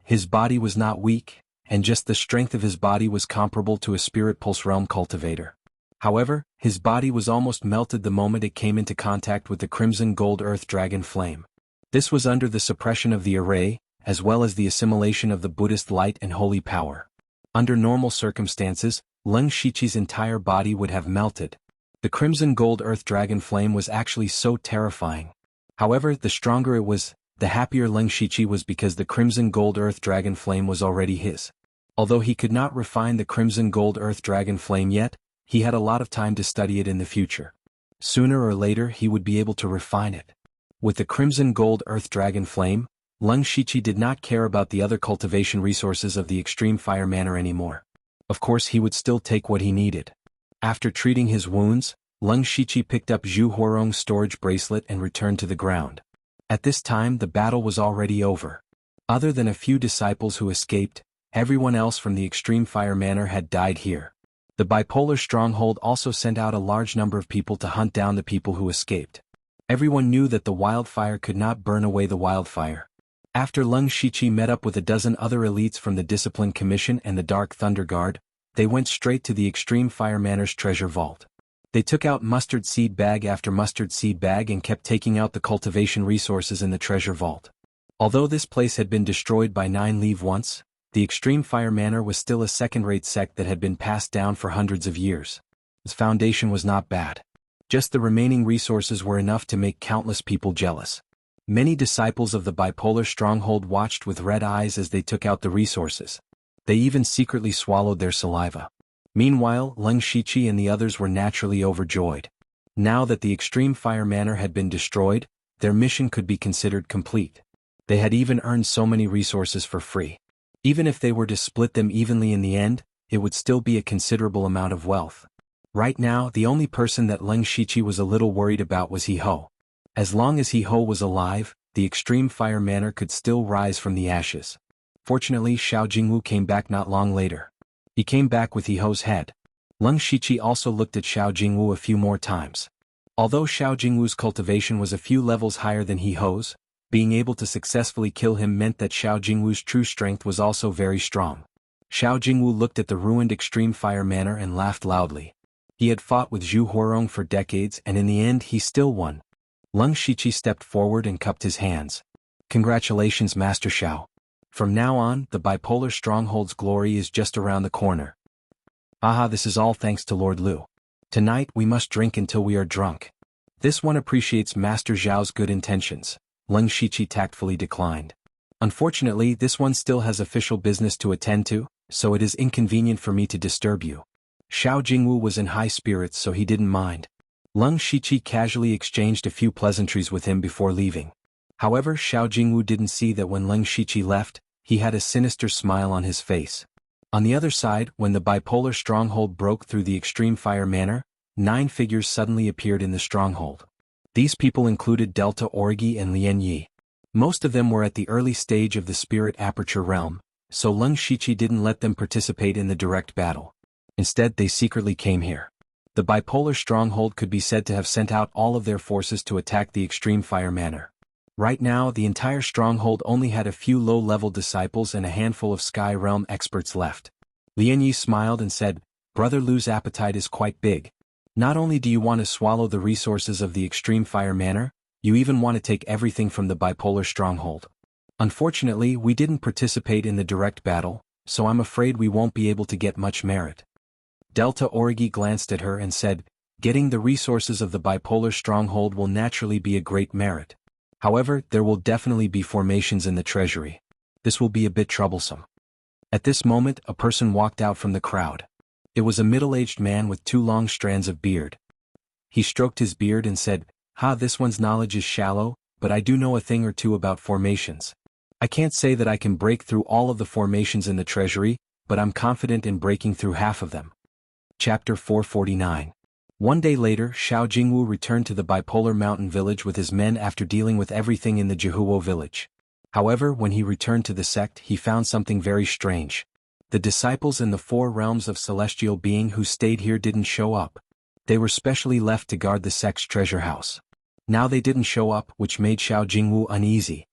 His body was not weak, and just the strength of his body was comparable to a spirit pulse realm cultivator. However, his body was almost melted the moment it came into contact with the crimson gold earth dragon flame. This was under the suppression of the array, as well as the assimilation of the Buddhist light and holy power. Under normal circumstances, Lung Shiqi's entire body would have melted. The crimson gold earth dragon flame was actually so terrifying. However, the stronger it was, The happier Leng Shiqi was because the crimson gold earth dragon flame was already his. Although he could not refine the crimson gold earth dragon flame yet, he had a lot of time to study it in the future. Sooner or later he would be able to refine it. With the crimson gold earth dragon flame, Leng Shiqi did not care about the other cultivation resources of the extreme fire manor anymore. Of course he would still take what he needed. After treating his wounds, Leng Shiqi picked up Zhu Huarong's storage bracelet and returned to the ground. At this time the battle was already over. Other than a few disciples who escaped, everyone else from the extreme fire manor had died here. The bipolar stronghold also sent out a large number of people to hunt down the people who escaped. Everyone knew that the wildfire could not burn away the wildfire. After Leng Shiqi met up with a dozen other elites from the Discipline Commission and the Dark Thunder Guard, they went straight to the Extreme Fire Manor's treasure vault. They took out mustard seed bag after mustard seed bag and kept taking out the cultivation resources in the treasure vault. Although this place had been destroyed by Nine Leave once, the Extreme Fire Manor was still a second-rate sect that had been passed down for hundreds of years. Its foundation was not bad. Just the remaining resources were enough to make countless people jealous. Many disciples of the bipolar stronghold watched with red eyes as they took out the resources. They even secretly swallowed their saliva. Meanwhile, Leng Shiqi and the others were naturally overjoyed. Now that the Extreme Fire Manor had been destroyed, their mission could be considered complete. They had even earned so many resources for free. Even if they were to split them evenly in the end, it would still be a considerable amount of wealth. Right now, the only person that Leng Shiqi was a little worried about was He-Ho. As long as He-Ho was alive, the Extreme Fire Manor could still rise from the ashes. Fortunately, Jianghu came back not long later. He came back with He-Ho's head. Leng Shiqi also looked at Jianghu a few more times. Although Jianghu's cultivation was a few levels higher than He-Ho's, being able to successfully kill him meant that Jianghu's true strength was also very strong. Jianghu looked at the ruined Extreme Fire Manor and laughed loudly. He had fought with Zhu Huarong for decades and in the end he still won. Leng Shiqi stepped forward and cupped his hands. Congratulations, Master Xiao. From now on, the bipolar stronghold's glory is just around the corner. Aha, this is all thanks to Lord Lu. Tonight we must drink until we are drunk. This one appreciates Master Xiao's good intentions. Leng Shiqi tactfully declined. Unfortunately, this one still has official business to attend to, so it is inconvenient for me to disturb you. Jianghu was in high spirits so he didn't mind. Leng Shiqi casually exchanged a few pleasantries with him before leaving. However, Jianghu didn't see that when Leng Shiqi left, he had a sinister smile on his face. On the other side, when the bipolar stronghold broke through the Extreme Fire Manor, 9 figures suddenly appeared in the stronghold. These people included Delta Orgi and Lian Yi. Most of them were at the early stage of the Spirit Aperture realm, so Leng Shiqi didn't let them participate in the direct battle. Instead, they secretly came here. The bipolar stronghold could be said to have sent out all of their forces to attack the Extreme Fire Manor. Right now, the entire stronghold only had a few low-level disciples and a handful of Sky Realm experts left. Lian Yi smiled and said, "Brother Lu's appetite is quite big. Not only do you want to swallow the resources of the Extreme Fire Manor, you even want to take everything from the bipolar stronghold. Unfortunately, we didn't participate in the direct battle, so I'm afraid we won't be able to get much merit." Delta Orgi glanced at her and said, "Getting the resources of the bipolar stronghold will naturally be a great merit. However, there will definitely be formations in the treasury. This will be a bit troublesome." At this moment, a person walked out from the crowd. It was a middle-aged man with 2 long strands of beard. He stroked his beard and said, "Ha, this one's knowledge is shallow, but I do know a thing or two about formations. I can't say that I can break through all of the formations in the treasury, but I'm confident in breaking through half of them." Chapter 449. One day later, Jianghu returned to the bipolar mountain village with his men after dealing with everything in the Jihuo village. However, when he returned to the sect, he found something very strange. The disciples in the 4 realms of celestial being who stayed here didn't show up. They were specially left to guard the sect's treasure house. Now they didn't show up, which made Jianghu uneasy.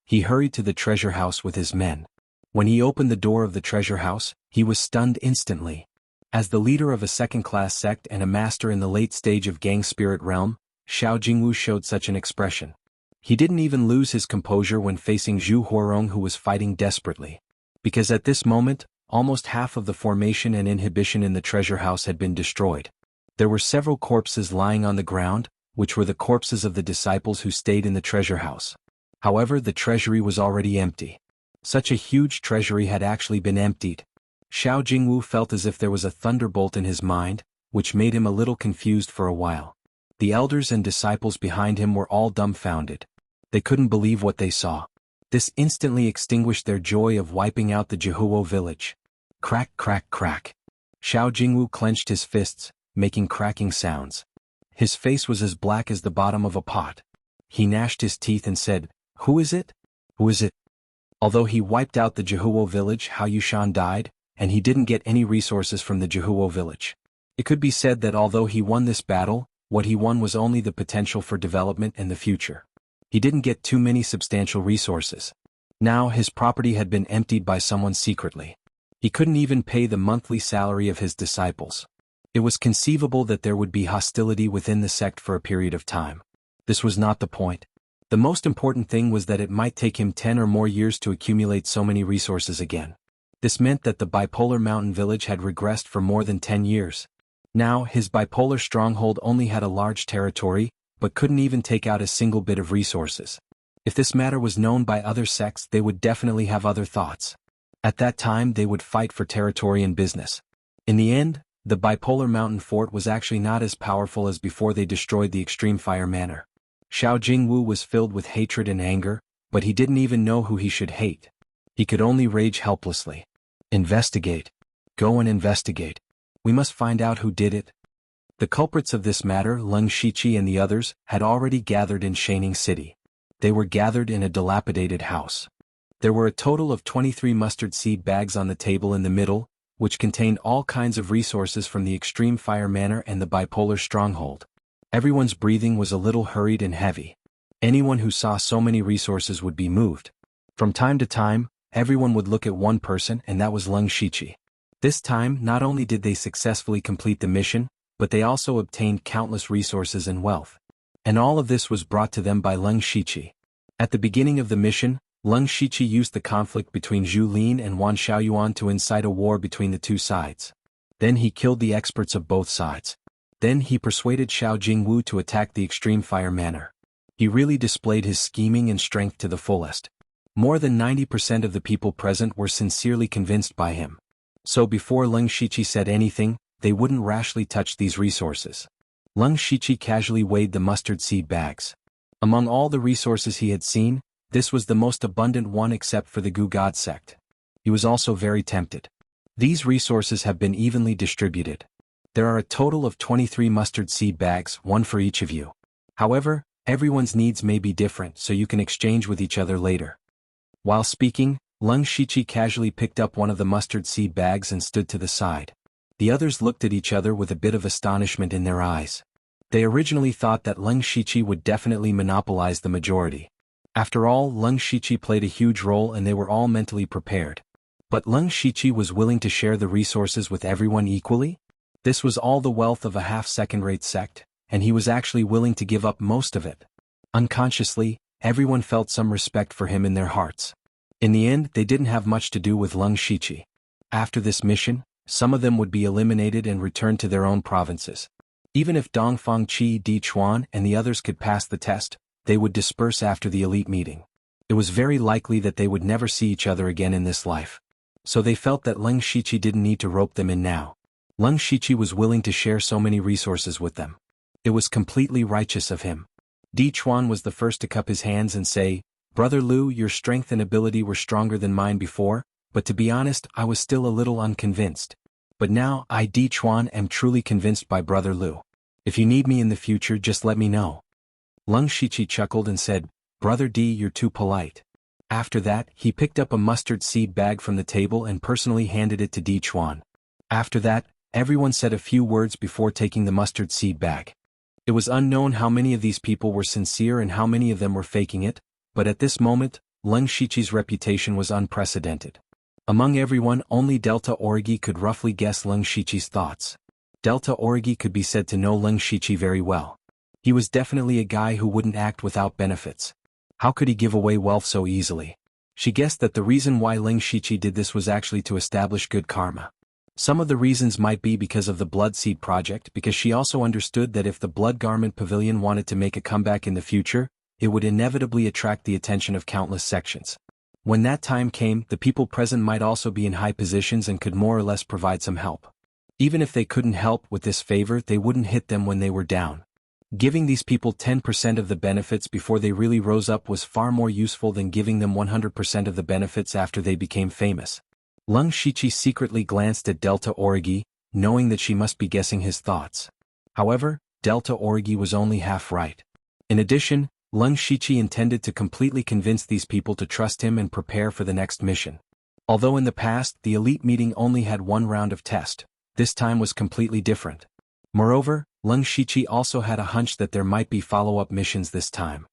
He hurried to the treasure house with his men. When he opened the door of the treasure house, he was stunned instantly. As the leader of a second-class sect and a master in the late stage of Gang Spirit Realm, Jianghu showed such an expression. He didn't even lose his composure when facing Zhu Huarong, who was fighting desperately. Because at this moment, almost half of the formation and inhibition in the treasure house had been destroyed. There were several corpses lying on the ground, which were the corpses of the disciples who stayed in the treasure house. However, the treasury was already empty. Such a huge treasury had actually been emptied. Xiao Jingwu felt as if there was a thunderbolt in his mind, which made him a little confused for a while. The elders and disciples behind him were all dumbfounded. They couldn't believe what they saw. This instantly extinguished their joy of wiping out the Jianghu village. Crack, crack, crack. Xiao Jingwu clenched his fists, making cracking sounds. His face was as black as the bottom of a pot. He gnashed his teeth and said, "Who is it? Who is it?" Although he wiped out the Jianghu village, Hao Yushan died, and he didn't get any resources from the Jianghu village. It could be said that although he won this battle, what he won was only the potential for development in the future. He didn't get too many substantial resources. Now his property had been emptied by someone secretly. He couldn't even pay the monthly salary of his disciples. It was conceivable that there would be hostility within the sect for a period of time. This was not the point. The most important thing was that it might take him 10 or more years to accumulate so many resources again. This meant that the bipolar mountain village had regressed for more than 10 years. Now his bipolar stronghold only had a large territory, but couldn't even take out a single bit of resources. If this matter was known by other sects, they would definitely have other thoughts. At that time they would fight for territory and business. In the end, the bipolar mountain fort was actually not as powerful as before they destroyed the extreme fire manor. Xiao Jingwu was filled with hatred and anger, but he didn't even know who he should hate. He could only rage helplessly. Investigate. Go and investigate. We must find out who did it. The culprits of this matter, Leng Shiqi and the others, had already gathered in Xianxia City. They were gathered in a dilapidated house. There were a total of 23 mustard seed bags on the table in the middle, which contained all kinds of resources from the extreme fire manor and the bipolar stronghold. Everyone's breathing was a little hurried and heavy. Anyone who saw so many resources would be moved. From time to time, everyone would look at one person, and that was Leng Shiqi. This time, not only did they successfully complete the mission, but they also obtained countless resources and wealth. And all of this was brought to them by Leng Shiqi. At the beginning of the mission, Leng Shiqi used the conflict between Zhu Lin and xuanhuan to incite a war between the two sides. Then he killed the experts of both sides. Then he persuaded Xiao Jingwu to attack the extreme fire manor. He really displayed his scheming and strength to the fullest. More than 90% of the people present were sincerely convinced by him. So before Leng Shiqi said anything, they wouldn't rashly touch these resources. Leng Shiqi casually weighed the mustard seed bags. Among all the resources he had seen, this was the most abundant one except for the Gu God sect. He was also very tempted. These resources have been evenly distributed. There are a total of 23 mustard seed bags, one for each of you. However, everyone's needs may be different, so you can exchange with each other later. While speaking, Leng Shiqi casually picked up one of the mustard seed bags and stood to the side. The others looked at each other with a bit of astonishment in their eyes. They originally thought that Leng Shiqi would definitely monopolize the majority. After all, Leng Shiqi played a huge role and they were all mentally prepared. But Leng Shiqi was willing to share the resources with everyone equally? This was all the wealth of a half-second-rate sect, and he was actually willing to give up most of it. Unconsciously, everyone felt some respect for him in their hearts. In the end, they didn't have much to do with Leng Shiqi. After this mission, some of them would be eliminated and returned to their own provinces. Even if Dongfang Qi Di Chuan and the others could pass the test, they would disperse after the elite meeting. It was very likely that they would never see each other again in this life. So they felt that Leng Shiqi didn't need to rope them in now. Leng Shiqi was willing to share so many resources with them. It was completely righteous of him. Di Chuan was the first to cup his hands and say, "Brother Liu, your strength and ability were stronger than mine before, but to be honest, I was still a little unconvinced. But now, I Di Chuan am truly convinced by Brother Liu. If you need me in the future, just let me know." Leng Shiqi chuckled and said, "Brother Di, you're too polite." After that, he picked up a mustard seed bag from the table and personally handed it to Di Chuan. After that, everyone said a few words before taking the mustard seed bag. It was unknown how many of these people were sincere and how many of them were faking it, but at this moment, Leng Shiqi's reputation was unprecedented. Among everyone, only Delta Origi could roughly guess Leng Shiqi's thoughts. Delta Origi could be said to know Leng Shiqi very well. He was definitely a guy who wouldn't act without benefits. How could he give away wealth so easily? She guessed that the reason why Leng Shiqi did this was actually to establish good karma. Some of the reasons might be because of the Blood Seed project, because she also understood that if the Blood Garment Pavilion wanted to make a comeback in the future, it would inevitably attract the attention of countless sections. When that time came, the people present might also be in high positions and could more or less provide some help. Even if they couldn't help with this favor, they wouldn't hit them when they were down. Giving these people 10% of the benefits before they really rose up was far more useful than giving them 100% of the benefits after they became famous. Leng Shichi secretly glanced at Delta Origi, knowing that she must be guessing his thoughts. However, Delta Origi was only half right. In addition, Leng Shichi intended to completely convince these people to trust him and prepare for the next mission. Although in the past the elite meeting only had one round of test, this time was completely different. Moreover, Leng Shichi also had a hunch that there might be follow-up missions this time.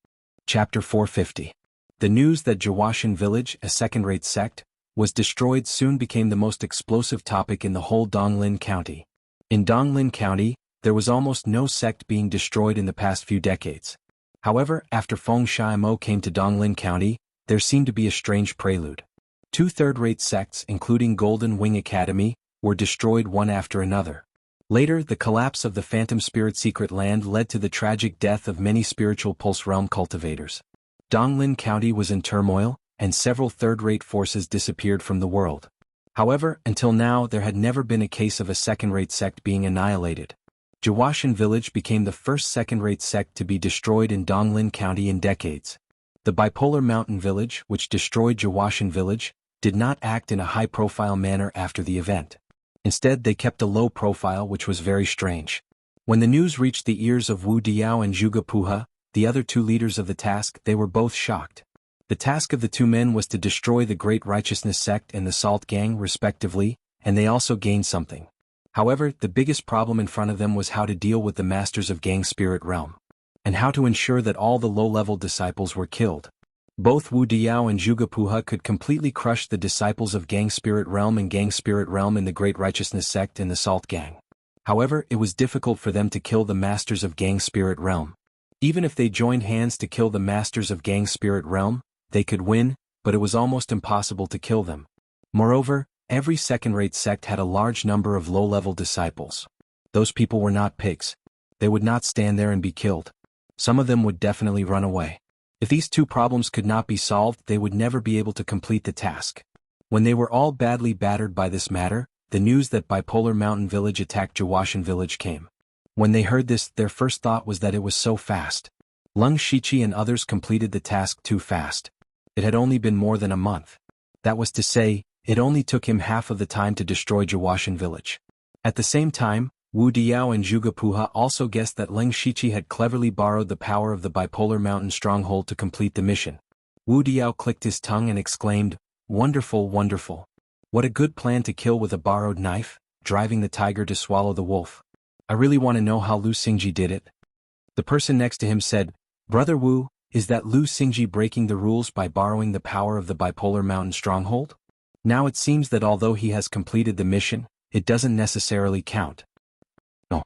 Chapter 450. The news that Jianghu village, a second-rate sect, was destroyed soon became the most explosive topic in the whole Donglin County. In Donglin County, there was almost no sect being destroyed in the past few decades. However, after Feng Xiaomo came to Donglin County, there seemed to be a strange prelude. Two third-rate sects, including Golden Wing Academy, were destroyed one after another. Later, the collapse of the Phantom Spirit Secret Land led to the tragic death of many spiritual Pulse Realm cultivators. Donglin County was in turmoil, and several third-rate forces disappeared from the world. However, until now there had never been a case of a second-rate sect being annihilated. Jianghu village became the first second-rate sect to be destroyed in Donglin County in decades. The Bipolar Mountain Village, which destroyed Jianghu village, did not act in a high-profile manner after the event. Instead, they kept a low profile, which was very strange. When the news reached the ears of Wu Diao and Zhuge Puha, the other two leaders of the task, they were both shocked. The task of the two men was to destroy the Great Righteousness Sect and the Salt Gang, respectively, and they also gained something. However, the biggest problem in front of them was how to deal with the Masters of Gang Spirit Realm, and how to ensure that all the low-level disciples were killed. Both Wu Diao and Zhuge Puha could completely crush the disciples of Gang Spirit Realm and Gang Spirit Realm in the Great Righteousness Sect and the Salt Gang. However, it was difficult for them to kill the Masters of Gang Spirit Realm. Even if they joined hands to kill the Masters of Gang Spirit Realm, they could win, but it was almost impossible to kill them. Moreover, every second-rate sect had a large number of low-level disciples. Those people were not pigs. They would not stand there and be killed. Some of them would definitely run away. If these two problems could not be solved, they would never be able to complete the task. When they were all badly battered by this matter, the news that Bipolar Mountain Village attacked Jianghu village came. When they heard this, their first thought was that it was so fast. Leng Shichi and others completed the task too fast. It had only been more than a month. That was to say, it only took him half of the time to destroy Jianghu village. At the same time, Wu Diao and Zhuge Puha also guessed that Leng Shichi had cleverly borrowed the power of the Bipolar Mountain stronghold to complete the mission. Wu Diao clicked his tongue and exclaimed, "Wonderful, wonderful. What a good plan to kill with a borrowed knife, driving the tiger to swallow the wolf. I really want to know how Lu Xingji did it." The person next to him said, "Brother Wu, is that Lu Xingji breaking the rules by borrowing the power of the Bipolar Mountain stronghold? Now it seems that although he has completed the mission, it doesn't necessarily count." No.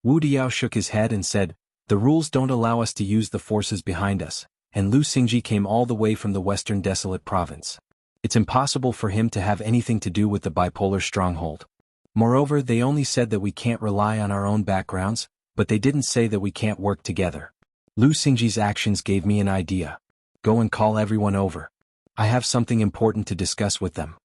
Wu Diao shook his head and said, "The rules don't allow us to use the forces behind us, and Lu Xingji came all the way from the Western Desolate Province. It's impossible for him to have anything to do with the Bipolar stronghold. Moreover, they only said that we can't rely on our own backgrounds, but they didn't say that we can't work together. Lu Xingji's actions gave me an idea. Go and call everyone over. I have something important to discuss with them."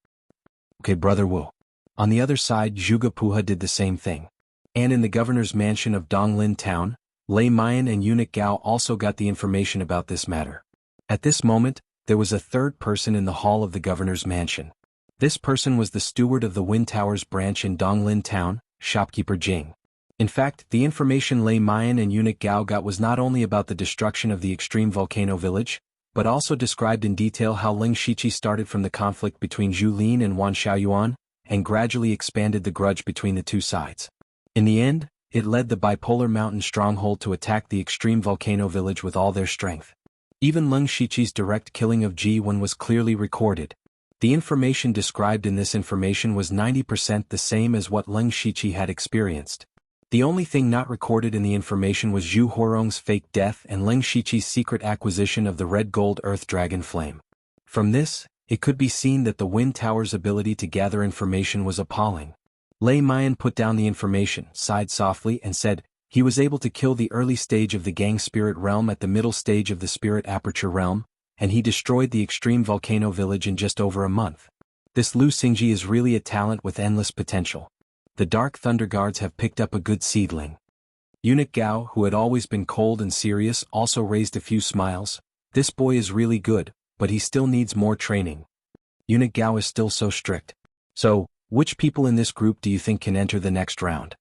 "Okay, Brother Wu." On the other side, Zhuge Puha did the same thing. And in the governor's mansion of Donglin Town, Lei Mayan and Eunuch Gao also got the information about this matter. At this moment, there was a third person in the hall of the governor's mansion. This person was the steward of the Wind Towers branch in Donglin Town, shopkeeper Jing. In fact, the information Lei Mayan and Eunuch Gao got was not only about the destruction of the extreme volcano village, but also described in detail how Leng Shichi started from the conflict between Zhu Lin and xuanhuan, and gradually expanded the grudge between the two sides. In the end, it led the Bipolar Mountain stronghold to attack the extreme volcano village with all their strength. Even Leng Shichi's direct killing of Ji-Wen was clearly recorded. The information described in this information was 90% the same as what Leng Shichi had experienced. The only thing not recorded in the information was Zhu Huarong's fake death and Leng Shichi's secret acquisition of the red gold earth dragon flame. From this, it could be seen that the Wind Tower's ability to gather information was appalling. Lei Mayan put down the information, sighed softly and said, He was able to kill the early stage of the Gang Spirit Realm at the middle stage of the Spirit Aperture Realm, and he destroyed the Extreme Volcano Village in just over a month. This Lu Xingji is really a talent with endless potential. The Dark Thunder Guards have picked up a good seedling. Eunuch Gao, who had always been cold and serious, also raised a few smiles. This boy is really good, but he still needs more training. Eunuch Gao is still so strict. So, which people in this group do you think can enter the next round?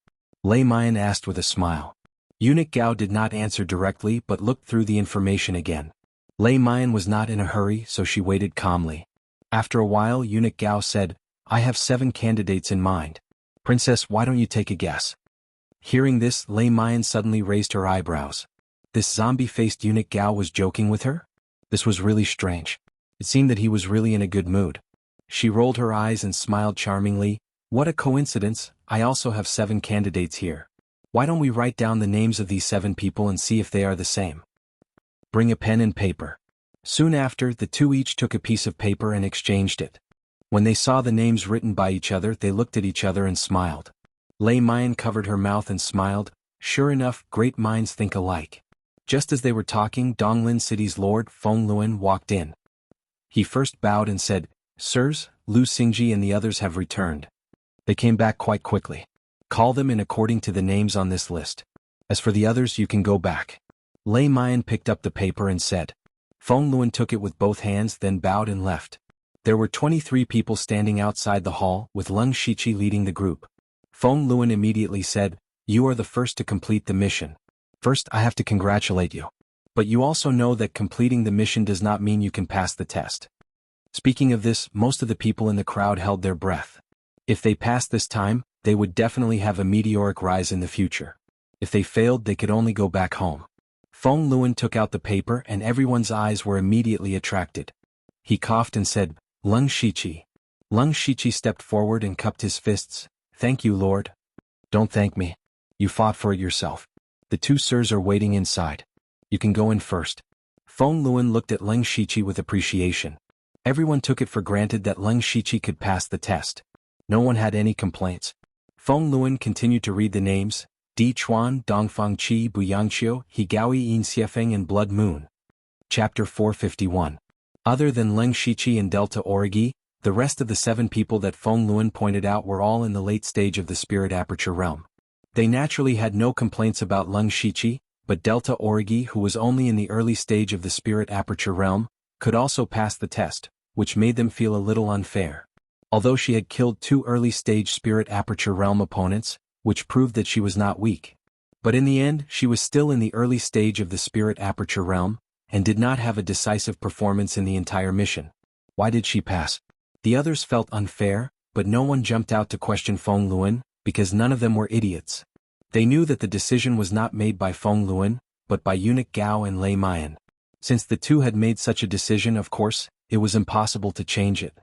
Lei Mian asked with a smile. Eunuch Gao did not answer directly but looked through the information again. Lei Mian was not in a hurry, so she waited calmly. After a while, Eunuch Gao said, I have 7 candidates in mind. Princess, why don't you take a guess? Hearing this, Lei Mian suddenly raised her eyebrows. This zombie-faced Eunuch Gao was joking with her? This was really strange. It seemed that he was really in a good mood. She rolled her eyes and smiled charmingly. What a coincidence, I also have 7 candidates here. Why don't we write down the names of these 7 people and see if they are the same? Bring a pen and paper. Soon after, the two each took a piece of paper and exchanged it. When they saw the names written by each other, they looked at each other and smiled. Lei Mian covered her mouth and smiled. Sure enough, great minds think alike. Just as they were talking, Donglin City's Lord, Feng Luan, walked in. He first bowed and said, Sirs, Lu Xingji and the others have returned. They came back quite quickly. Call them in according to the names on this list. As for the others, you can go back. Lei Mian picked up the paper and said. Feng Luan took it with both hands, then bowed and left. There were 23 people standing outside the hall, with Leng Shiqi leading the group. Feng Luan immediately said, You are the first to complete the mission. First, I have to congratulate you. But you also know that completing the mission does not mean you can pass the test. Speaking of this, most of the people in the crowd held their breath. If they passed this time, they would definitely have a meteoric rise in the future. If they failed, they could only go back home. Feng Luan took out the paper and everyone's eyes were immediately attracted. He coughed and said, Leng Shiqi. Leng Shiqi stepped forward and cupped his fists. Thank you, Lord. Don't thank me. You fought for it yourself. The 2 sirs are waiting inside. You can go in first. Feng Luan looked at Leng Shiqi with appreciation. Everyone took it for granted that Leng Shiqi could pass the test. No one had any complaints. Feng Luan continued to read the names. Di Chuan, Dongfang Qi, Buyangqiu, Higaoi Yinxiefeng and Blood Moon. Chapter 451. Other than Leng Shiqi and Delta Origi, the rest of the 7 people that Feng Luan pointed out were all in the late stage of the Spirit Aperture Realm. They naturally had no complaints about Leng Shiqi, but Delta Origi, who was only in the early stage of the Spirit Aperture Realm, could also pass the test, which made them feel a little unfair. Although she had killed 2 early-stage Spirit Aperture Realm opponents, which proved that she was not weak. But in the end, she was still in the early stage of the Spirit Aperture Realm, and did not have a decisive performance in the entire mission. Why did she pass? The others felt unfair, but no one jumped out to question Feng Luan, because none of them were idiots. They knew that the decision was not made by Feng Luan, but by Eunuch Gao and Lei Mian. Since the 2 had made such a decision, of course, it was impossible to change it.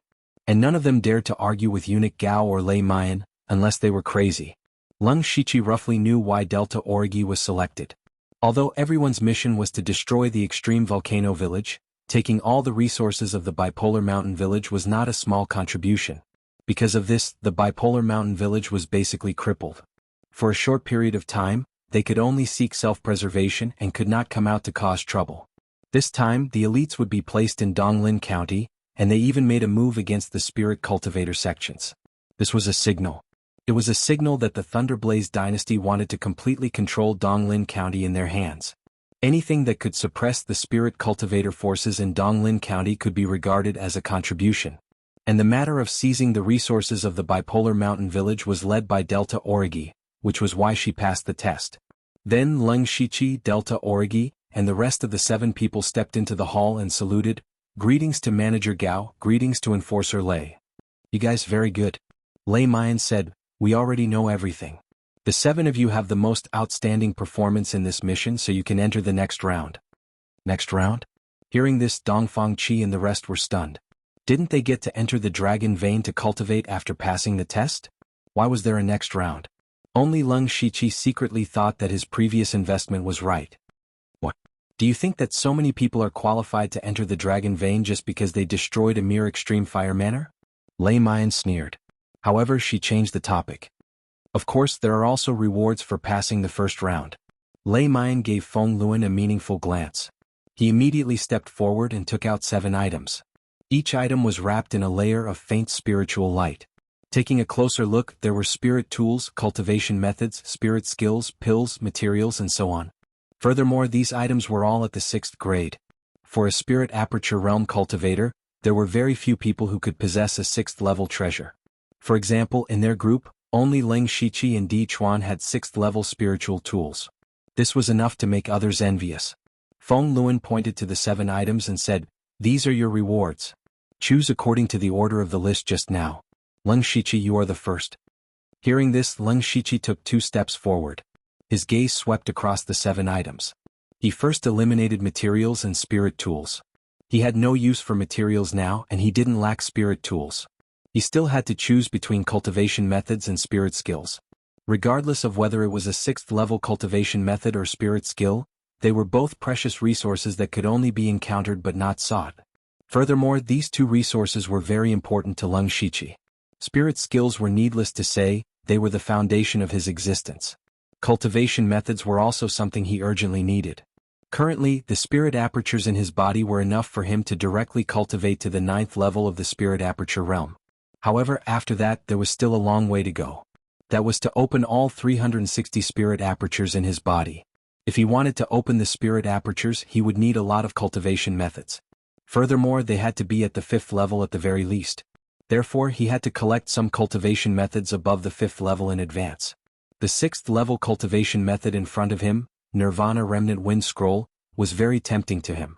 And none of them dared to argue with Eunuch Gao or Lei Mian, unless they were crazy. Leng Shiqi roughly knew why Delta Origi was selected. Although everyone's mission was to destroy the Extreme Volcano Village, taking all the resources of the Bipolar Mountain Village was not a small contribution. Because of this, the Bipolar Mountain Village was basically crippled. For a short period of time, they could only seek self-preservation and could not come out to cause trouble. This time, the elites would be placed in Donglin County, and they even made a move against the Spirit Cultivator sections. This was a signal. It was a signal that the Thunderblaze dynasty wanted to completely control Donglin County in their hands. Anything that could suppress the Spirit Cultivator forces in Donglin County could be regarded as a contribution. And the matter of seizing the resources of the Bipolar Mountain Village was led by Delta Origi, which was why she passed the test. Then Leng Shiqi, Delta Origi, and the rest of the 7 people stepped into the hall and saluted. Greetings to Manager Gao, greetings to Enforcer Lei. You guys very good. Lei Mian said, we already know everything. The 7 of you have the most outstanding performance in this mission, so you can enter the next round. Next round? Hearing this, Dongfang Qi and the rest were stunned. Didn't they get to enter the dragon vein to cultivate after passing the test? Why was there a next round? Only Leng Shiqi secretly thought that his previous investment was right. What? Do you think that so many people are qualified to enter the dragon vein just because they destroyed a mere extreme fire manor? Lei Mian sneered. However, she changed the topic. Of course, there are also rewards for passing the first round. Lei Mian gave Feng Luan a meaningful glance. He immediately stepped forward and took out 7 items. Each item was wrapped in a layer of faint spiritual light. Taking a closer look, there were spirit tools, cultivation methods, spirit skills, pills, materials, and so on. Furthermore, these items were all at the 6th grade. For a spirit aperture realm cultivator, there were very few people who could possess a 6th level treasure. For example, in their group, only Leng Shiqi and Di Chuan had 6th level spiritual tools. This was enough to make others envious. Feng Luan pointed to the 7 items and said, "These are your rewards. Choose according to the order of the list just now. Leng Shiqi, you are the first." Hearing this, Leng Shiqi took 2 steps forward. His gaze swept across the 7 items. He first eliminated materials and spirit tools. He had no use for materials now, and he didn't lack spirit tools. He still had to choose between cultivation methods and spirit skills. Regardless of whether it was a 6th level cultivation method or spirit skill, they were both precious resources that could only be encountered but not sought. Furthermore, these 2 resources were very important to Leng Shiqi. Spirit skills were, needless to say, they were the foundation of his existence. Cultivation methods were also something he urgently needed. Currently, the spirit apertures in his body were enough for him to directly cultivate to the 9th level of the spirit aperture realm. However, after that, there was still a long way to go. That was to open all 360 spirit apertures in his body. If he wanted to open the spirit apertures, he would need a lot of cultivation methods. Furthermore, they had to be at the 5th level at the very least. Therefore, he had to collect some cultivation methods above the 5th level in advance. The 6th level cultivation method in front of him, Nirvana Remnant Wind Scroll, was very tempting to him.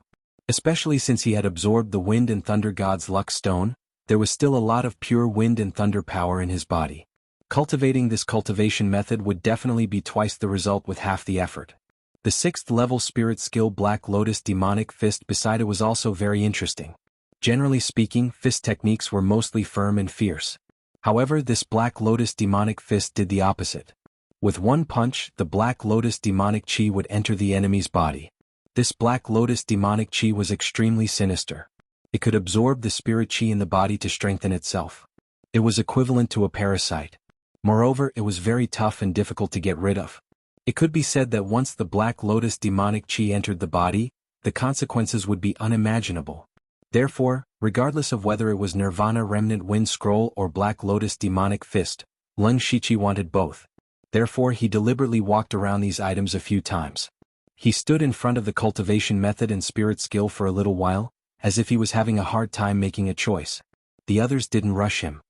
Especially since he had absorbed the wind and thunder god's luck stone, there was still a lot of pure wind and thunder power in his body. Cultivating this cultivation method would definitely be twice the result with half the effort. The 6th level spirit skill Black Lotus Demonic Fist beside it was also very interesting. Generally speaking, fist techniques were mostly firm and fierce. However, this Black Lotus Demonic Fist did the opposite. With one punch, the Black Lotus Demonic Chi would enter the enemy's body. This Black Lotus Demonic Chi was extremely sinister. It could absorb the spirit chi in the body to strengthen itself. It was equivalent to a parasite. Moreover, it was very tough and difficult to get rid of. It could be said that once the Black Lotus Demonic Chi entered the body, the consequences would be unimaginable. Therefore, regardless of whether it was Nirvana Remnant Wind Scroll or Black Lotus Demonic Fist, Leng Shiqi wanted both. Therefore, he deliberately walked around these items a few times. He stood in front of the cultivation method and spirit skill for a little while, as if he was having a hard time making a choice. The others didn't rush him.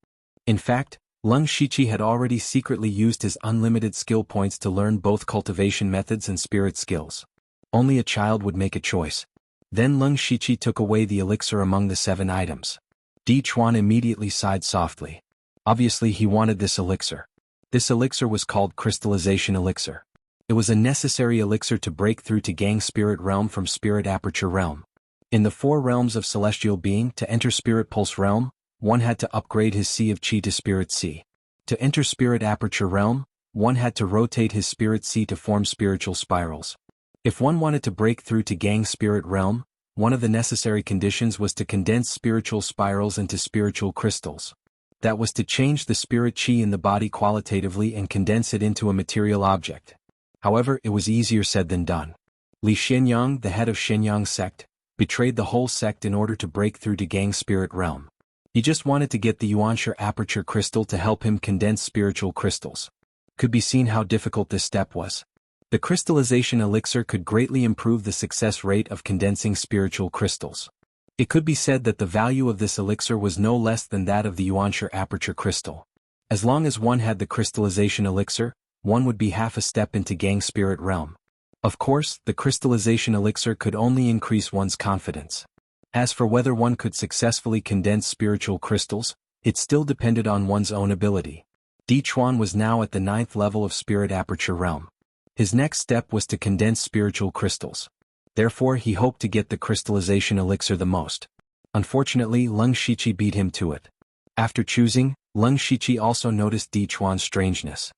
In fact, Leng Shiqi had already secretly used his unlimited skill points to learn both cultivation methods and spirit skills. Only a child would make a choice. Then Leng Shiqi took away the elixir among the 7 items. Di Chuan immediately sighed softly. Obviously he wanted this elixir. This elixir was called Crystallization Elixir. It was a necessary elixir to break through to Gang Spirit Realm from Spirit Aperture Realm. In the 4 realms of celestial being, to enter Spirit Pulse Realm, one had to upgrade his Sea of Chi to Spirit Sea. To enter Spirit Aperture Realm, one had to rotate his Spirit Sea to form spiritual spirals. If one wanted to break through to Gang Spirit Realm, one of the necessary conditions was to condense spiritual spirals into spiritual crystals. That was to change the spirit chi in the body qualitatively and condense it into a material object. However, it was easier said than done. Li Xianyang, the head of Shenyang sect, betrayed the whole sect in order to break through to Gang Spirit Realm. He just wanted to get the Yuanxia Aperture Crystal to help him condense spiritual crystals. Could be seen how difficult this step was. The crystallization elixir could greatly improve the success rate of condensing spiritual crystals. It could be said that the value of this elixir was no less than that of the Yuanxia Aperture Crystal. As long as one had the crystallization elixir, one would be half a step into Gang Spirit Realm. Of course, the crystallization elixir could only increase one's confidence. As for whether one could successfully condense spiritual crystals, it still depended on one's own ability. Di Chuan was now at the 9th level of Spirit Aperture Realm. His next step was to condense spiritual crystals. Therefore, he hoped to get the crystallization elixir the most. Unfortunately, Leng Shiqi beat him to it. After choosing, Leng Shiqi also noticed Di Chuan's strangeness.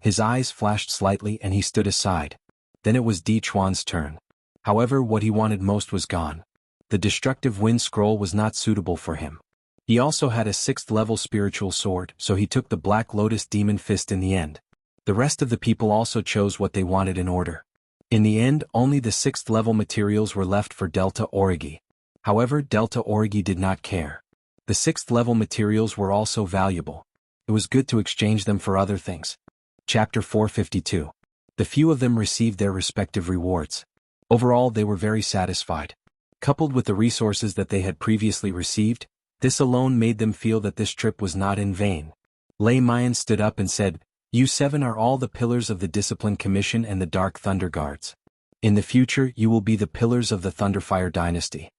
His eyes flashed slightly and he stood aside. Then it was Di Chuan's turn. However, what he wanted most was gone. The destructive wind scroll was not suitable for him. He also had a 6th level spiritual sword, so he took the Black Lotus Demon Fist in the end. The rest of the people also chose what they wanted in order. In the end, only the 6th level materials were left for Delta Origi. However, Delta Origi did not care. The 6th level materials were also valuable. It was good to exchange them for other things. Chapter 452. The few of them received their respective rewards. Overall, they were very satisfied. Coupled with the resources that they had previously received, this alone made them feel that this trip was not in vain. Lei Mayan stood up and said, "You 7 are all the pillars of the Discipline Commission and the Dark Thunder Guards. In the future, you will be the pillars of the Thunderfire Dynasty.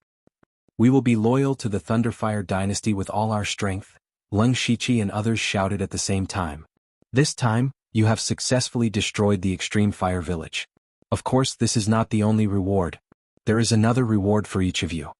We will be loyal to the Thunderfire Dynasty with all our strength," Leng Shiqi and others shouted at the same time. "This time, you have successfully destroyed the Extreme Fire Village. Of course, this is not the only reward. There is another reward for each of you."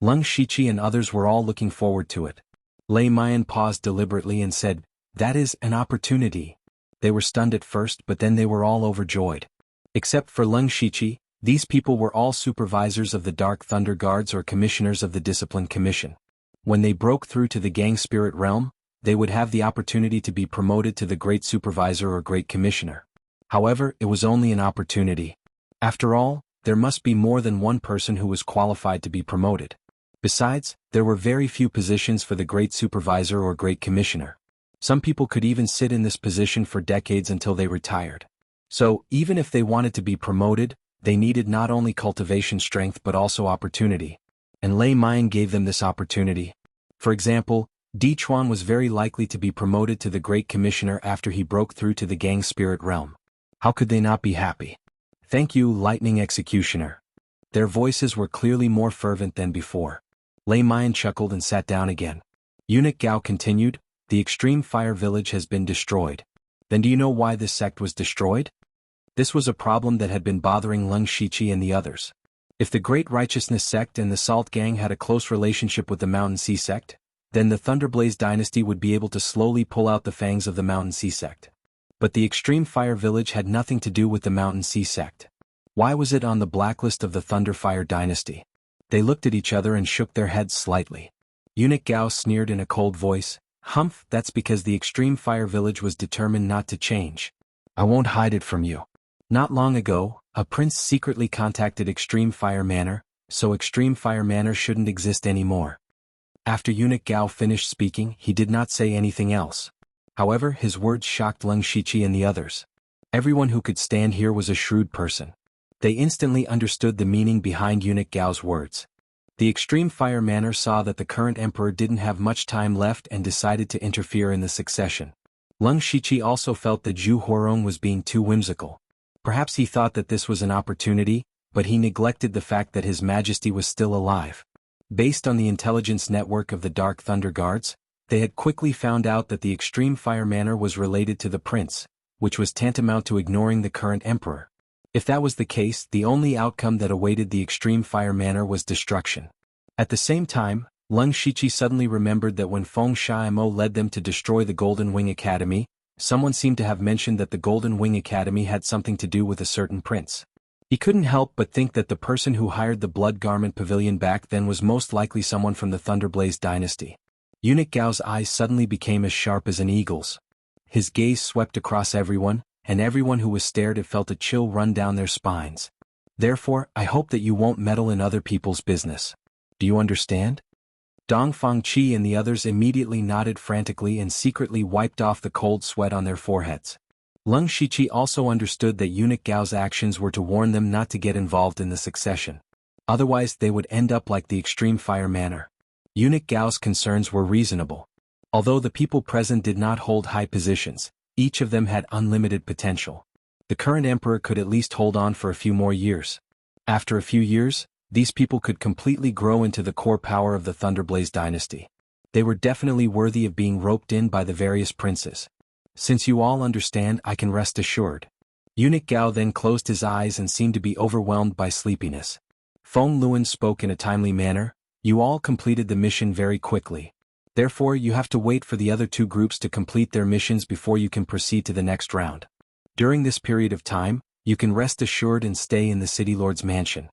Leng Shiqi and others were all looking forward to it. Lei Mayan paused deliberately and said, "That is an opportunity." They were stunned at first, but then they were all overjoyed. Except for Leng Shiqi, these people were all supervisors of the Dark Thunder Guards or commissioners of the Discipline Commission. When they broke through to the Gang Spirit realm, they would have the opportunity to be promoted to the Great Supervisor or Great Commissioner. However, it was only an opportunity. After all, there must be more than one person who was qualified to be promoted. Besides, there were very few positions for the Great Supervisor or Great Commissioner. Some people could even sit in this position for decades until they retired. So, even if they wanted to be promoted, they needed not only cultivation strength but also opportunity. And Lei Mayan gave them this opportunity. For example, Di Chuan was very likely to be promoted to the Great Commissioner after he broke through to the Gang Spirit realm. How could they not be happy? "Thank you, Lightning Executioner." Their voices were clearly more fervent than before. Lei Mayan chuckled and sat down again. Eunuch Gao continued, "The Extreme Fire Village has been destroyed. Then do you know why this sect was destroyed? This was a problem that had been bothering Leng Shiqi and the others. If the Great Righteousness Sect and the Salt Gang had a close relationship with the Mountain Sea Sect, then the Thunderblaze Dynasty would be able to slowly pull out the fangs of the Mountain Sea Sect. But the Extreme Fire Village had nothing to do with the Mountain Sea Sect. Why was it on the blacklist of the Thunderfire Dynasty?" They looked at each other and shook their heads slightly. Eunuch Gao sneered in a cold voice, "Humph, that's because the Extreme Fire Village was determined not to change. I won't hide it from you. Not long ago, a prince secretly contacted Extreme Fire Manor, so Extreme Fire Manor shouldn't exist anymore." After Eunuch Gao finished speaking, he did not say anything else. However, his words shocked Leng Shiqi and the others. Everyone who could stand here was a shrewd person. They instantly understood the meaning behind Eunuch Gao's words. The Extreme Fire Manor saw that the current emperor didn't have much time left and decided to interfere in the succession. Leng Shiqi also felt that Zhu Huarong was being too whimsical. Perhaps he thought that this was an opportunity, but he neglected the fact that His Majesty was still alive. Based on the intelligence network of the Dark Thunder Guards, they had quickly found out that the Extreme Fire Manor was related to the prince, which was tantamount to ignoring the current emperor. If that was the case, the only outcome that awaited the Extreme Fire Manor was destruction. At the same time, Leng Shiqi suddenly remembered that when Feng Xiaimo led them to destroy the Golden Wing Academy, someone seemed to have mentioned that the Golden Wing Academy had something to do with a certain prince. He couldn't help but think that the person who hired the Blood Garment Pavilion back then was most likely someone from the Thunderblaze dynasty. Eunuch Gao's eyes suddenly became as sharp as an eagle's. His gaze swept across everyone, and everyone who was stared at felt a chill run down their spines. "Therefore, I hope that you won't meddle in other people's business. Do you understand?" Dong Fangqi and the others immediately nodded frantically and secretly wiped off the cold sweat on their foreheads. Leng Shiqi also understood that Eunuch Gao's actions were to warn them not to get involved in the succession. Otherwise they would end up like the Extreme Fire Manor. Eunuch Gao's concerns were reasonable. Although the people present did not hold high positions, each of them had unlimited potential. The current emperor could at least hold on for a few more years. After a few years, these people could completely grow into the core power of the Thunderblaze dynasty. They were definitely worthy of being roped in by the various princes. Since you all understand, I can rest assured. Eunuch Gao then closed his eyes and seemed to be overwhelmed by sleepiness. Feng Luan spoke in a timely manner, "You all completed the mission very quickly. Therefore you have to wait for the other two groups to complete their missions before you can proceed to the next round. During this period of time, you can rest assured and stay in the City Lord's mansion."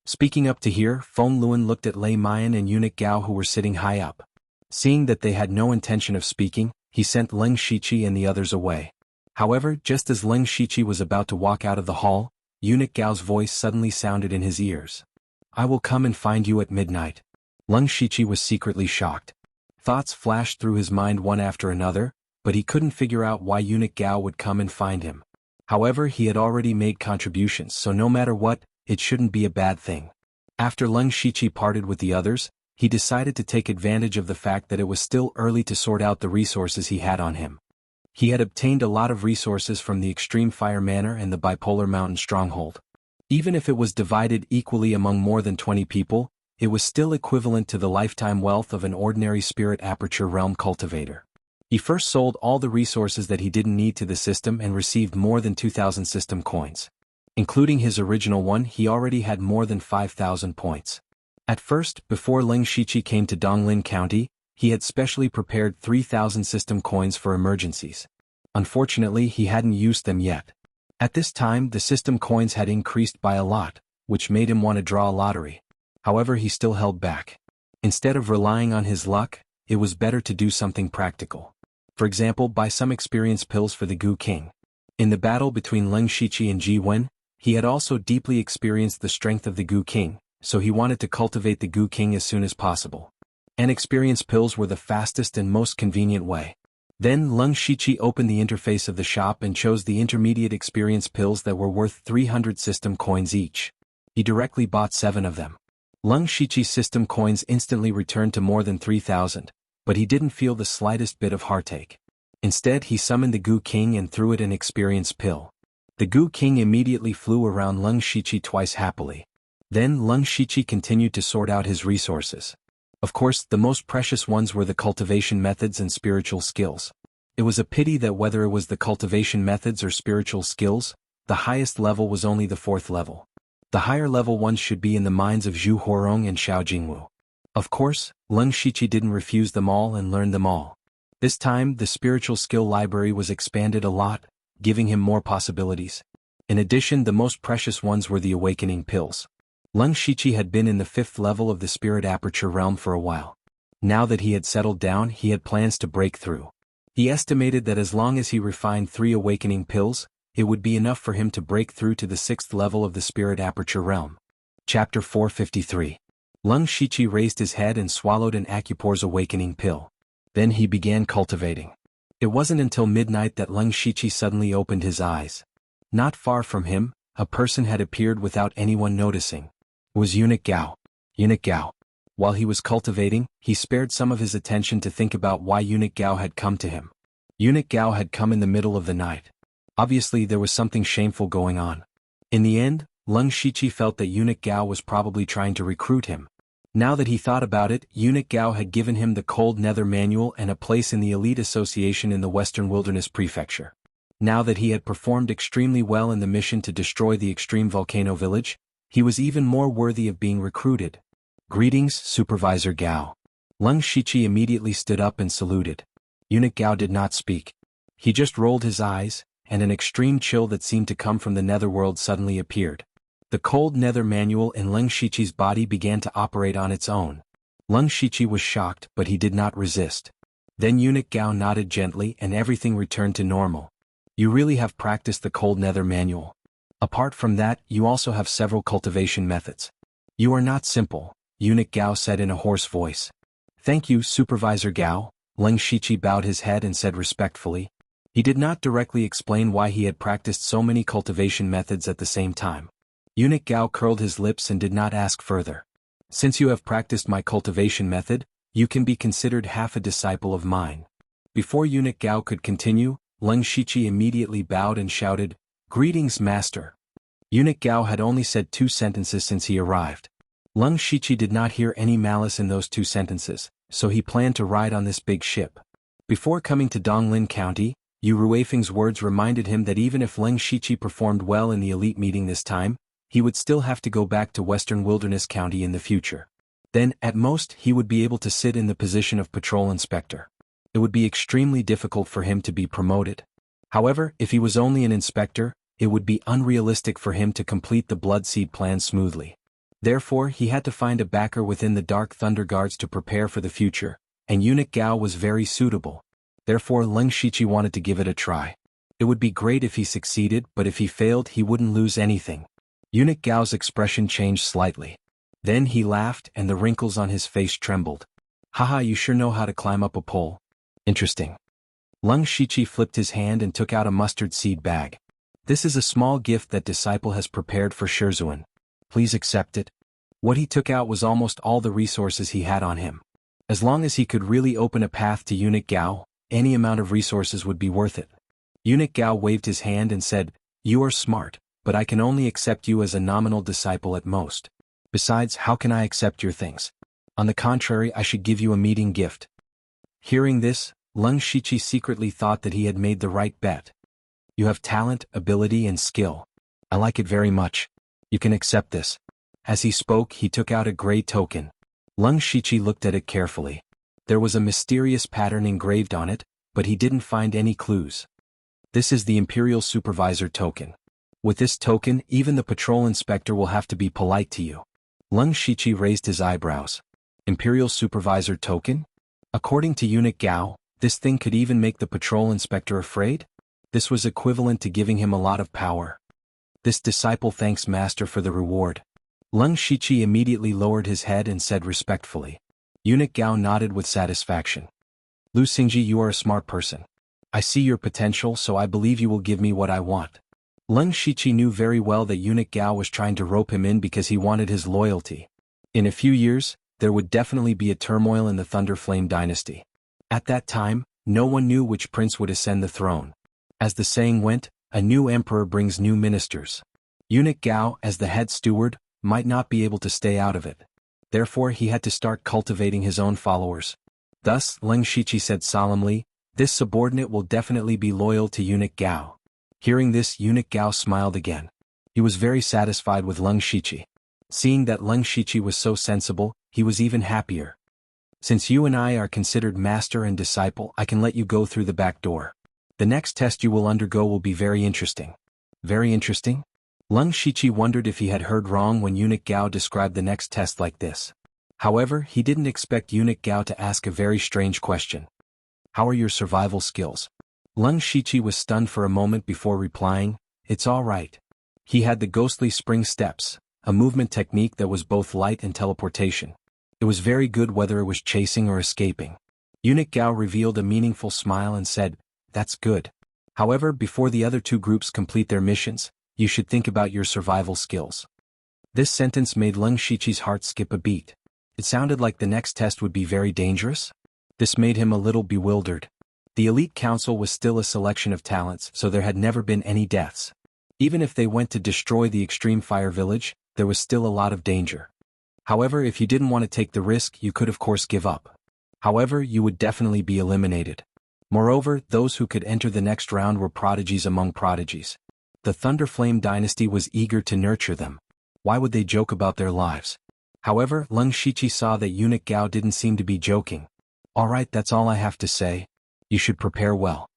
Speaking up to here, Feng Luan looked at Lei Mayan and Eunuch Gao who were sitting high up. Seeing that they had no intention of speaking, he sent Leng Shiqi and the others away. However, just as Leng Shiqi was about to walk out of the hall, Eunuch Gao's voice suddenly sounded in his ears. "I will come and find you at midnight." Leng Shiqi was secretly shocked. Thoughts flashed through his mind one after another, but he couldn't figure out why Eunuch Gao would come and find him. However, he had already made contributions, so no matter what, it shouldn't be a bad thing. After Leng Shiqi parted with the others, he decided to take advantage of the fact that it was still early to sort out the resources he had on him. He had obtained a lot of resources from the Extreme Fire Manor and the Bipolar Mountain Stronghold. Even if it was divided equally among more than 20 people, it was still equivalent to the lifetime wealth of an ordinary Spirit Aperture Realm cultivator. He first sold all the resources that he didn't need to the system and received more than 2,000 system coins. Including his original one, he already had more than 5,000 points. At first, before Leng Shiqi came to Donglin County, he had specially prepared 3,000 system coins for emergencies. Unfortunately, he hadn't used them yet. At this time, the system coins had increased by a lot, which made him want to draw a lottery. However, he still held back. Instead of relying on his luck, it was better to do something practical. For example, buy some experience pills for the Gu King. In the battle between Leng Shiqi and Ji Wen, he had also deeply experienced the strength of the Gu King, so he wanted to cultivate the Gu King as soon as possible. And experience pills were the fastest and most convenient way. Then Leng Shiqi opened the interface of the shop and chose the intermediate experience pills that were worth 300 system coins each. He directly bought 7 of them. Leng Shiqi's system coins instantly returned to more than 3,000, but he didn't feel the slightest bit of heartache. Instead, he summoned the Gu King and threw it an experience pill. The Gu King immediately flew around Leng Shiqi twice happily. Then Leng Shiqi continued to sort out his resources. Of course, the most precious ones were the cultivation methods and spiritual skills. It was a pity that whether it was the cultivation methods or spiritual skills, the highest level was only the 4th level. The higher level ones should be in the minds of Zhu Huarong and Xiao Jingwu. Of course, Leng Shiqi didn't refuse them all and learned them all. This time, the spiritual skill library was expanded a lot, giving him more possibilities. In addition, the most precious ones were the awakening pills. Leng Shiqi had been in the 5th level of the Spirit Aperture Realm for a while. Now that he had settled down, he had plans to break through. He estimated that as long as he refined 3 awakening pills, it would be enough for him to break through to the 6th level of the Spirit Aperture Realm. Chapter 453. Leng Shiqi raised his head and swallowed an Acupore's awakening pill. Then he began cultivating. It wasn't until midnight that Leng Shiqi suddenly opened his eyes. Not far from him, a person had appeared without anyone noticing. It was Eunuch Gao. Eunuch Gao. While he was cultivating, he spared some of his attention to think about why Eunuch Gao had come to him. Eunuch Gao had come in the middle of the night. Obviously, there was something shameful going on. In the end, Leng Shiqi felt that Eunuch Gao was probably trying to recruit him. Now that he thought about it, Eunuch Gao had given him the Cold Nether Manual and a place in the elite association in the Western Wilderness Prefecture. Now that he had performed extremely well in the mission to destroy the Extreme Volcano Village, he was even more worthy of being recruited. "Greetings, Supervisor Gao." Leng Shiqi immediately stood up and saluted. Eunuch Gao did not speak. He just rolled his eyes, and an extreme chill that seemed to come from the netherworld suddenly appeared. The Cold Nether Manual in Leng Shiqi's body began to operate on its own. Leng Shiqi was shocked, but he did not resist. Then Eunuch Gao nodded gently and everything returned to normal. "You really have practiced the Cold Nether Manual. Apart from that, you also have several cultivation methods. You are not simple," Eunuch Gao said in a hoarse voice. "Thank you, Supervisor Gao." Leng Shiqi bowed his head and said respectfully. He did not directly explain why he had practiced so many cultivation methods at the same time. Eunuch Gao curled his lips and did not ask further. "Since you have practiced my cultivation method, you can be considered half a disciple of mine." Before Eunuch Gao could continue, Leng Shiqi immediately bowed and shouted, "Greetings, Master." Eunuch Gao had only said 2 sentences since he arrived. Leng Shiqi did not hear any malice in those 2 sentences, so he planned to ride on this big ship. Before coming to Donglin County, Yu Ruifeng's words reminded him that even if Leng Shiqi performed well in the elite meeting this time, he would still have to go back to Western Wilderness County in the future. Then, at most, he would be able to sit in the position of patrol inspector. It would be extremely difficult for him to be promoted. However, if he was only an inspector, it would be unrealistic for him to complete the Bloodseed plan smoothly. Therefore, he had to find a backer within the Dark Thunder Guards to prepare for the future, and Eunuch Gao was very suitable. Therefore, Leng Shiqi wanted to give it a try. It would be great if he succeeded, but if he failed he wouldn't lose anything. Eunuch Gao's expression changed slightly. Then he laughed and the wrinkles on his face trembled. Haha, you sure know how to climb up a pole. Interesting. Lung Shiqi flipped his hand and took out a mustard seed bag. This is a small gift that disciple has prepared for Xuanhuan. Please accept it. What he took out was almost all the resources he had on him. As long as he could really open a path to Eunuch Gao, any amount of resources would be worth it. Eunuch Gao waved his hand and said, "You are smart, but I can only accept you as a nominal disciple at most. Besides, how can I accept your things? On the contrary, I should give you a meeting gift." Hearing this, Lung Shiqi secretly thought that he had made the right bet. You have talent, ability and skill. I like it very much. You can accept this. As he spoke, he took out a gray token. Lung Shiqi looked at it carefully. There was a mysterious pattern engraved on it, but he didn't find any clues. This is the Imperial Supervisor token. With this token, even the patrol inspector will have to be polite to you. Lung Shiqi raised his eyebrows. Imperial Supervisor token? According to Eunuch Gao, this thing could even make the patrol inspector afraid? This was equivalent to giving him a lot of power. This disciple thanks Master for the reward. Lung Shiqi immediately lowered his head and said respectfully. Eunuch Gao nodded with satisfaction. Lu Xingji, you are a smart person. I see your potential, so I believe you will give me what I want. Lung Shiqi knew very well that Eunuch Gao was trying to rope him in because he wanted his loyalty. In a few years, there would definitely be a turmoil in the Thunder Flame dynasty. At that time, no one knew which prince would ascend the throne. As the saying went, a new emperor brings new ministers. Eunuch Gao, as the head steward, might not be able to stay out of it. Therefore he had to start cultivating his own followers. Thus, Lung Shiqi said solemnly, this subordinate will definitely be loyal to Eunuch Gao. Hearing this, Eunuch Gao smiled again. He was very satisfied with Lung Shiqi. Seeing that Lung Shiqi was so sensible, he was even happier. Since you and I are considered master and disciple, I can let you go through the back door. The next test you will undergo will be very interesting. Very interesting? Lung Shiqi wondered if he had heard wrong when Eunuch Gao described the next test like this. However, he didn't expect Eunuch Gao to ask a very strange question. How are your survival skills? Lung Shiqi was stunned for a moment before replying, it's all right. He had the ghostly spring steps, a movement technique that was both light and teleportation. It was very good whether it was chasing or escaping. Eunuch Gao revealed a meaningful smile and said, that's good. However, before the other two groups complete their missions, you should think about your survival skills. This sentence made Lung Shiqi's heart skip a beat. It sounded like the next test would be very dangerous. This made him a little bewildered. The elite council was still a selection of talents, so there had never been any deaths. Even if they went to destroy the extreme fire village, there was still a lot of danger. However, if you didn't want to take the risk, you could of course give up. However, you would definitely be eliminated. Moreover, those who could enter the next round were prodigies among prodigies. The Thunderflame dynasty was eager to nurture them. Why would they joke about their lives? However, Lung Shiqi saw that Eunuch Gao didn't seem to be joking. Alright, that's all I have to say. You should prepare well.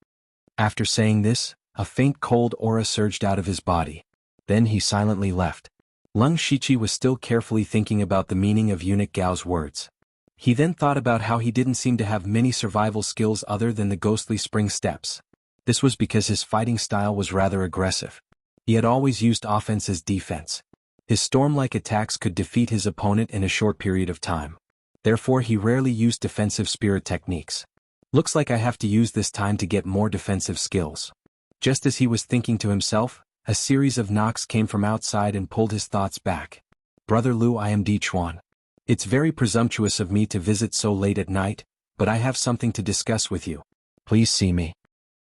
After saying this, a faint cold aura surged out of his body. Then he silently left. Lung Shiqi was still carefully thinking about the meaning of Eunuch Gao's words. He then thought about how he didn't seem to have many survival skills other than the ghostly spring steps. This was because his fighting style was rather aggressive. He had always used offense as defense. His storm-like attacks could defeat his opponent in a short period of time. Therefore he rarely used defensive spirit techniques. Looks like I have to use this time to get more defensive skills. Just as he was thinking to himself, a series of knocks came from outside and pulled his thoughts back. Brother Lu, I am Di Chuan. It's very presumptuous of me to visit so late at night, but I have something to discuss with you. Please see me.